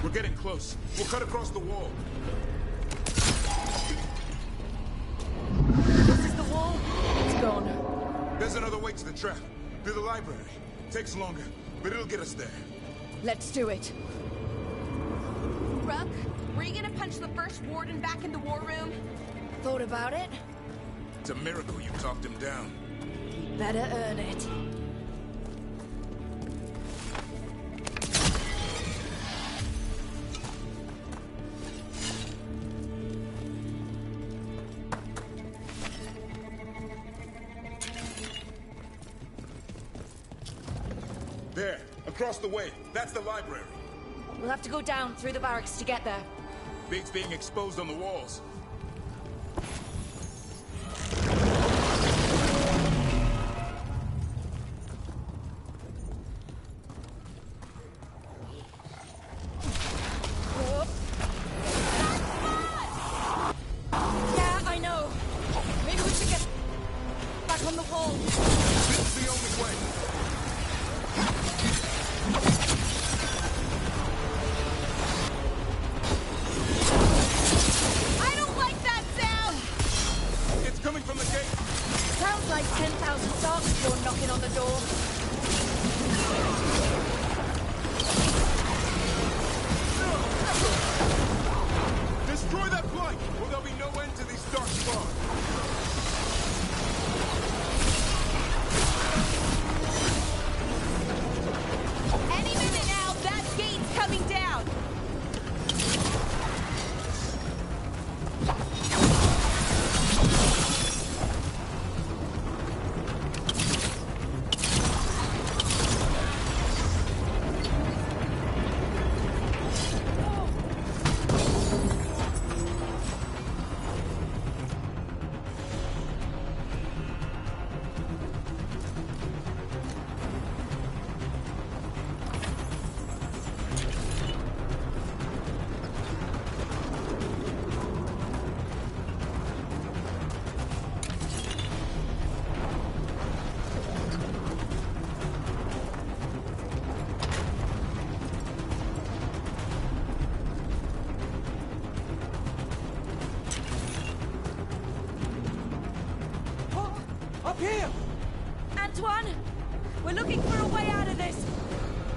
We're getting close. We'll cut across the wall. This is the wall. It's gone. There's another way to the trap. Through the library. Takes longer, but it'll get us there. Let's do it. Rook, were you gonna punch the first warden back in the war room? Thought about it? It's a miracle you talked him down. You better earn it. There, across the way. That's the library. We'll have to go down through the barracks to get there. Bait's being exposed on the walls. Yeah, I know. Maybe we should get back on the wall. This is the only way. I don't like that sound! It's coming from the gate. Sounds like 10,000 Darkspawn knocking on the door. Destroy that blight, or there'll be no end to these dark spawns. Any minute now, that gate's coming down! Up here! Antoine, we're looking for a way out of this.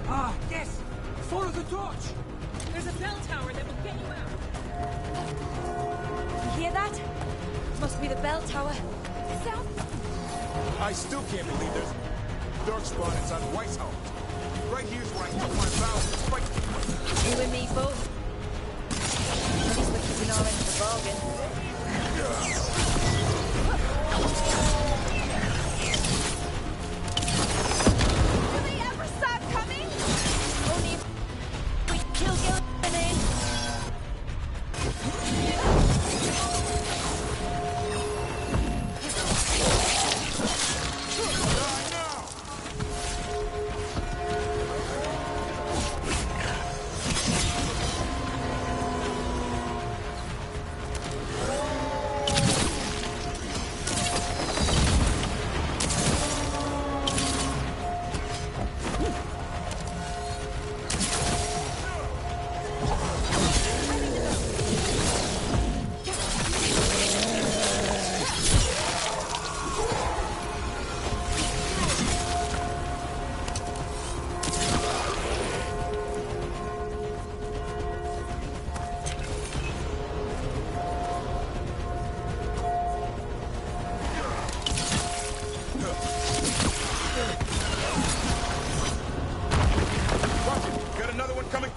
Ah, yes! Follow the torch! There's a bell tower that will get you out. You hear that? Must be the bell tower. Sound? I still can't believe there's darkspawn inside Weishaupt. Right here's where I took my vows to fight. You and me both. At least we're keeping our end of the bargain. Will they ever stop coming? Only if we kill Gillian. Another one coming.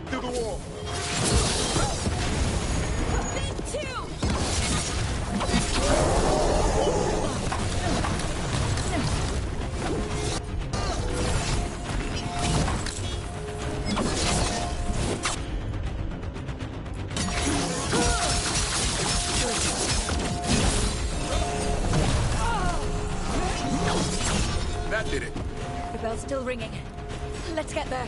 Through the wall. Big two! That did it. The bell's still ringing. Let's get there.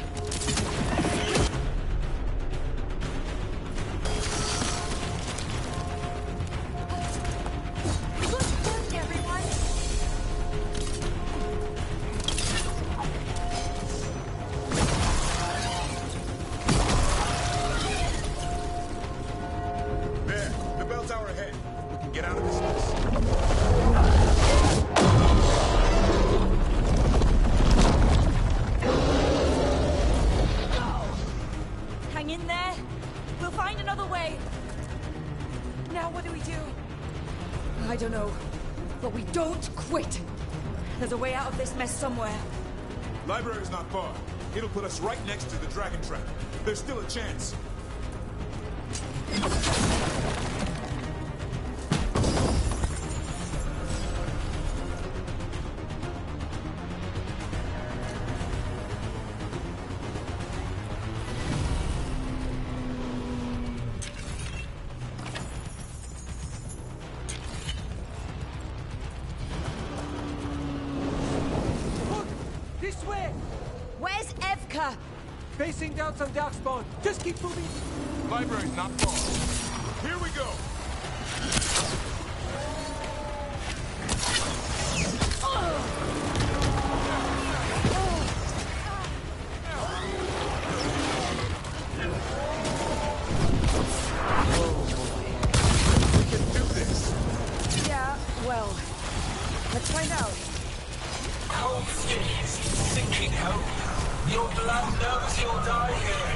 There, the bell tower ahead. We can get out of this mess. Hang in there. We'll find another way. Now what do we do? I don't know. But we don't quit. There's a way out of this mess somewhere. Library's not far. It'll put us right next to the dragon trap. There's still a chance. Look! This way! Where's Evka? Facing down some darkspawn. Just keep moving. Library's not far. Here we go. We can do this. Yeah, well, let's find out. Cold skins, sinking hope. Your blood knows you'll die here.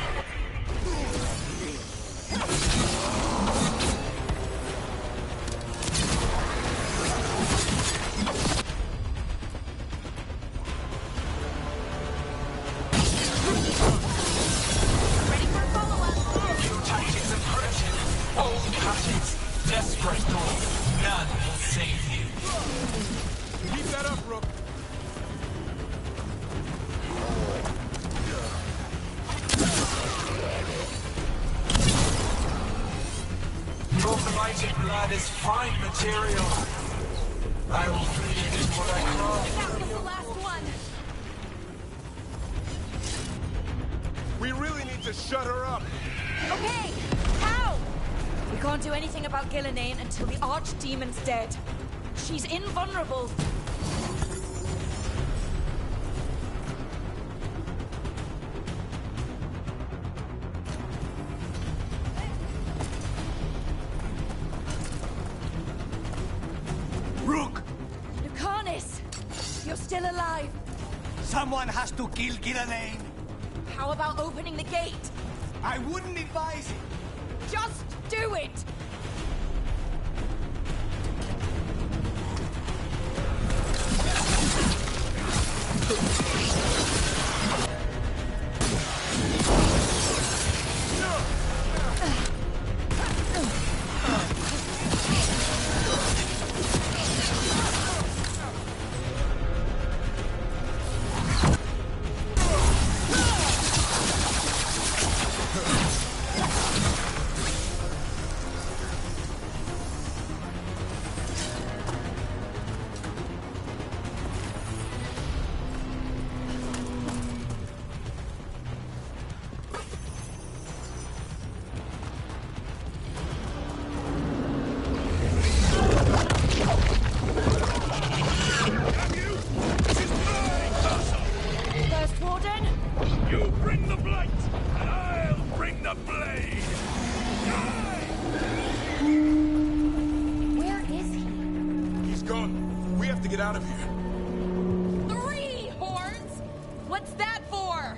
New tactics and primitive, old tactics, desperate goal. None will save you. Keep that up, Rook. Your blighted blood is fine material. I will bleed it what I craft. That was the last one! We really need to shut her up. Okay, how? We can't do anything about Gillenane until the archdemon's dead. She's invulnerable. Rook! Lucanus! You're still alive. Someone has to kill Gillenane. How about opening the gate? I wouldn't advise it. Just do it! First Warden? You bring the blight, and I'll bring the blade. Where is he? He's gone. We have to get out of here. 3 horns? What's that for?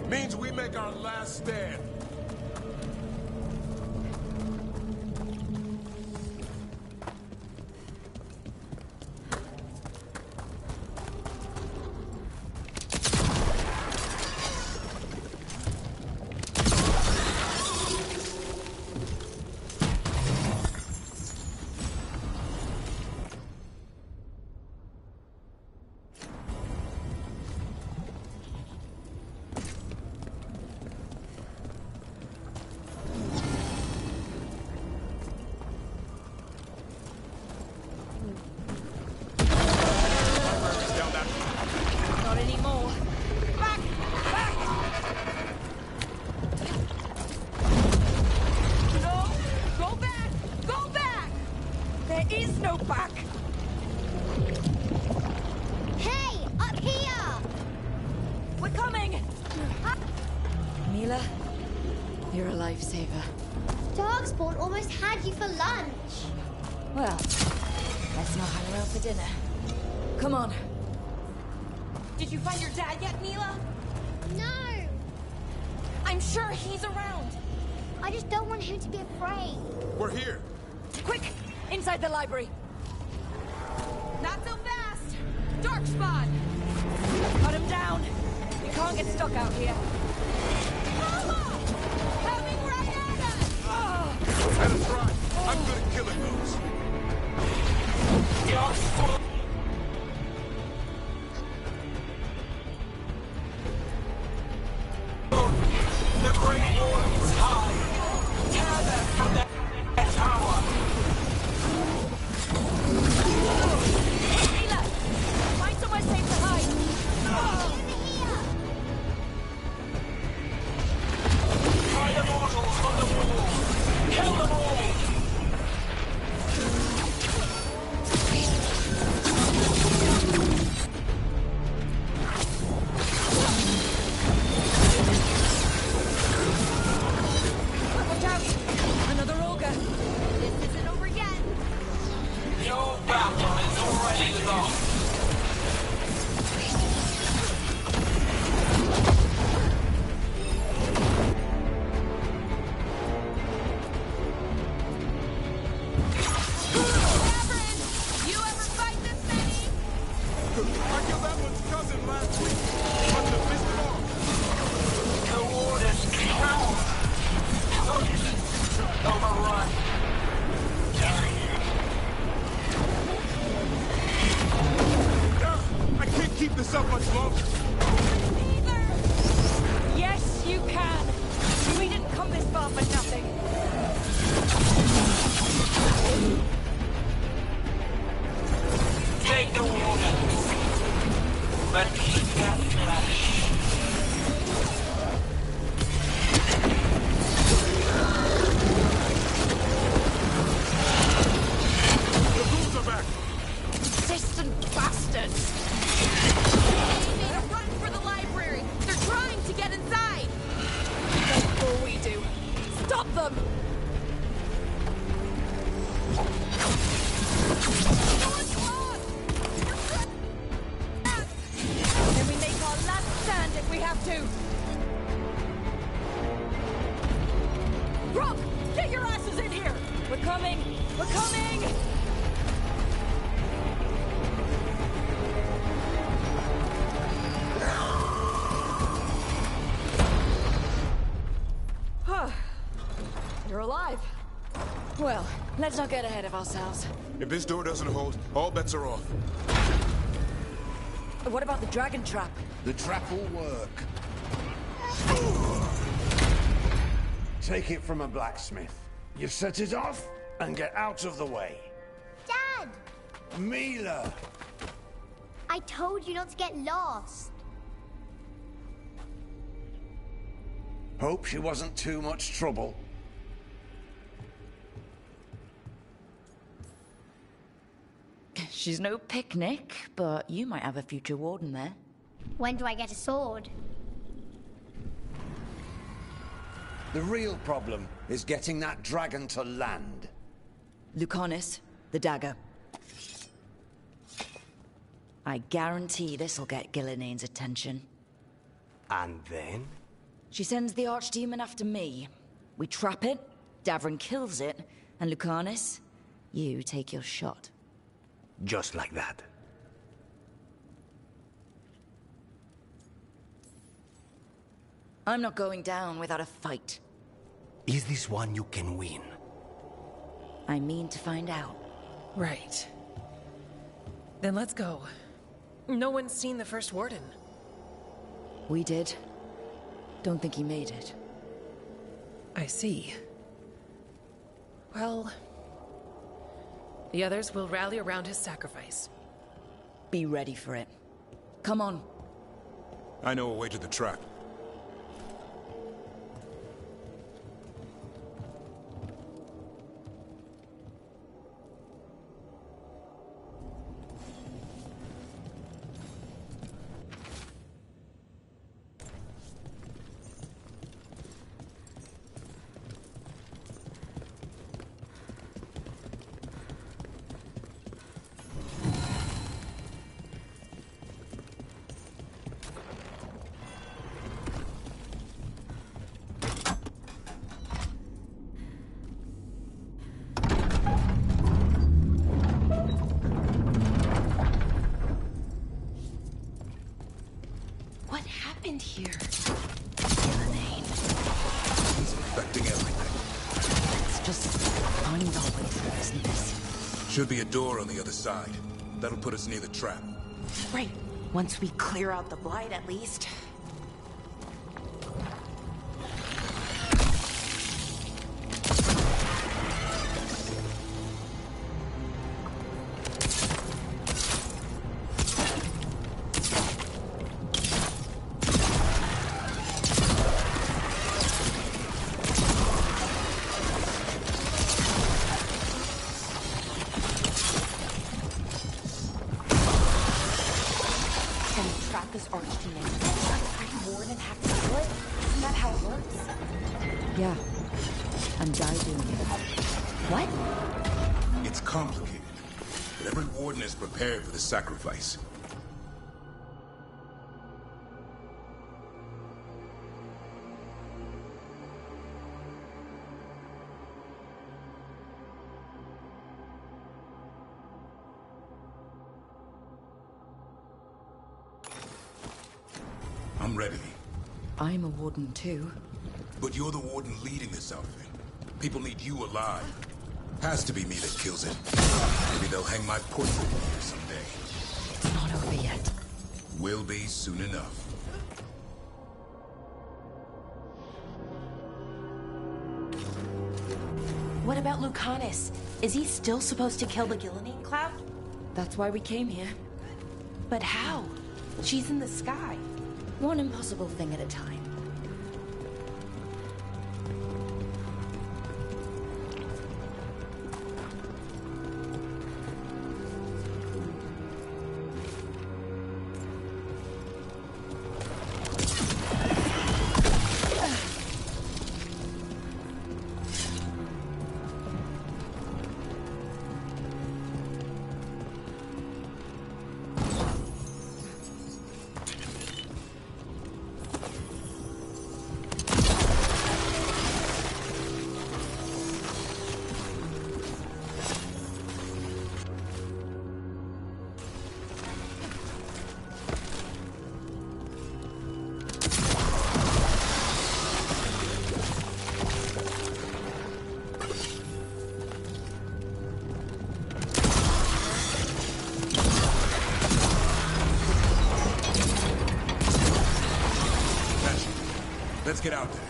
Means we make our last stand. There is no back! Hey! Up here! We're coming! Mila, you're a lifesaver. Darkspawn almost had you for lunch. Well, let's not hang around for dinner. Come on. Did you find your dad yet, Mila? No! I'm sure he's around. I just don't want him to be afraid. We're here. Quick! Inside the library. Not so fast! Darkspawn! Cut him down! You can't get stuck out here. Coming right at us! Let us try. I'm good at killing those. The Great Wall is high. Tear them from their tower. Mila! Find somewhere safe to hide! Try the mortals from the wall. Kill them all. Watch out! Another ogre! This isn't over yet. Your battle is already lost. You ever fight this many? I killed that one's cousin last week. Must have missed it all. The warden's cower. Overrun. I can't keep this up much longer. Yes, you can! We didn't come this far for nothing. Take the wardens. But keep that flesh. The ghouls are back. Distant bastards! They made a run for the library. They're trying to get inside. Before we do. Stop them! Then we make our last stand if we have to. Roque, get your asses in here! We're coming! We're coming! You're alive. Well, let's not get ahead of ourselves. If this door doesn't hold, all bets are off. What about the dragon trap? The trap will work. Take it from a blacksmith. You set it off and get out of the way. Dad! Mila! I told you not to get lost. Hope she wasn't too much trouble. She's no picnic, but you might have a future warden there. When do I get a sword? The real problem is getting that dragon to land. Lucanis, the dagger. I guarantee this'll get Gilinane's attention. And then? She sends the archdemon after me. We trap it, Davrin kills it, and Lucanis, you take your shot. Just like that. I'm not going down without a fight. Is this one you can win? I mean to find out. Right. Then let's go. No one's seen the first warden. We did. Don't think he made it. I see. Well, the others will rally around his sacrifice. Be ready for it. Come on. I know a way to the trap. Should be a door on the other side. That'll put us near the trap. Right. Once we clear out the blight, at least. Yeah. And die doing it. What? It's complicated, but every warden is prepared for the sacrifice. I'm ready. I'm a warden too. But you're the warden leading this outfit. People need you alive. Has to be me that kills it. Maybe they'll hang my portrait here someday. It's not over yet. Will be soon enough. What about Lucanus? Is he still supposed to kill the Gillenane Cloud? That's why we came here. But how? She's in the sky. One impossible thing at a time. Let's get out there.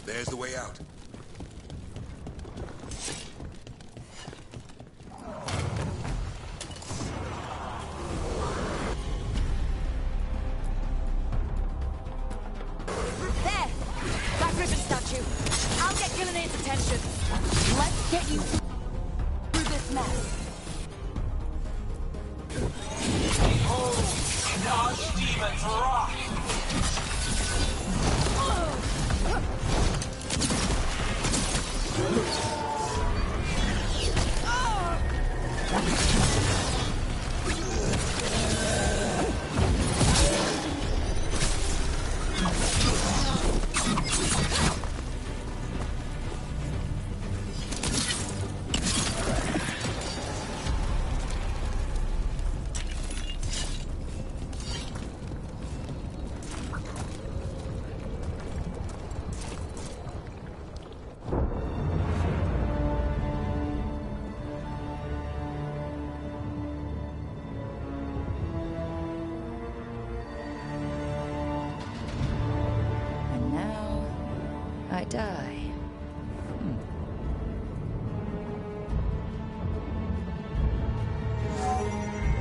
There's the way out. Let's get you through this mess. Behold, an archdemon's rock! I die.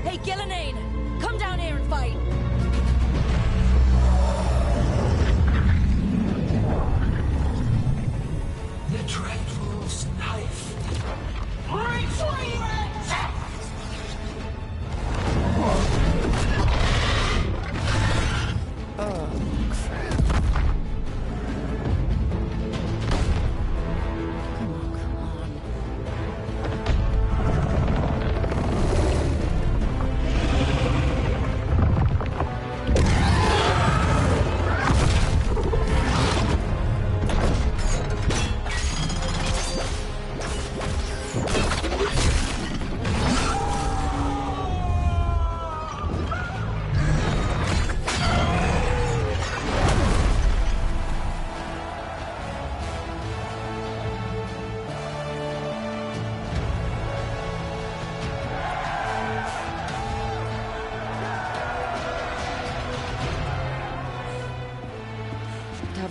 Hey, Gillenane! Come down here and fight! The Dreadful's knife. Retreat! Oh, crap.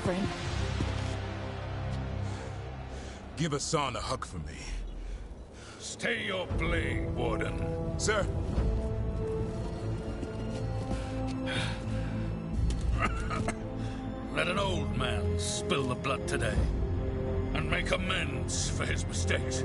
suffering. Give Hassan a hug for me. Stay your blade, Warden. Sir. Let an old man spill the blood today, and make amends for his mistakes.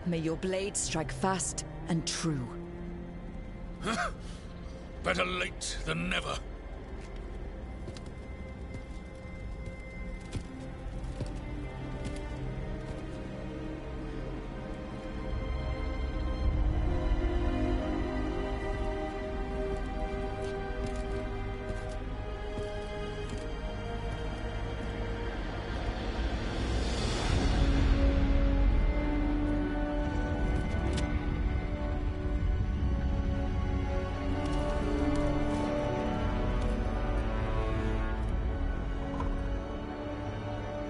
May your blade strike fast and true. Better late than never.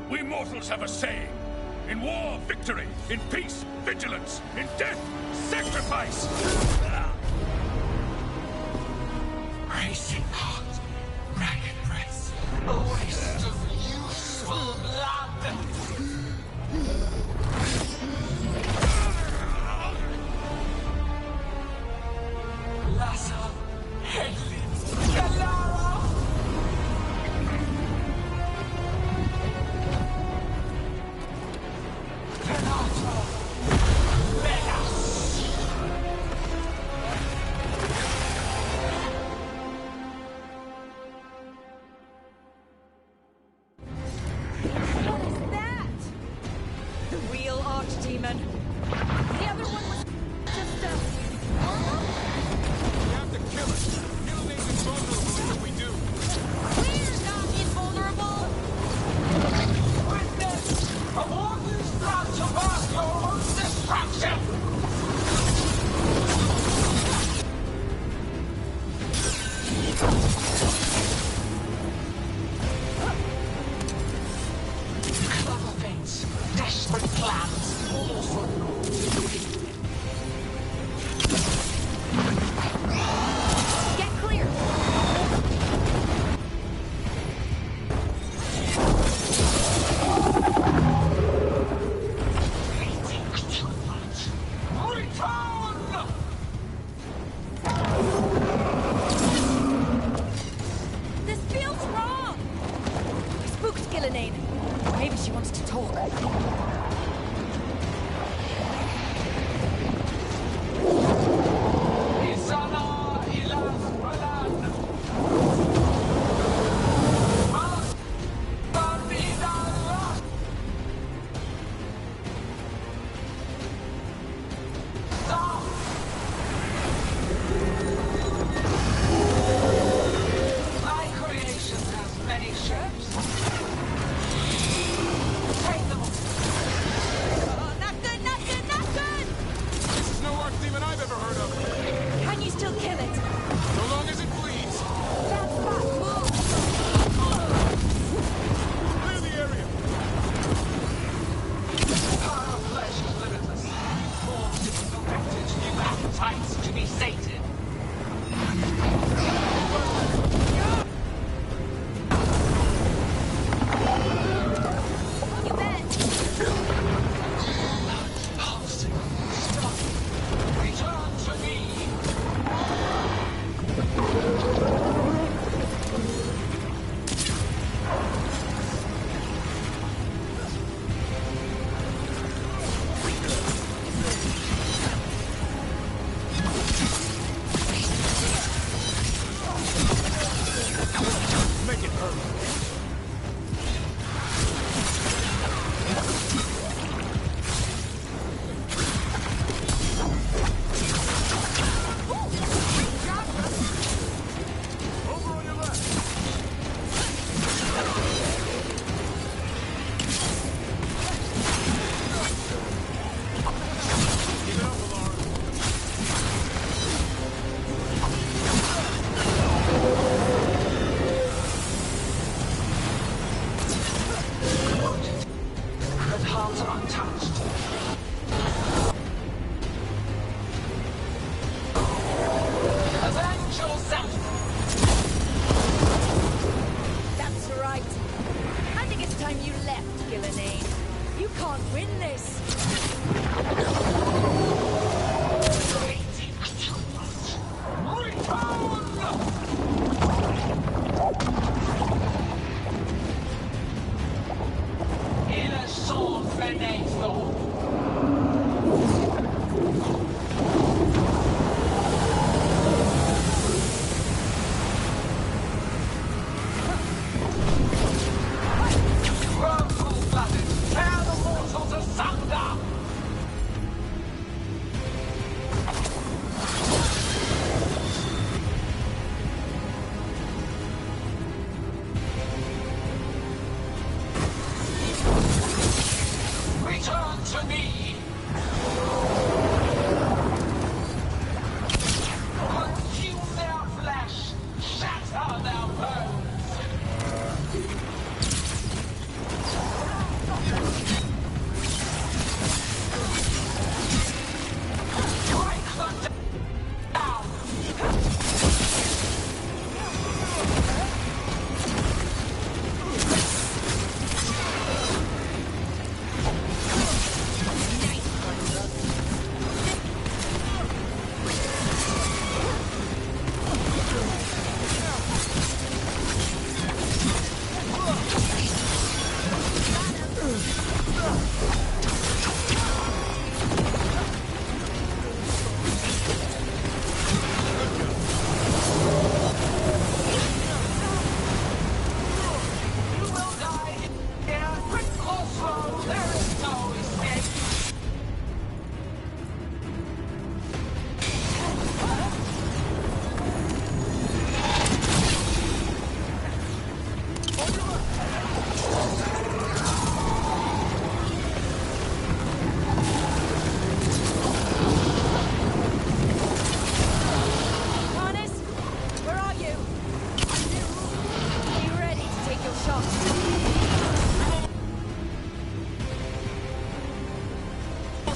We mortals have a saying. In war, victory. In peace, vigilance. In death, sacrifice. Racing heart, ragged breath, a waste of useful blood. Lassa, Headley, Galara. Demon. The other one was just We have to kill it. He'll make us vulnerable if we do. We're not invulnerable! Witness of all this blood to mark your own destruction! Clever things, desperate plans. Get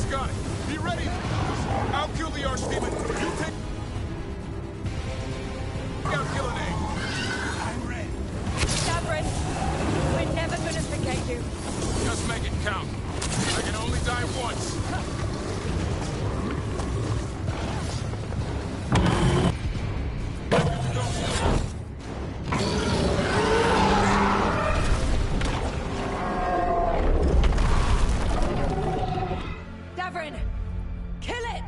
got it. Be ready. I'll kill the Archdemon. You take out Gillenane. I'm ready. Davrin, we're never gonna forget you. Just make it count. I can only die once. Davrin, kill it!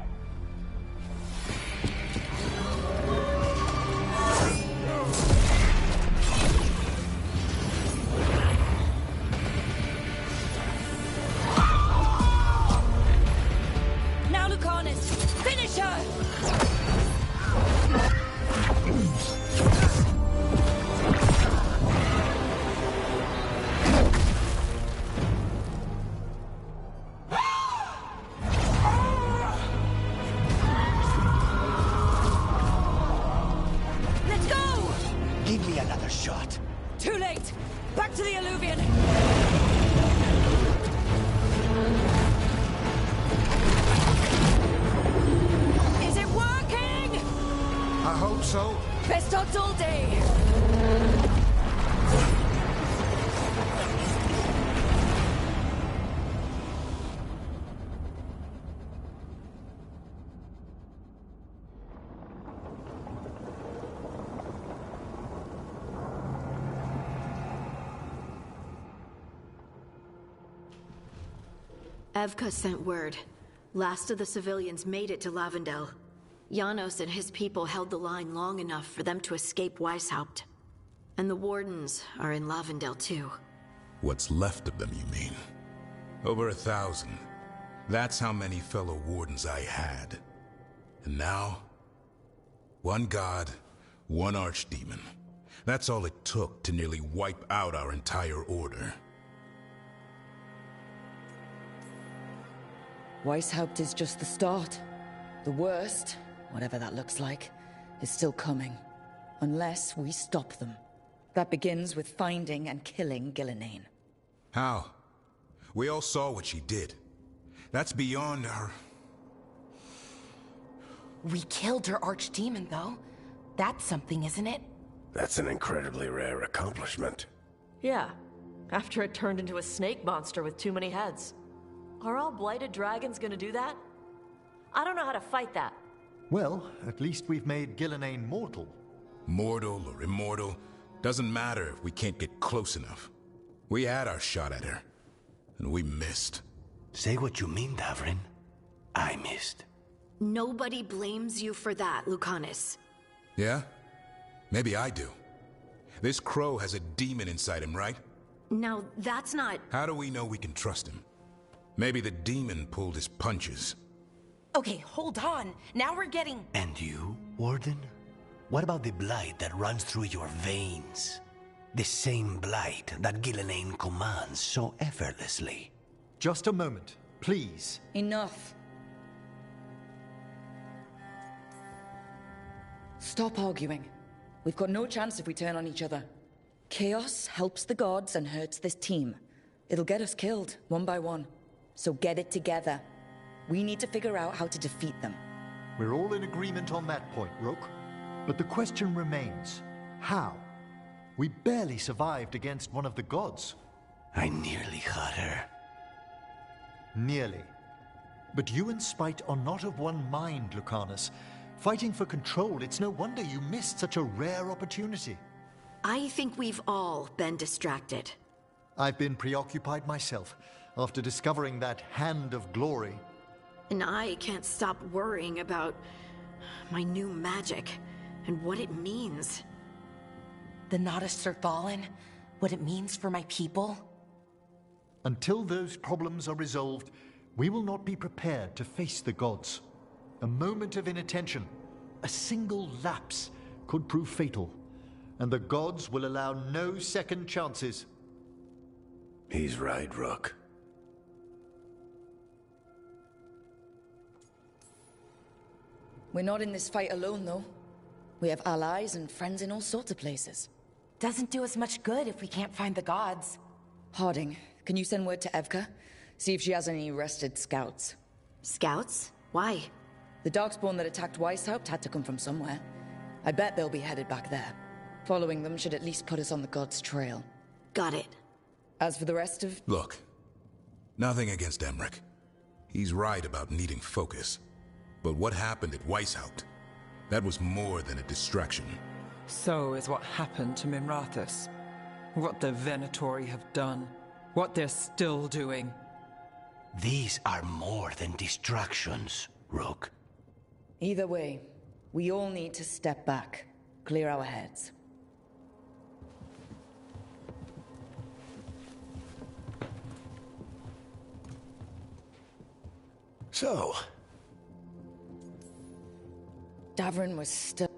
Now, Lucanus, finish her! Let's go! Give me another shot. Too late! Back to the Alluvion! Is it working? I hope so. Best odds all day! Evka sent word. Last of the civilians made it to Lavendel. Janos and his people held the line long enough for them to escape Weishaupt. And the Wardens are in Lavendel too. What's left of them, you mean? Over 1,000. That's how many fellow Wardens I had. And now? One god, one Archdemon. That's all it took to nearly wipe out our entire order. Weishaupt is just the start. The worst, whatever that looks like, is still coming. Unless we stop them. That begins with finding and killing Gillenane. How? We all saw what she did. That's beyond our... We killed her archdemon, though. That's something, isn't it? That's an incredibly rare accomplishment. Yeah, after it turned into a snake monster with too many heads. Are all blighted dragons gonna do that? I don't know how to fight that. Well, at least we've made Gillenane mortal. Mortal or immortal, doesn't matter if we can't get close enough. We had our shot at her, and we missed. Say what you mean, Davrin. I missed. Nobody blames you for that, Lucanus. Yeah? Maybe I do. This crow has a demon inside him, right? Now, that's not... How do we know we can trust him? Maybe the demon pulled his punches. Okay, hold on. Now we're getting... And you, Warden? What about the blight that runs through your veins? The same blight that Gillenane commands so effortlessly. Just a moment, please. Enough. Stop arguing. We've got no chance if we turn on each other. Chaos helps the gods and hurts this team. It'll get us killed, one by one. So get it together. We need to figure out how to defeat them. We're all in agreement on that point, Roque. But the question remains, how? We barely survived against one of the gods. I nearly had her. Nearly. But you and Spite are not of one mind, Lucanus. Fighting for control, it's no wonder you missed such a rare opportunity. I think we've all been distracted. I've been preoccupied myself, after discovering that Hand of Glory. And I can't stop worrying about my new magic and what it means. The Nodus are fallen? What it means for my people? Until those problems are resolved, we will not be prepared to face the gods. A moment of inattention, a single lapse, could prove fatal, and the gods will allow no second chances. He's right, Roque. We're not in this fight alone, though. We have allies and friends in all sorts of places. Doesn't do us much good if we can't find the gods. Harding, can you send word to Evka? See if she has any rested scouts. Scouts? Why? The Darkspawn that attacked Weishaupt had to come from somewhere. I bet they'll be headed back there. Following them should at least put us on the God's trail. Got it. As for the rest of... Look, nothing against Emmerich. He's right about needing focus. But what happened at Weishaupt? That was more than a distraction. So is what happened to Minrathous. What the Venatori have done. What they're still doing. These are more than distractions, Roque. Either way, we all need to step back. Clear our heads. So... Davrin was still...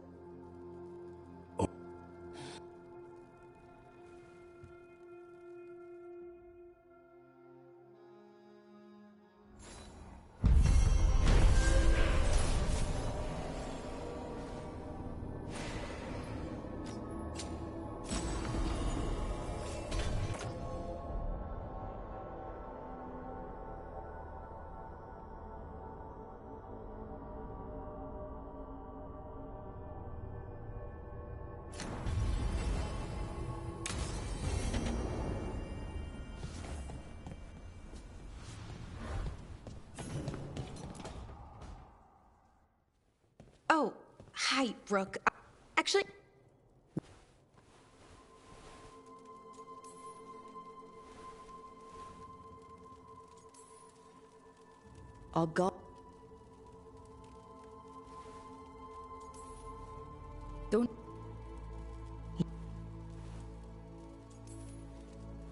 Oh, hi, Roque. Actually... Our God... Don't...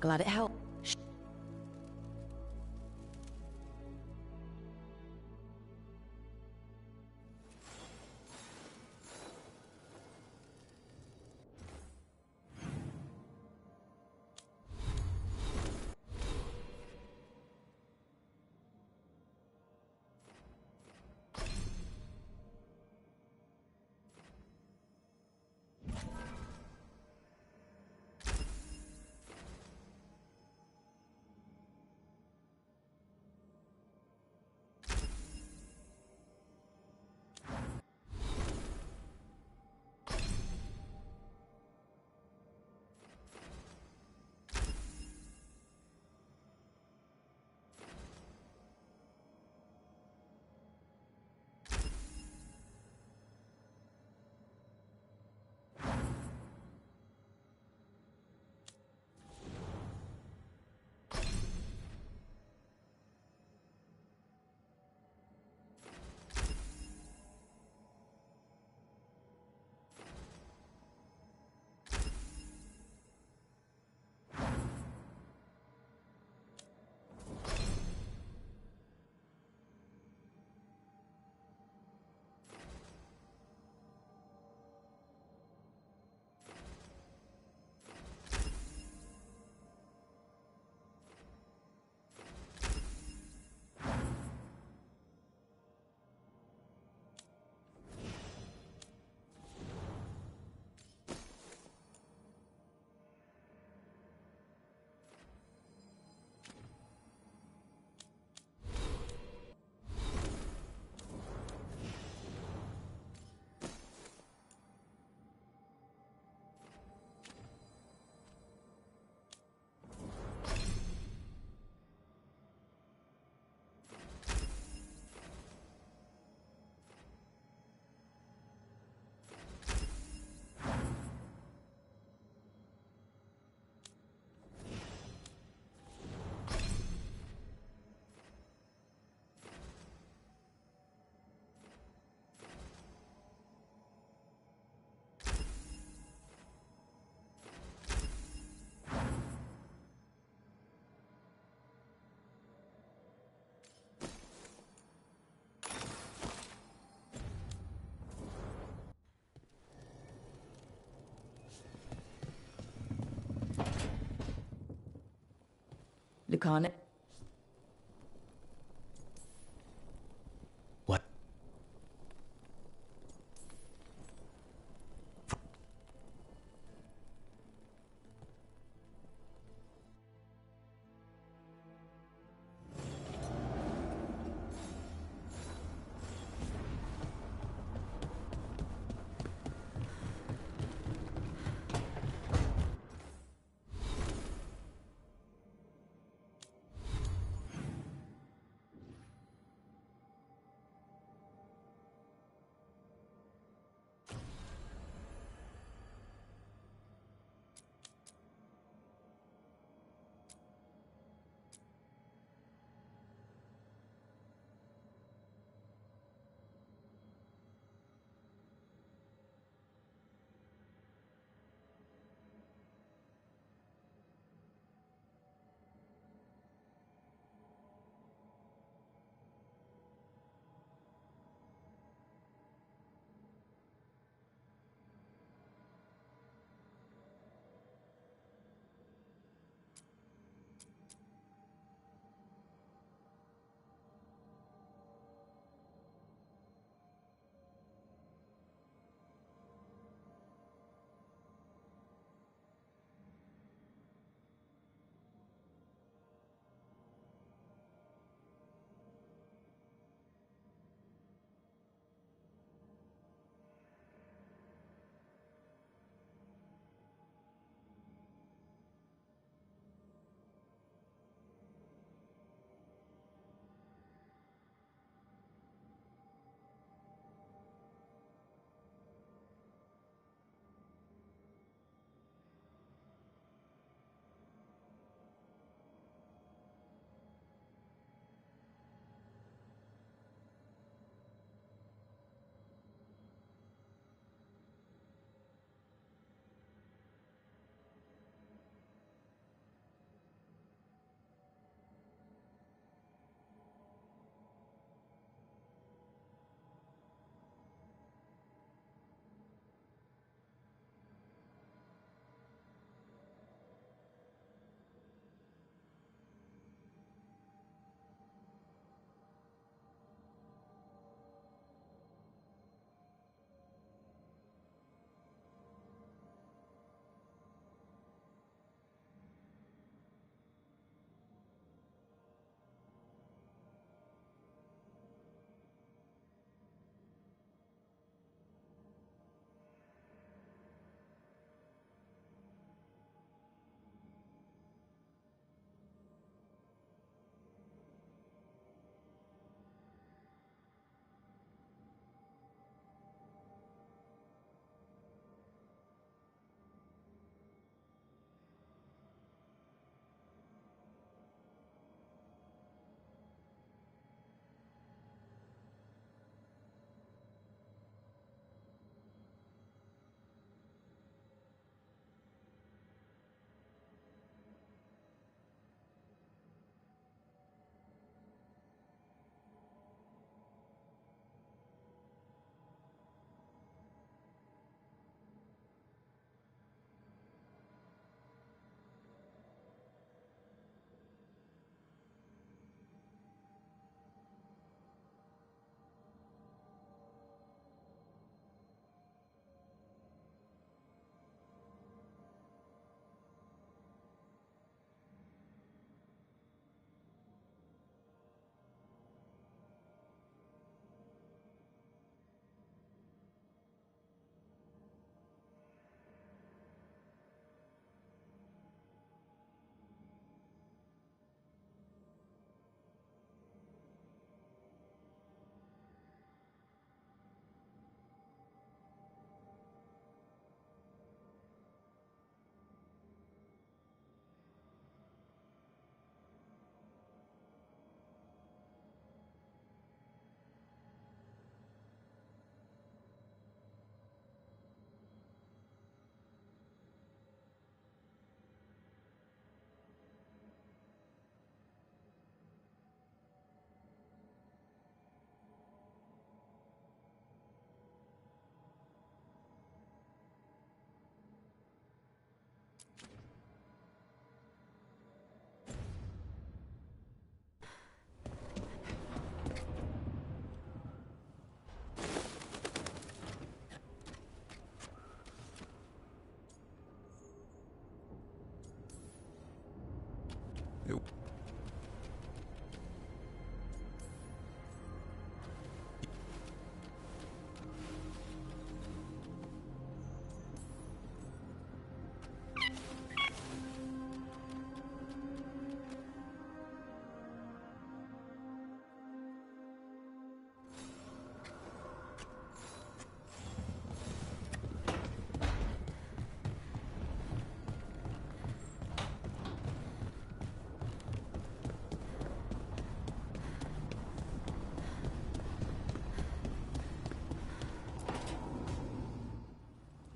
Glad it helped. Lucane. What?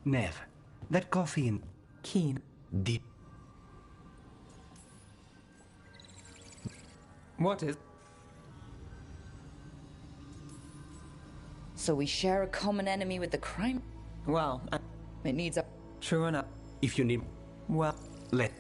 Nev, that coffee and... Keen. Deep... What is... So we share a common enemy with the crime? Well, it needs a... True enough. If you need... Well... Let...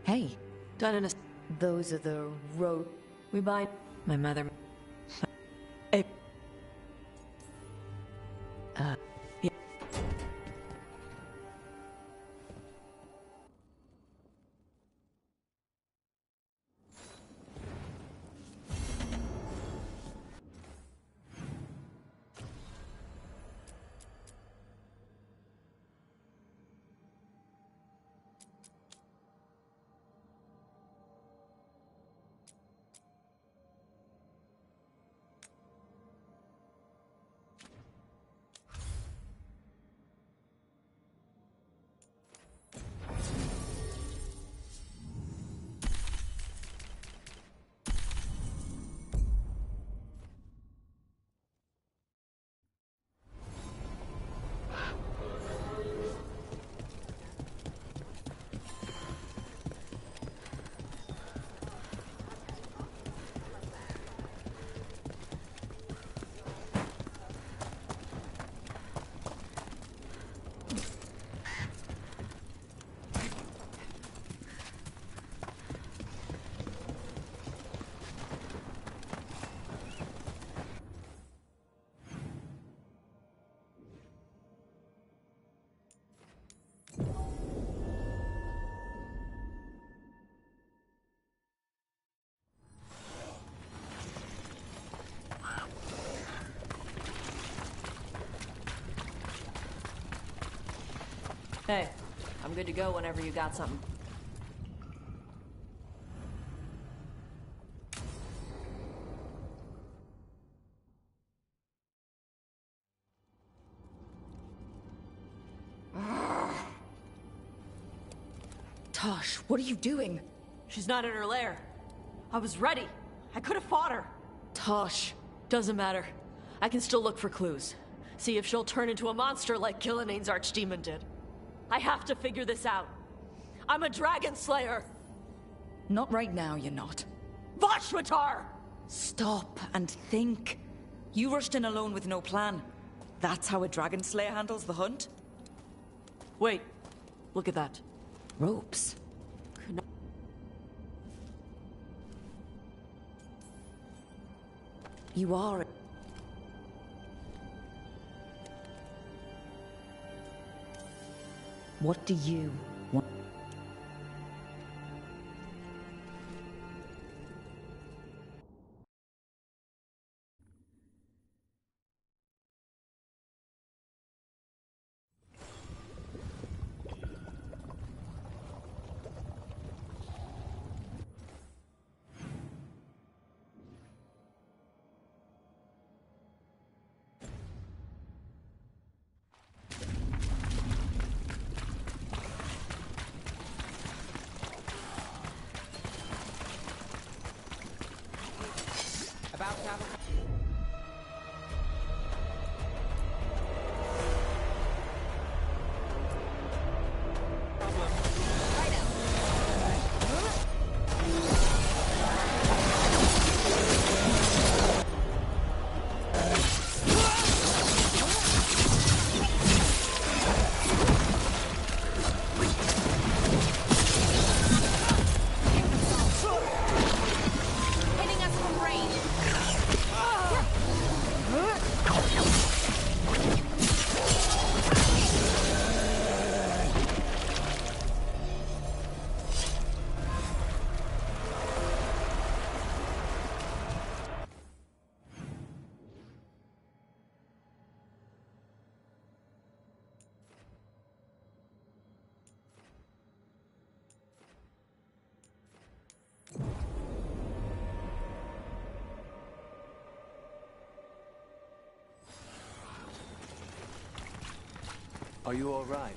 Hey. Done in a... Those are the road... We buy... My mother... Yeah. Hey, I'm good to go whenever you got something. Tosh, what are you doing? She's not in her lair. I was ready. I could have fought her. Tosh. Doesn't matter. I can still look for clues. See if she'll turn into a monster like Gilneain's archdemon did. I have to figure this out. I'm a dragon slayer. Not right now, you're not. Vashwatar! Stop and think. You rushed in alone with no plan. That's how a dragon slayer handles the hunt? Wait. Look at that. Ropes. You are... What do you want? Are you all right?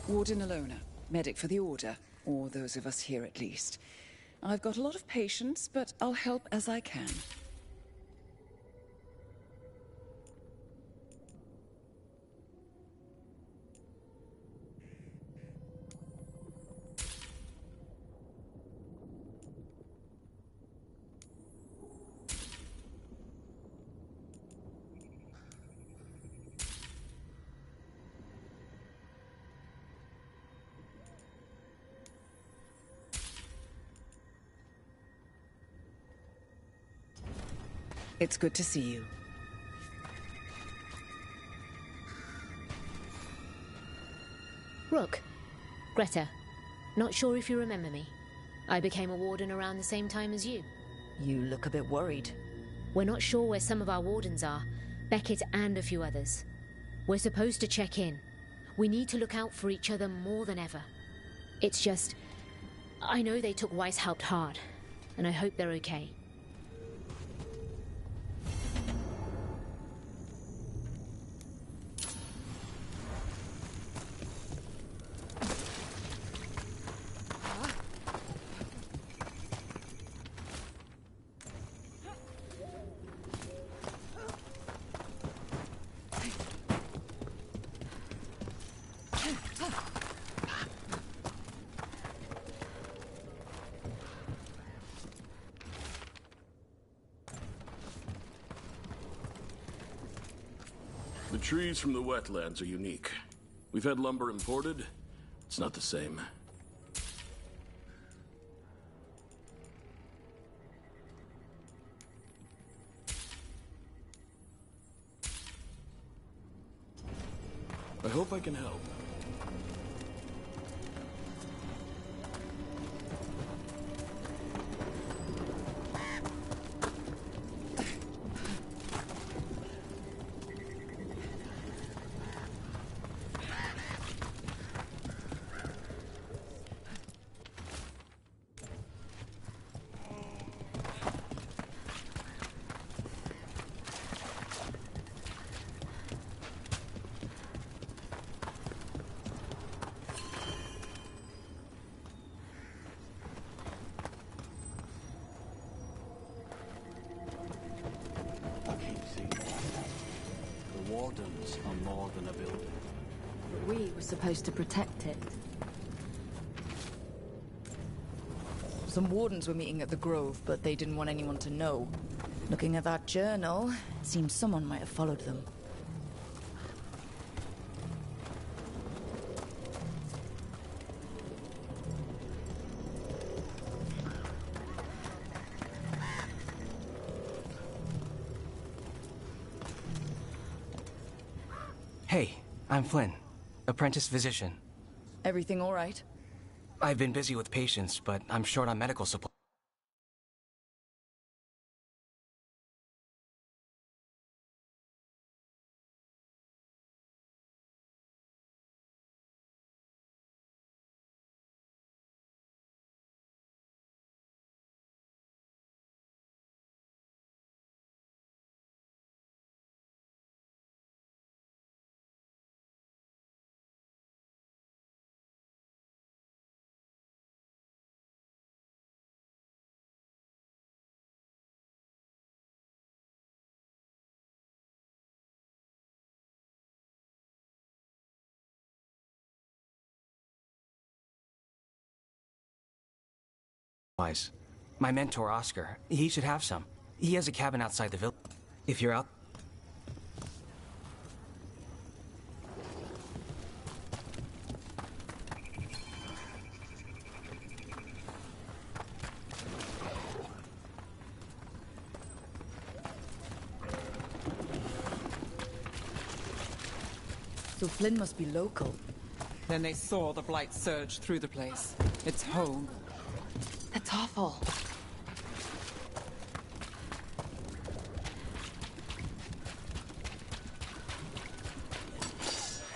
Warden Alona, medic for the Order, or those of us here at least. I've got a lot of patience, but I'll help as I can. It's good to see you. Roque. Greta. Not sure if you remember me. I became a warden around the same time as you. You look a bit worried. We're not sure where some of our wardens are. Beckett and a few others. We're supposed to check in. We need to look out for each other more than ever. It's just... I know they took Weishaupt hard, and I hope they're okay. The trees from the wetlands are unique. We've had lumber imported. It's not the same. I hope I can help. The Wardens are more than a building. But we were supposed to protect it. Some wardens were meeting at the Grove, but they didn't want anyone to know. Looking at that journal, it seems someone might have followed them. Hey, I'm Flynn, apprentice physician. Everything all right? I've been busy with patients, but I'm short on medical supplies. My mentor, Oscar, he should have some. He has a cabin outside the village. If you're out... So Flynn must be local. Then they saw the blight surge through the place. It's home. That's awful.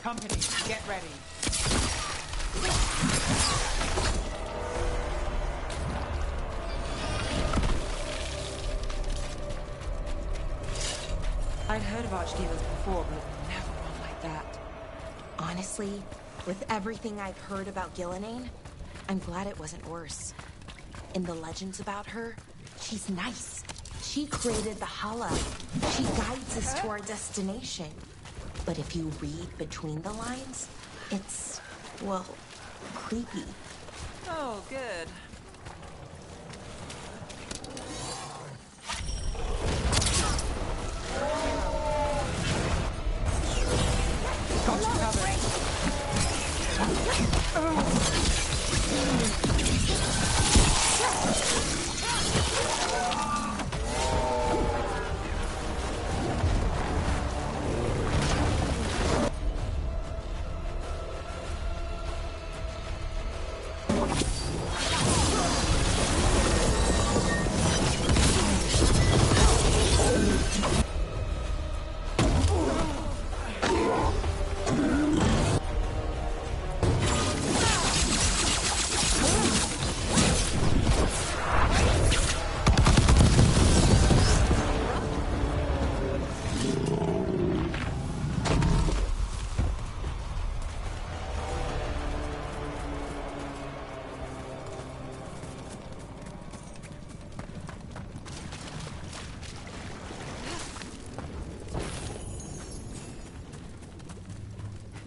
Company, get ready. I'd heard of archdemons before, but never one like that. Honestly, with everything I've heard about Gillenane, I'm glad it wasn't worse. In the legends about her, she's nice. She created the Hala. She guides us to our destination. But if you read between the lines, it's, well, creepy. Oh, good. Got you covered.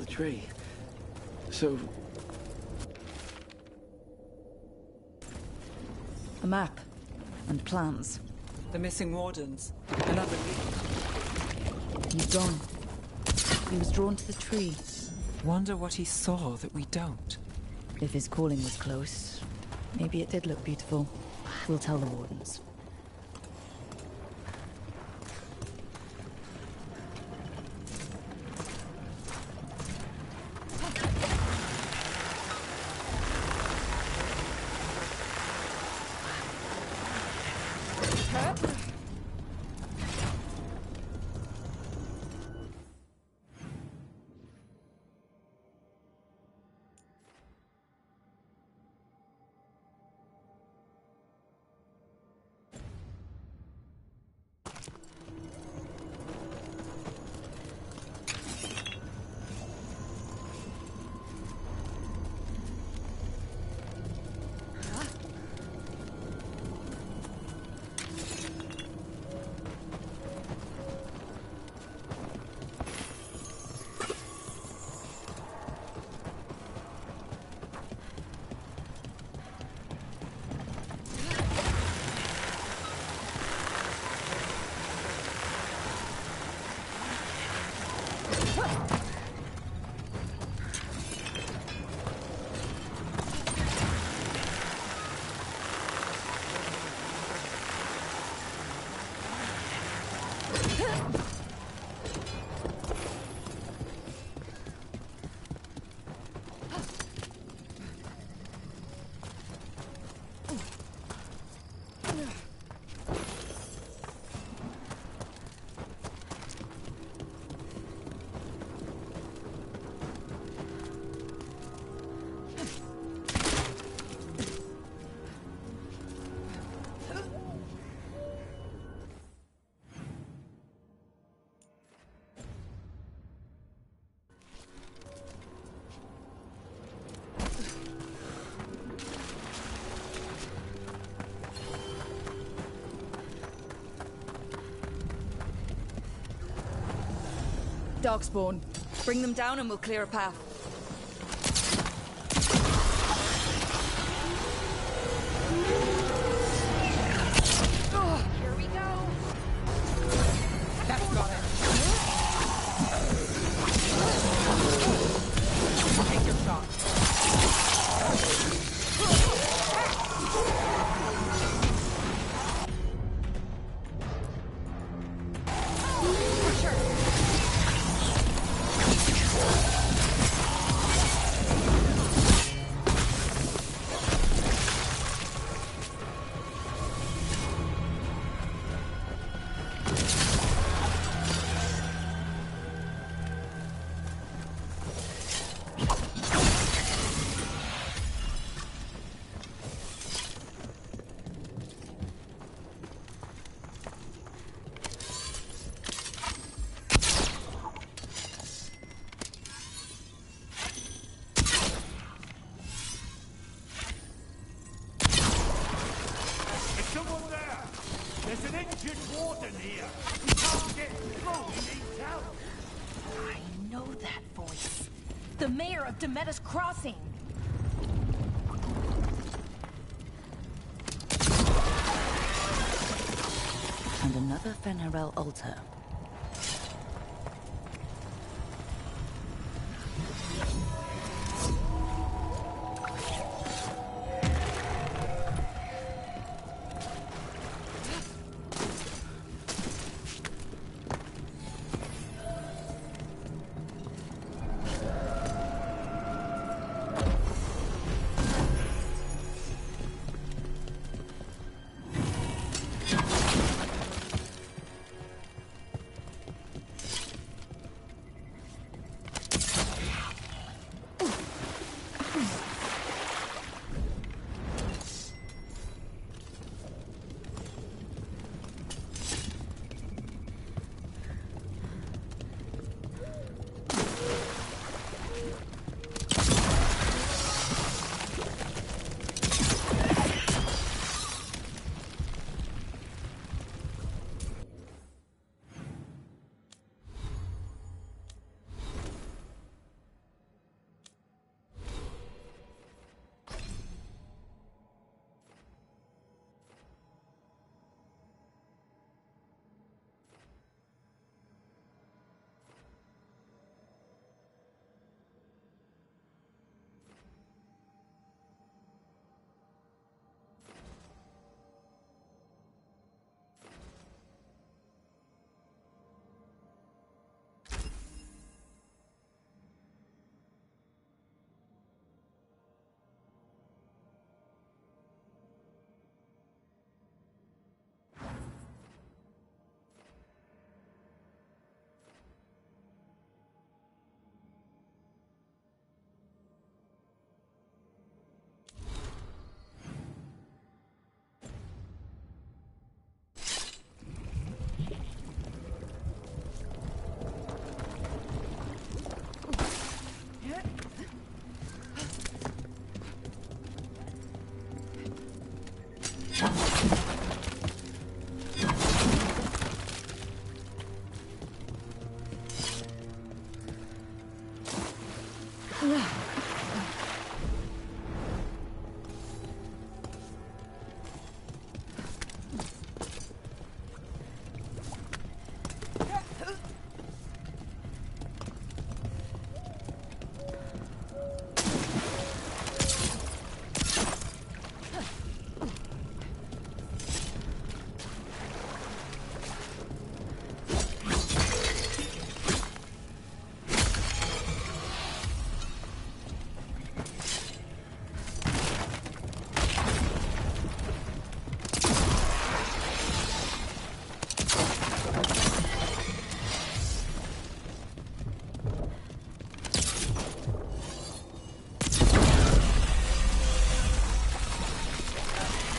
Tree. So... A map. And plans. The missing wardens. Another lead. He's gone. He was drawn to the tree. Wonder what he saw that we don't. If his calling was close, maybe it did look beautiful. We'll tell the wardens. Darkspawn. Bring them down and we'll clear a path. Here we go. That's got it. Take your shot. here. We can't get through. We need help. I know that voice. The mayor of Demeter's Crossing. And another Fenrirel altar.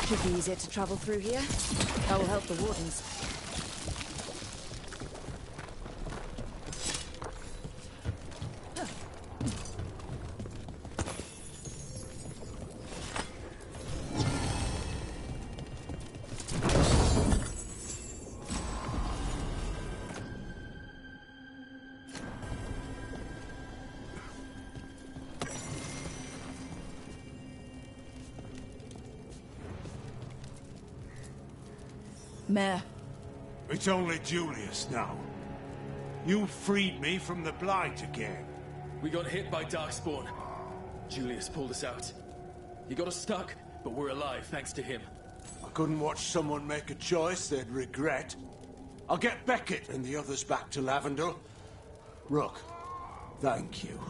Should be easier to travel through here. That will help the wardens. Mayor. It's only Julius now. You freed me from the Blight again. We got hit by Darkspawn. Julius pulled us out. He got us stuck, but we're alive thanks to him. I couldn't watch someone make a choice they'd regret. I'll get Beckett and the others back to Lavendel. Rook, thank you.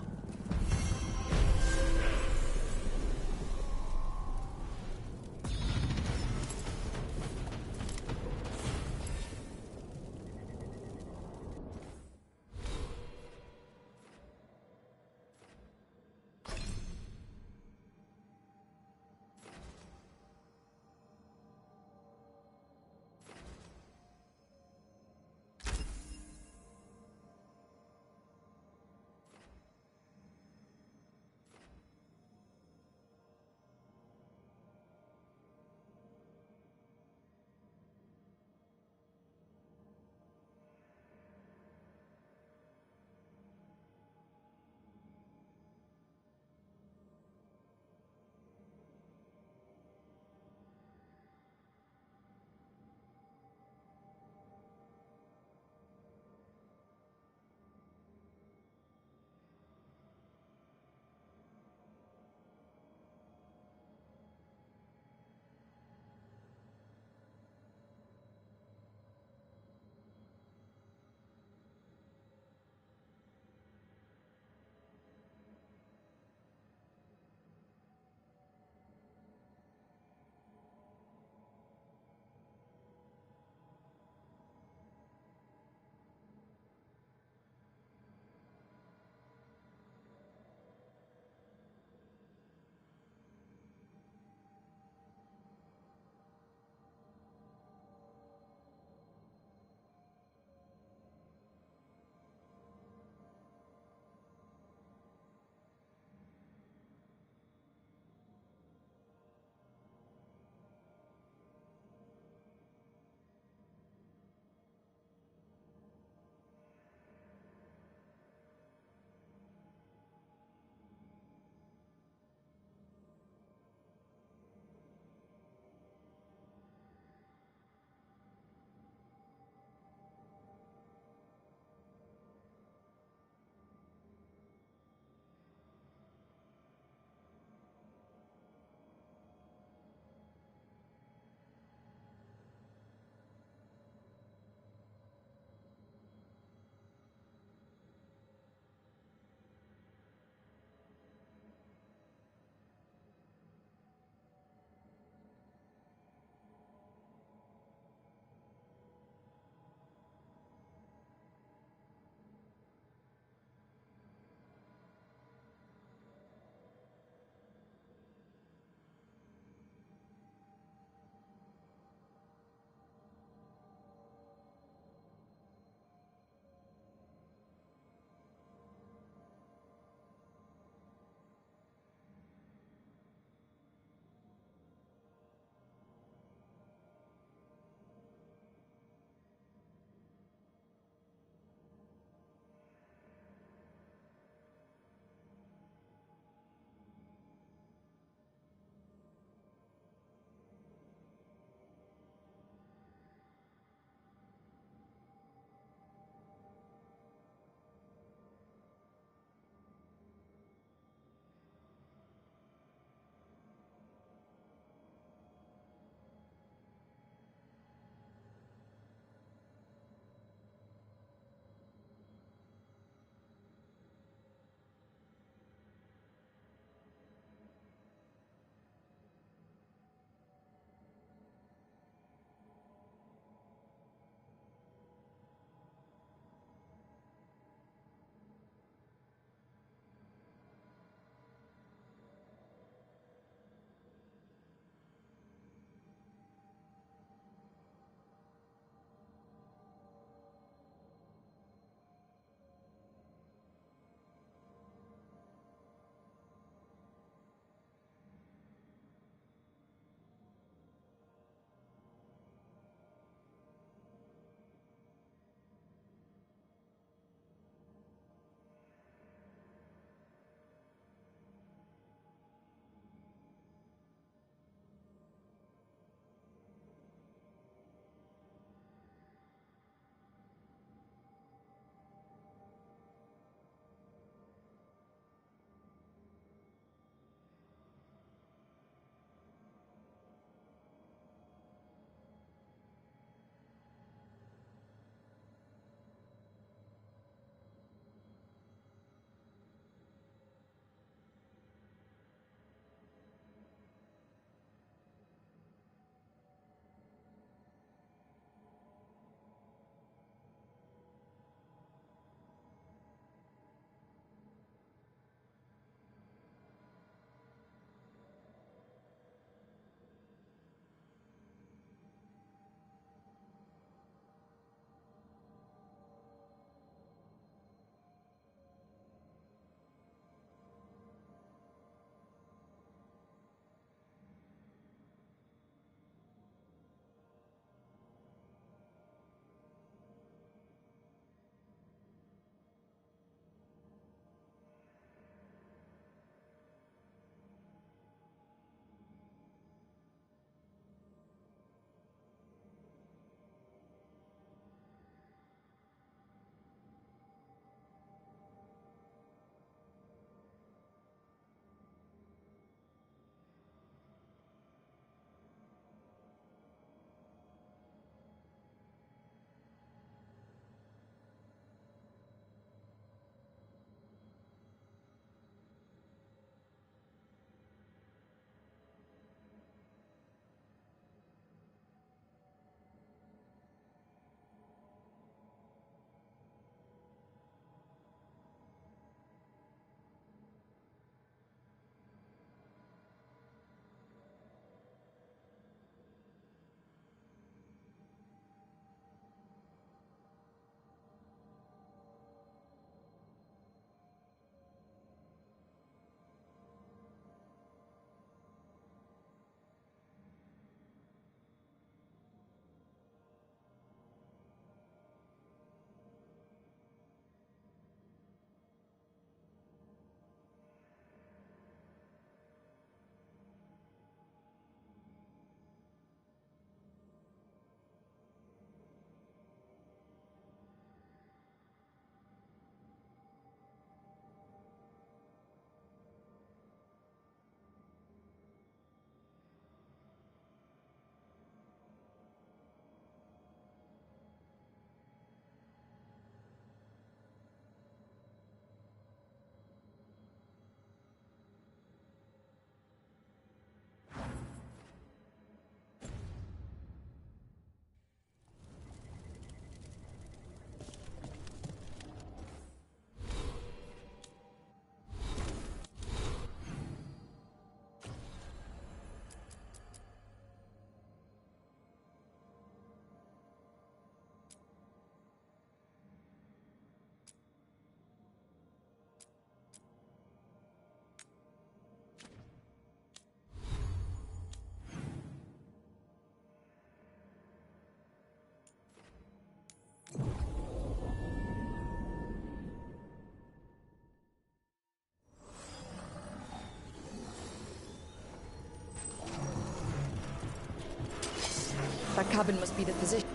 That cabin must be the physician.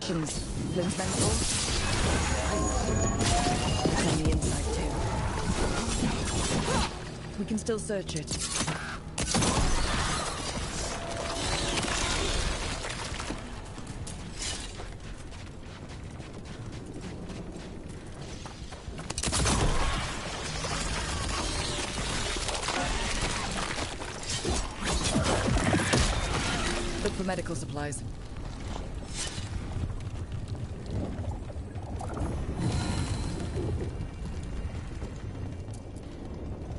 Flynn's mentor. It's on the inside too. We can still search it. Look for medical supplies.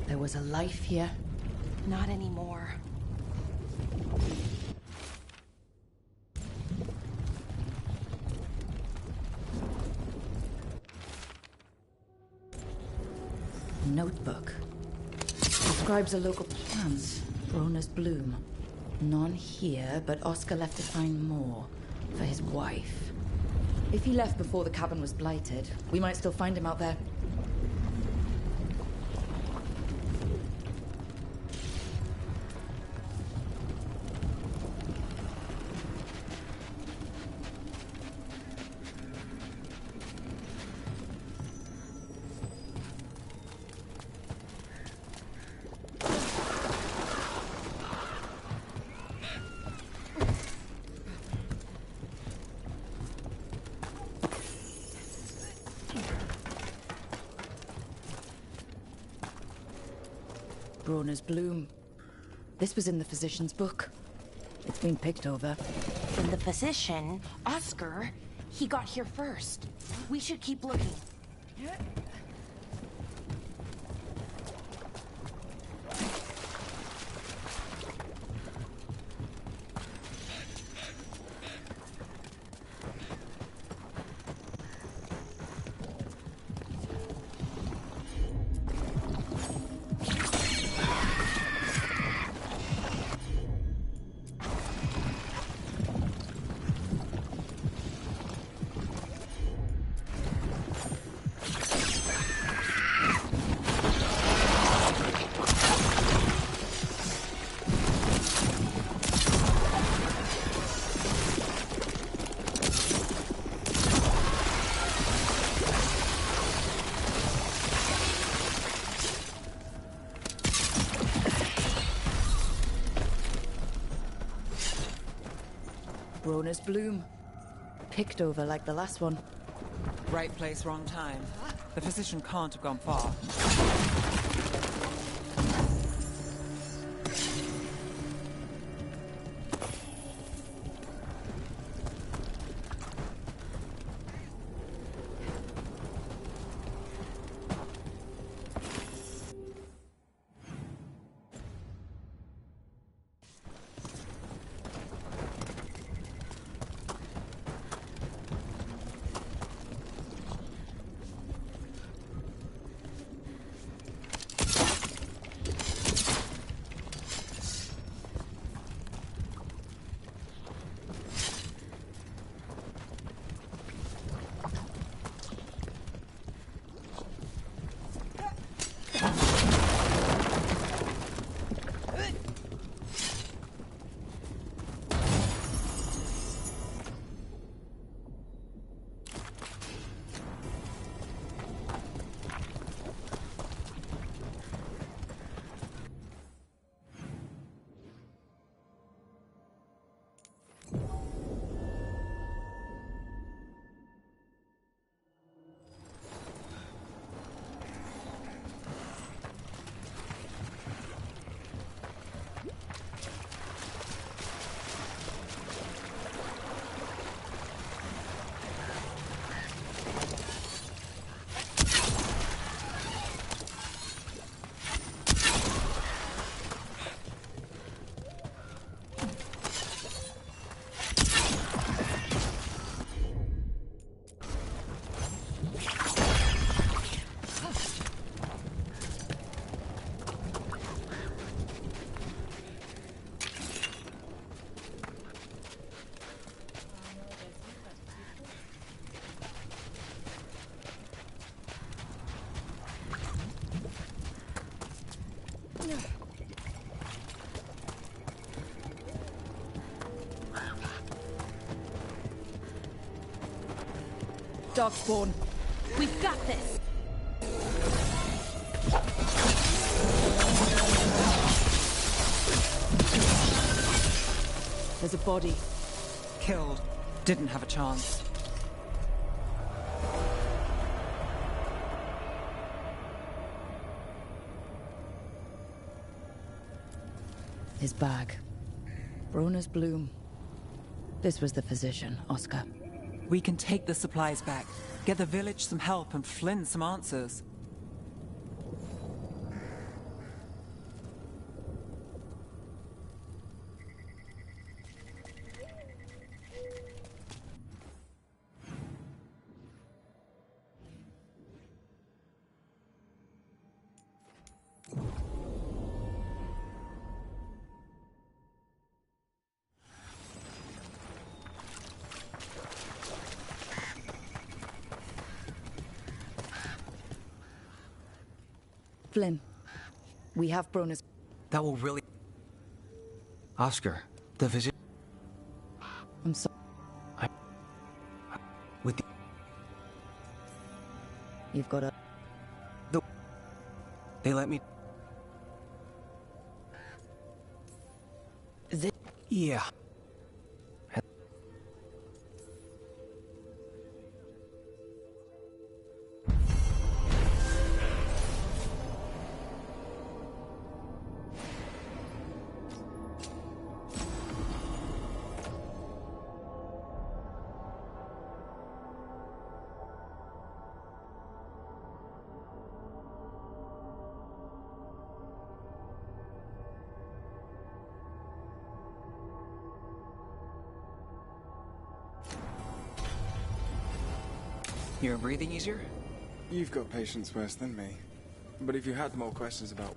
There was a life here. Not anymore. Notebook. Describes a local plant, Broner's bloom. None here, but Oscar left to find more for his wife. If he left before the cabin was blighted, we might still find him out there. Broner's bloom. This was in the physician's book. It's been picked over. And the physician, Oscar, he got here first. We should keep looking. Broner's bloom. Picked over like the last one. Right place, wrong time. The physician can't have gone far. Darkspawn. We've got this. There's a body. Killed. Didn't have a chance. His bag. Brona's bloom. This was the physician, Oscar. We can take the supplies back, get the village some help, and Flynn some answers. Flynn, we have Brona's... That will really... Oscar, the visit... I'm sorry. With the... You've got a... They let me... Yeah. You're breathing easier? You've got patience worse than me. But if you had more questions about...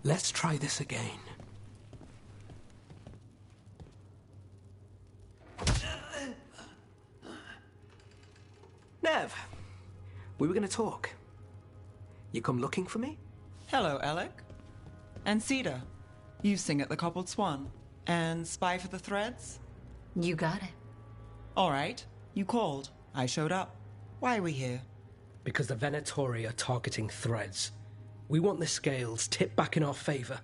Let's try this again. Nev, we were going to talk. You come looking for me? Hello, Alec. And Cedar, you sing at the Cobbled Swan. And spy for the threads? You got it. All right, you called. I showed up. Why are we here? Because the Venatori are targeting threads. We want the scales tipped back in our favor.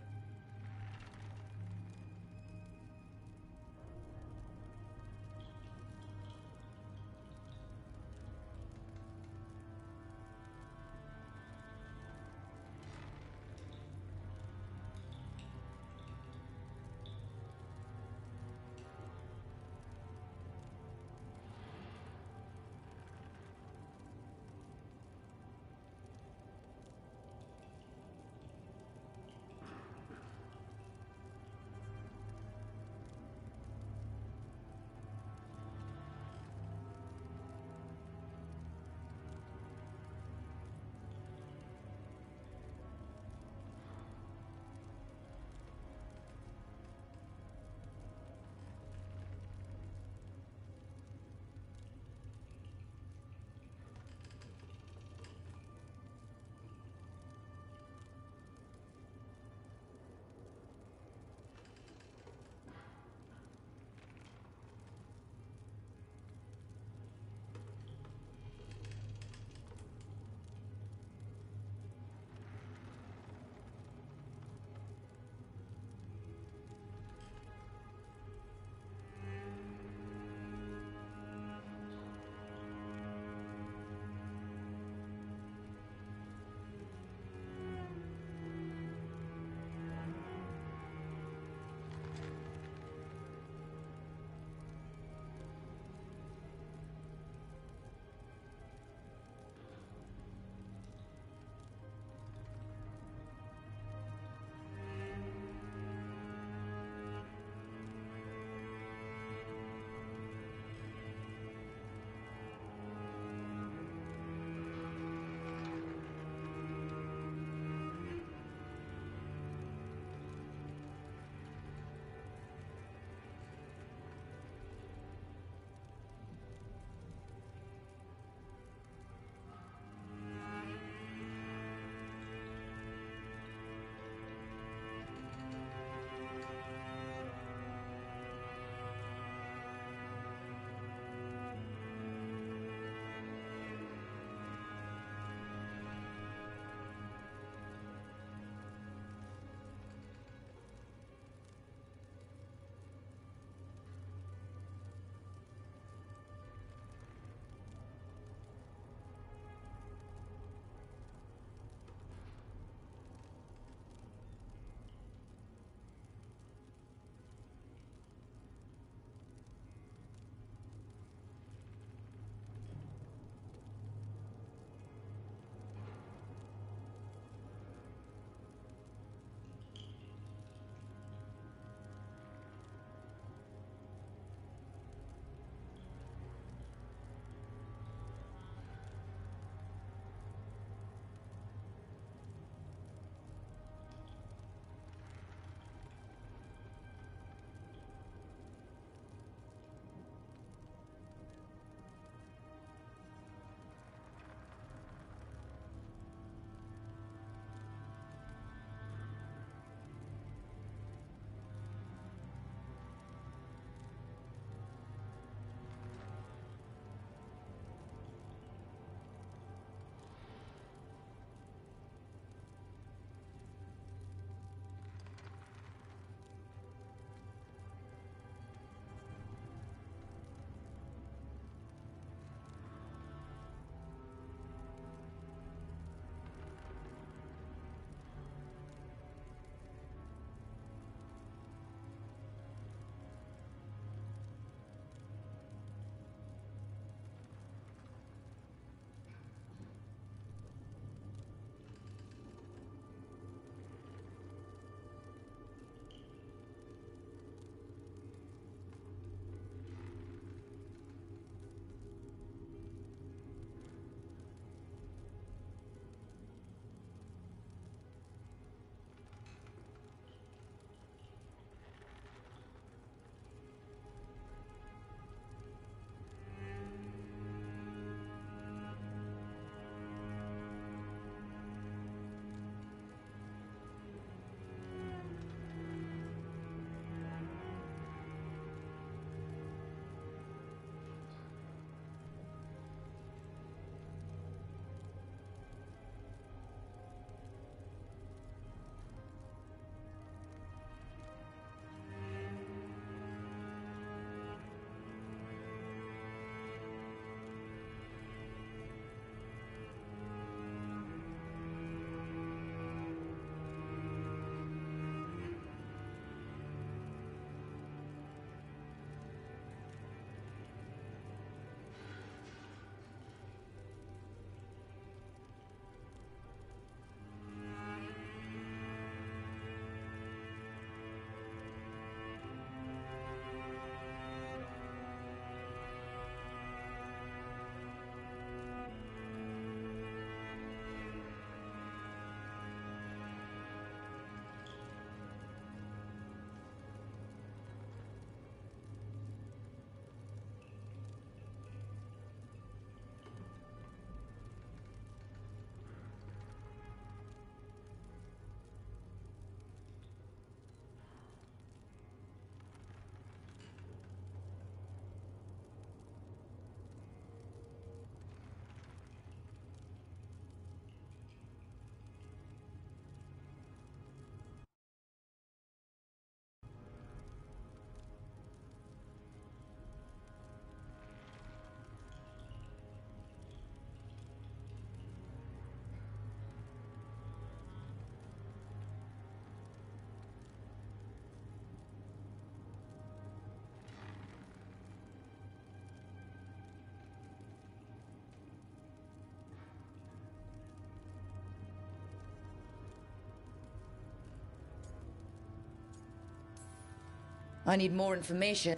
I need more information.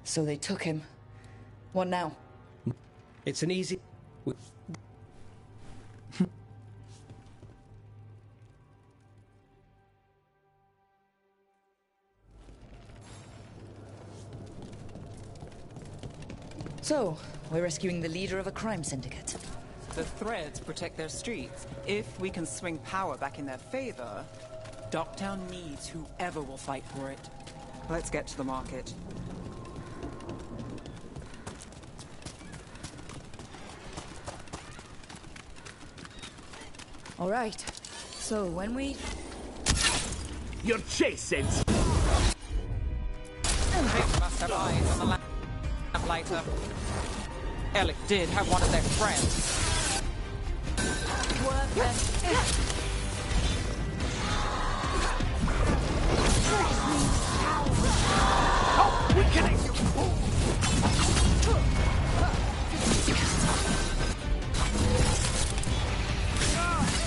So they took him. What now? It's an easy... So, we're rescuing the leader of a crime syndicate. The Threads protect their streets. If we can swing power back in their favor, Docktown needs whoever will fight for it. Let's get to the market. All right. So, when we... Your chase sense! They must have eyes on the lamplighter. Alec did have one of their friends. Worth it. Oh, we connect you!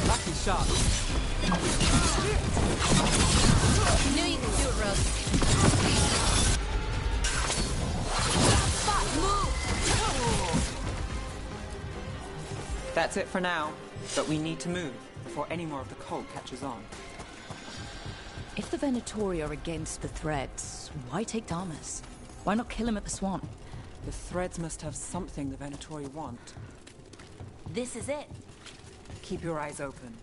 Lucky shot. Knew you could do it, Rogue. That's it for now, but we need to move before any more of the cult catches on. If the Venatori are against the Threads, why take Damas? Why not kill him at the Swan? The Threads must have something the Venatori want. This is it. Keep your eyes open.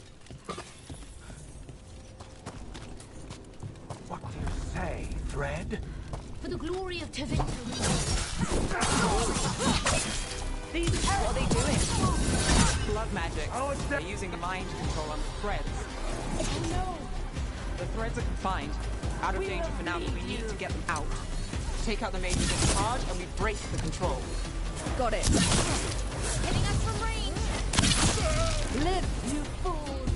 What do you say, Thread? For the glory of Tevinter. What are they doing? Blood magic. They're using the mind control on the Threads. Oh no! The Threads are confined. Out of danger for now, but we need to get them out. Take out the mages in charge, and we break the control. Got it. Hitting us from range! Live, you fools!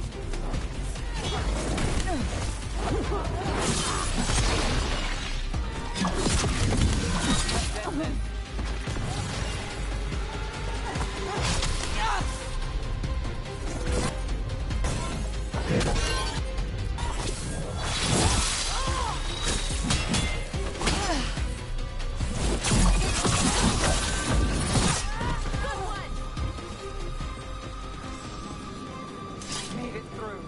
Made it through.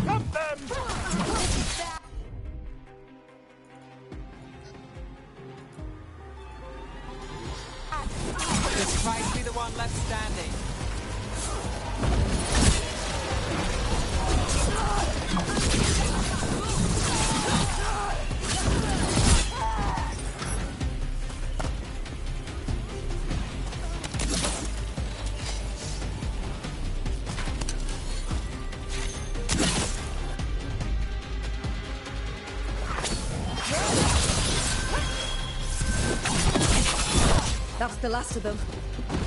Stop them! This might be the one left standing. That's the last of them.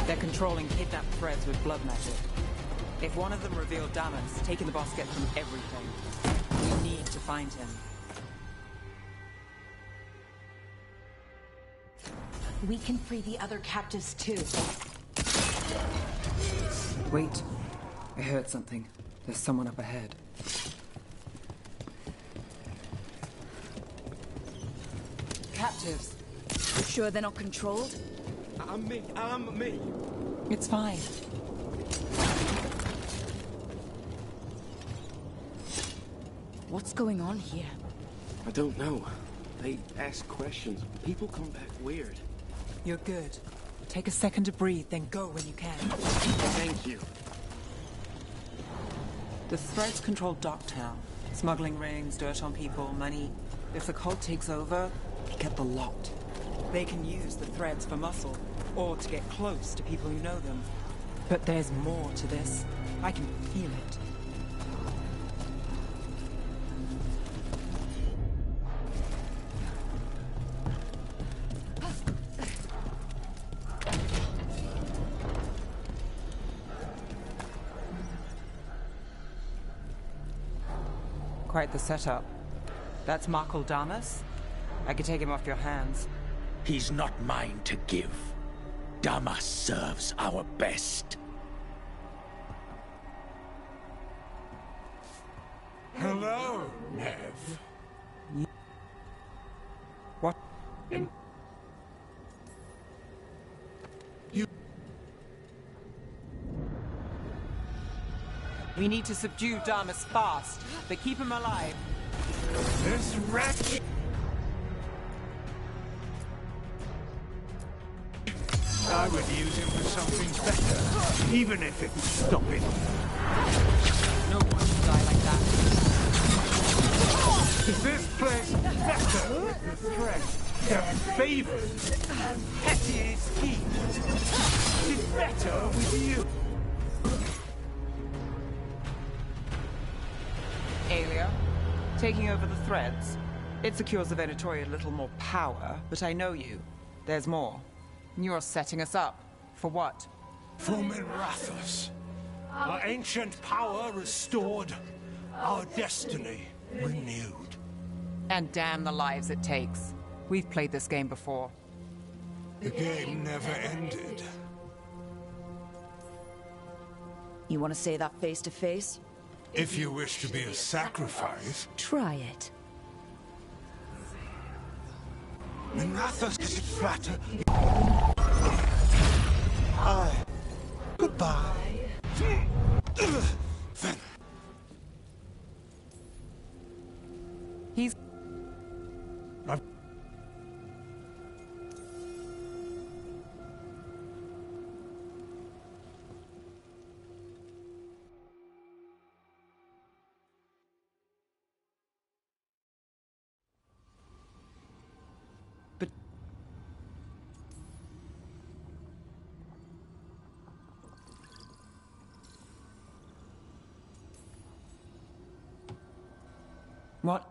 They're controlling kidnapped Threads with blood magic. If one of them revealed Damas, taking the boss gets them everything. We need to find him. We can free the other captives too. Wait. I heard something. There's someone up ahead. Captives. You sure they're not controlled? I'm me. It's fine. What's going on here? I don't know. They ask questions. People come back weird. You're good. Take a second to breathe, then go when you can. Thank you. The Threads control Docktown. Smuggling rings, dirt on people, money. If the cult takes over, they get the lot. They can use the Threads for muscle, or to get close to people who know them. But there's more to this. I can feel it. Quite the setup. That's Markle Damas? I could take him off your hands. He's not mine to give. Damas serves our best. Hello, Nev. What? We need to subdue Damas fast, but keep him alive. This wretch... I would use him for something better, even if it would stop it. No one should die like that. Is this place better with the threat? Their favors, petty schemes. It's better with you. Alia, taking over the threads. It secures the Venatori a little more power, but I know you. There's more. You're setting us up. For what? For Minrathous. Our ancient power restored. Our destiny renewed. And damn the lives it takes. We've played this game before. The game never ended. You want to say that face to face? If you wish to be a sacrifice... Try it. Minrathous is flatter... Goodbye. He's... What?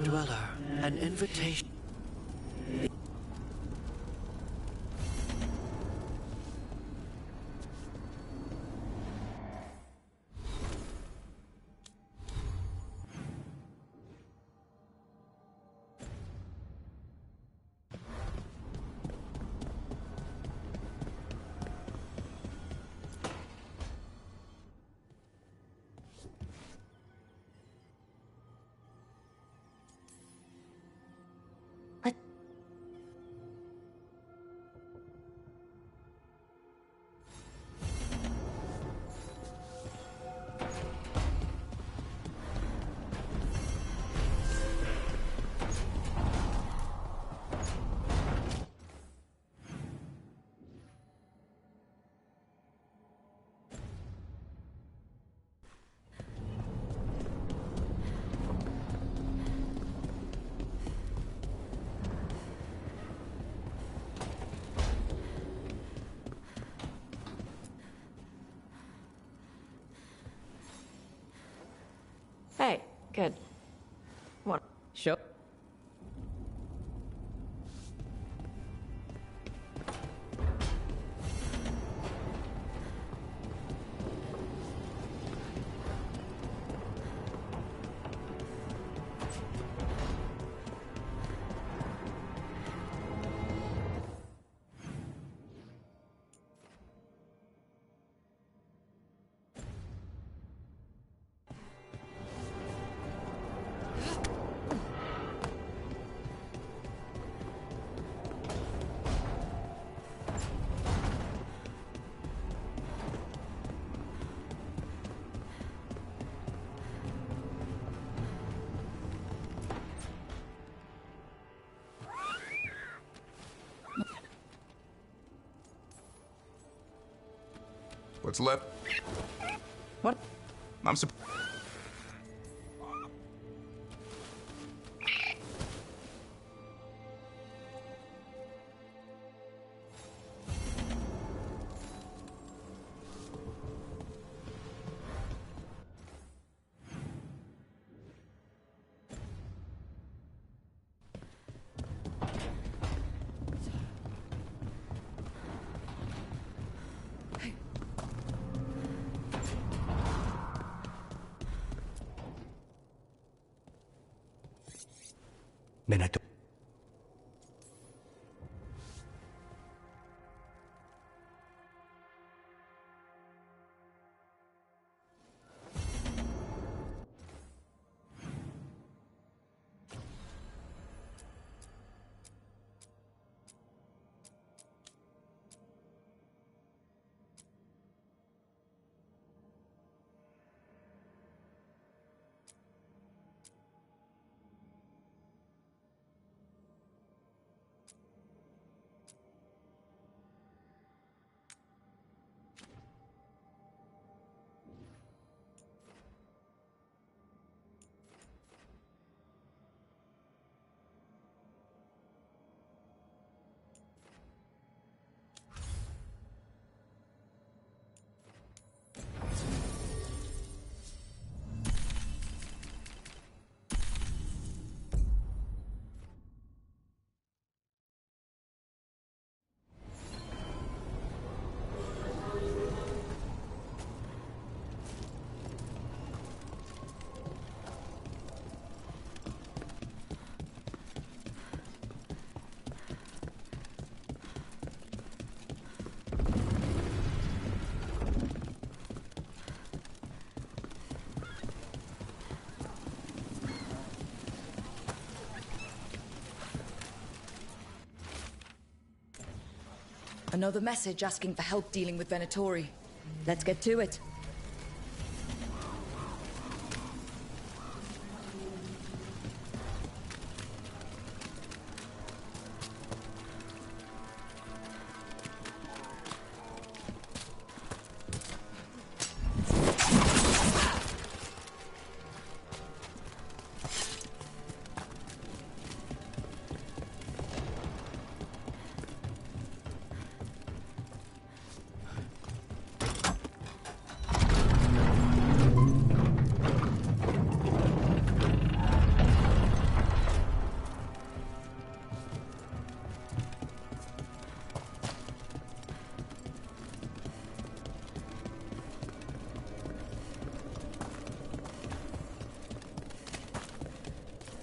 Dweller, an invitation. Good. What? Sure. What's left? What? I'm Venator. Another message asking for help dealing with Venatori. Let's get to it.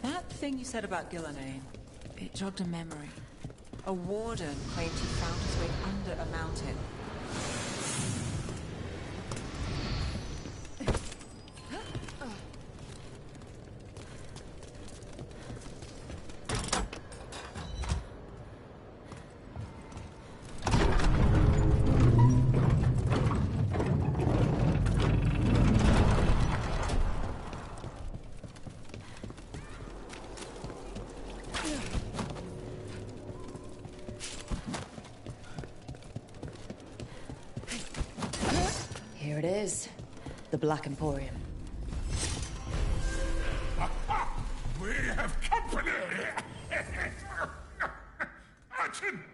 That thing you said about Gillenane, it jogged a memory. A warden claimed he found his way under a mountain. Here it is. The Black Emporium. We have company! Urchin!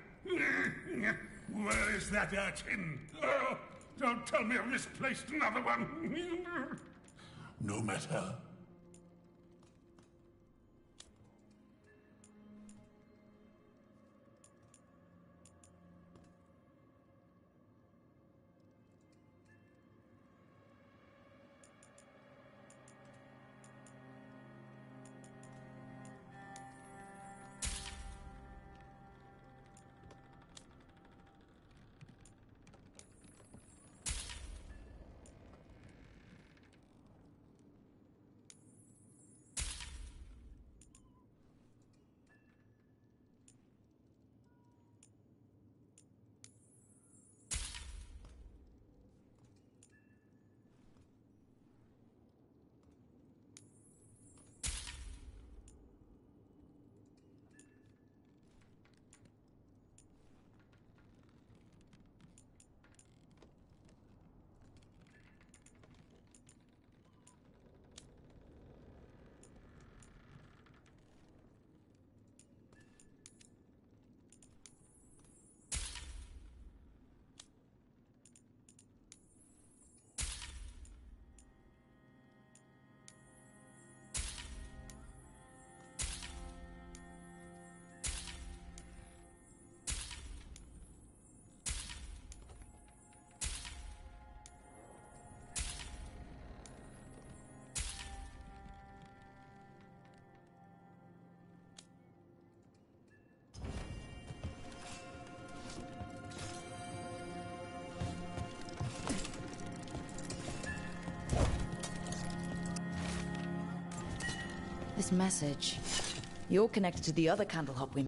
Where is that urchin? Oh, don't tell me I've misplaced another one. No matter. this message. You're connected to the other Candlehop we...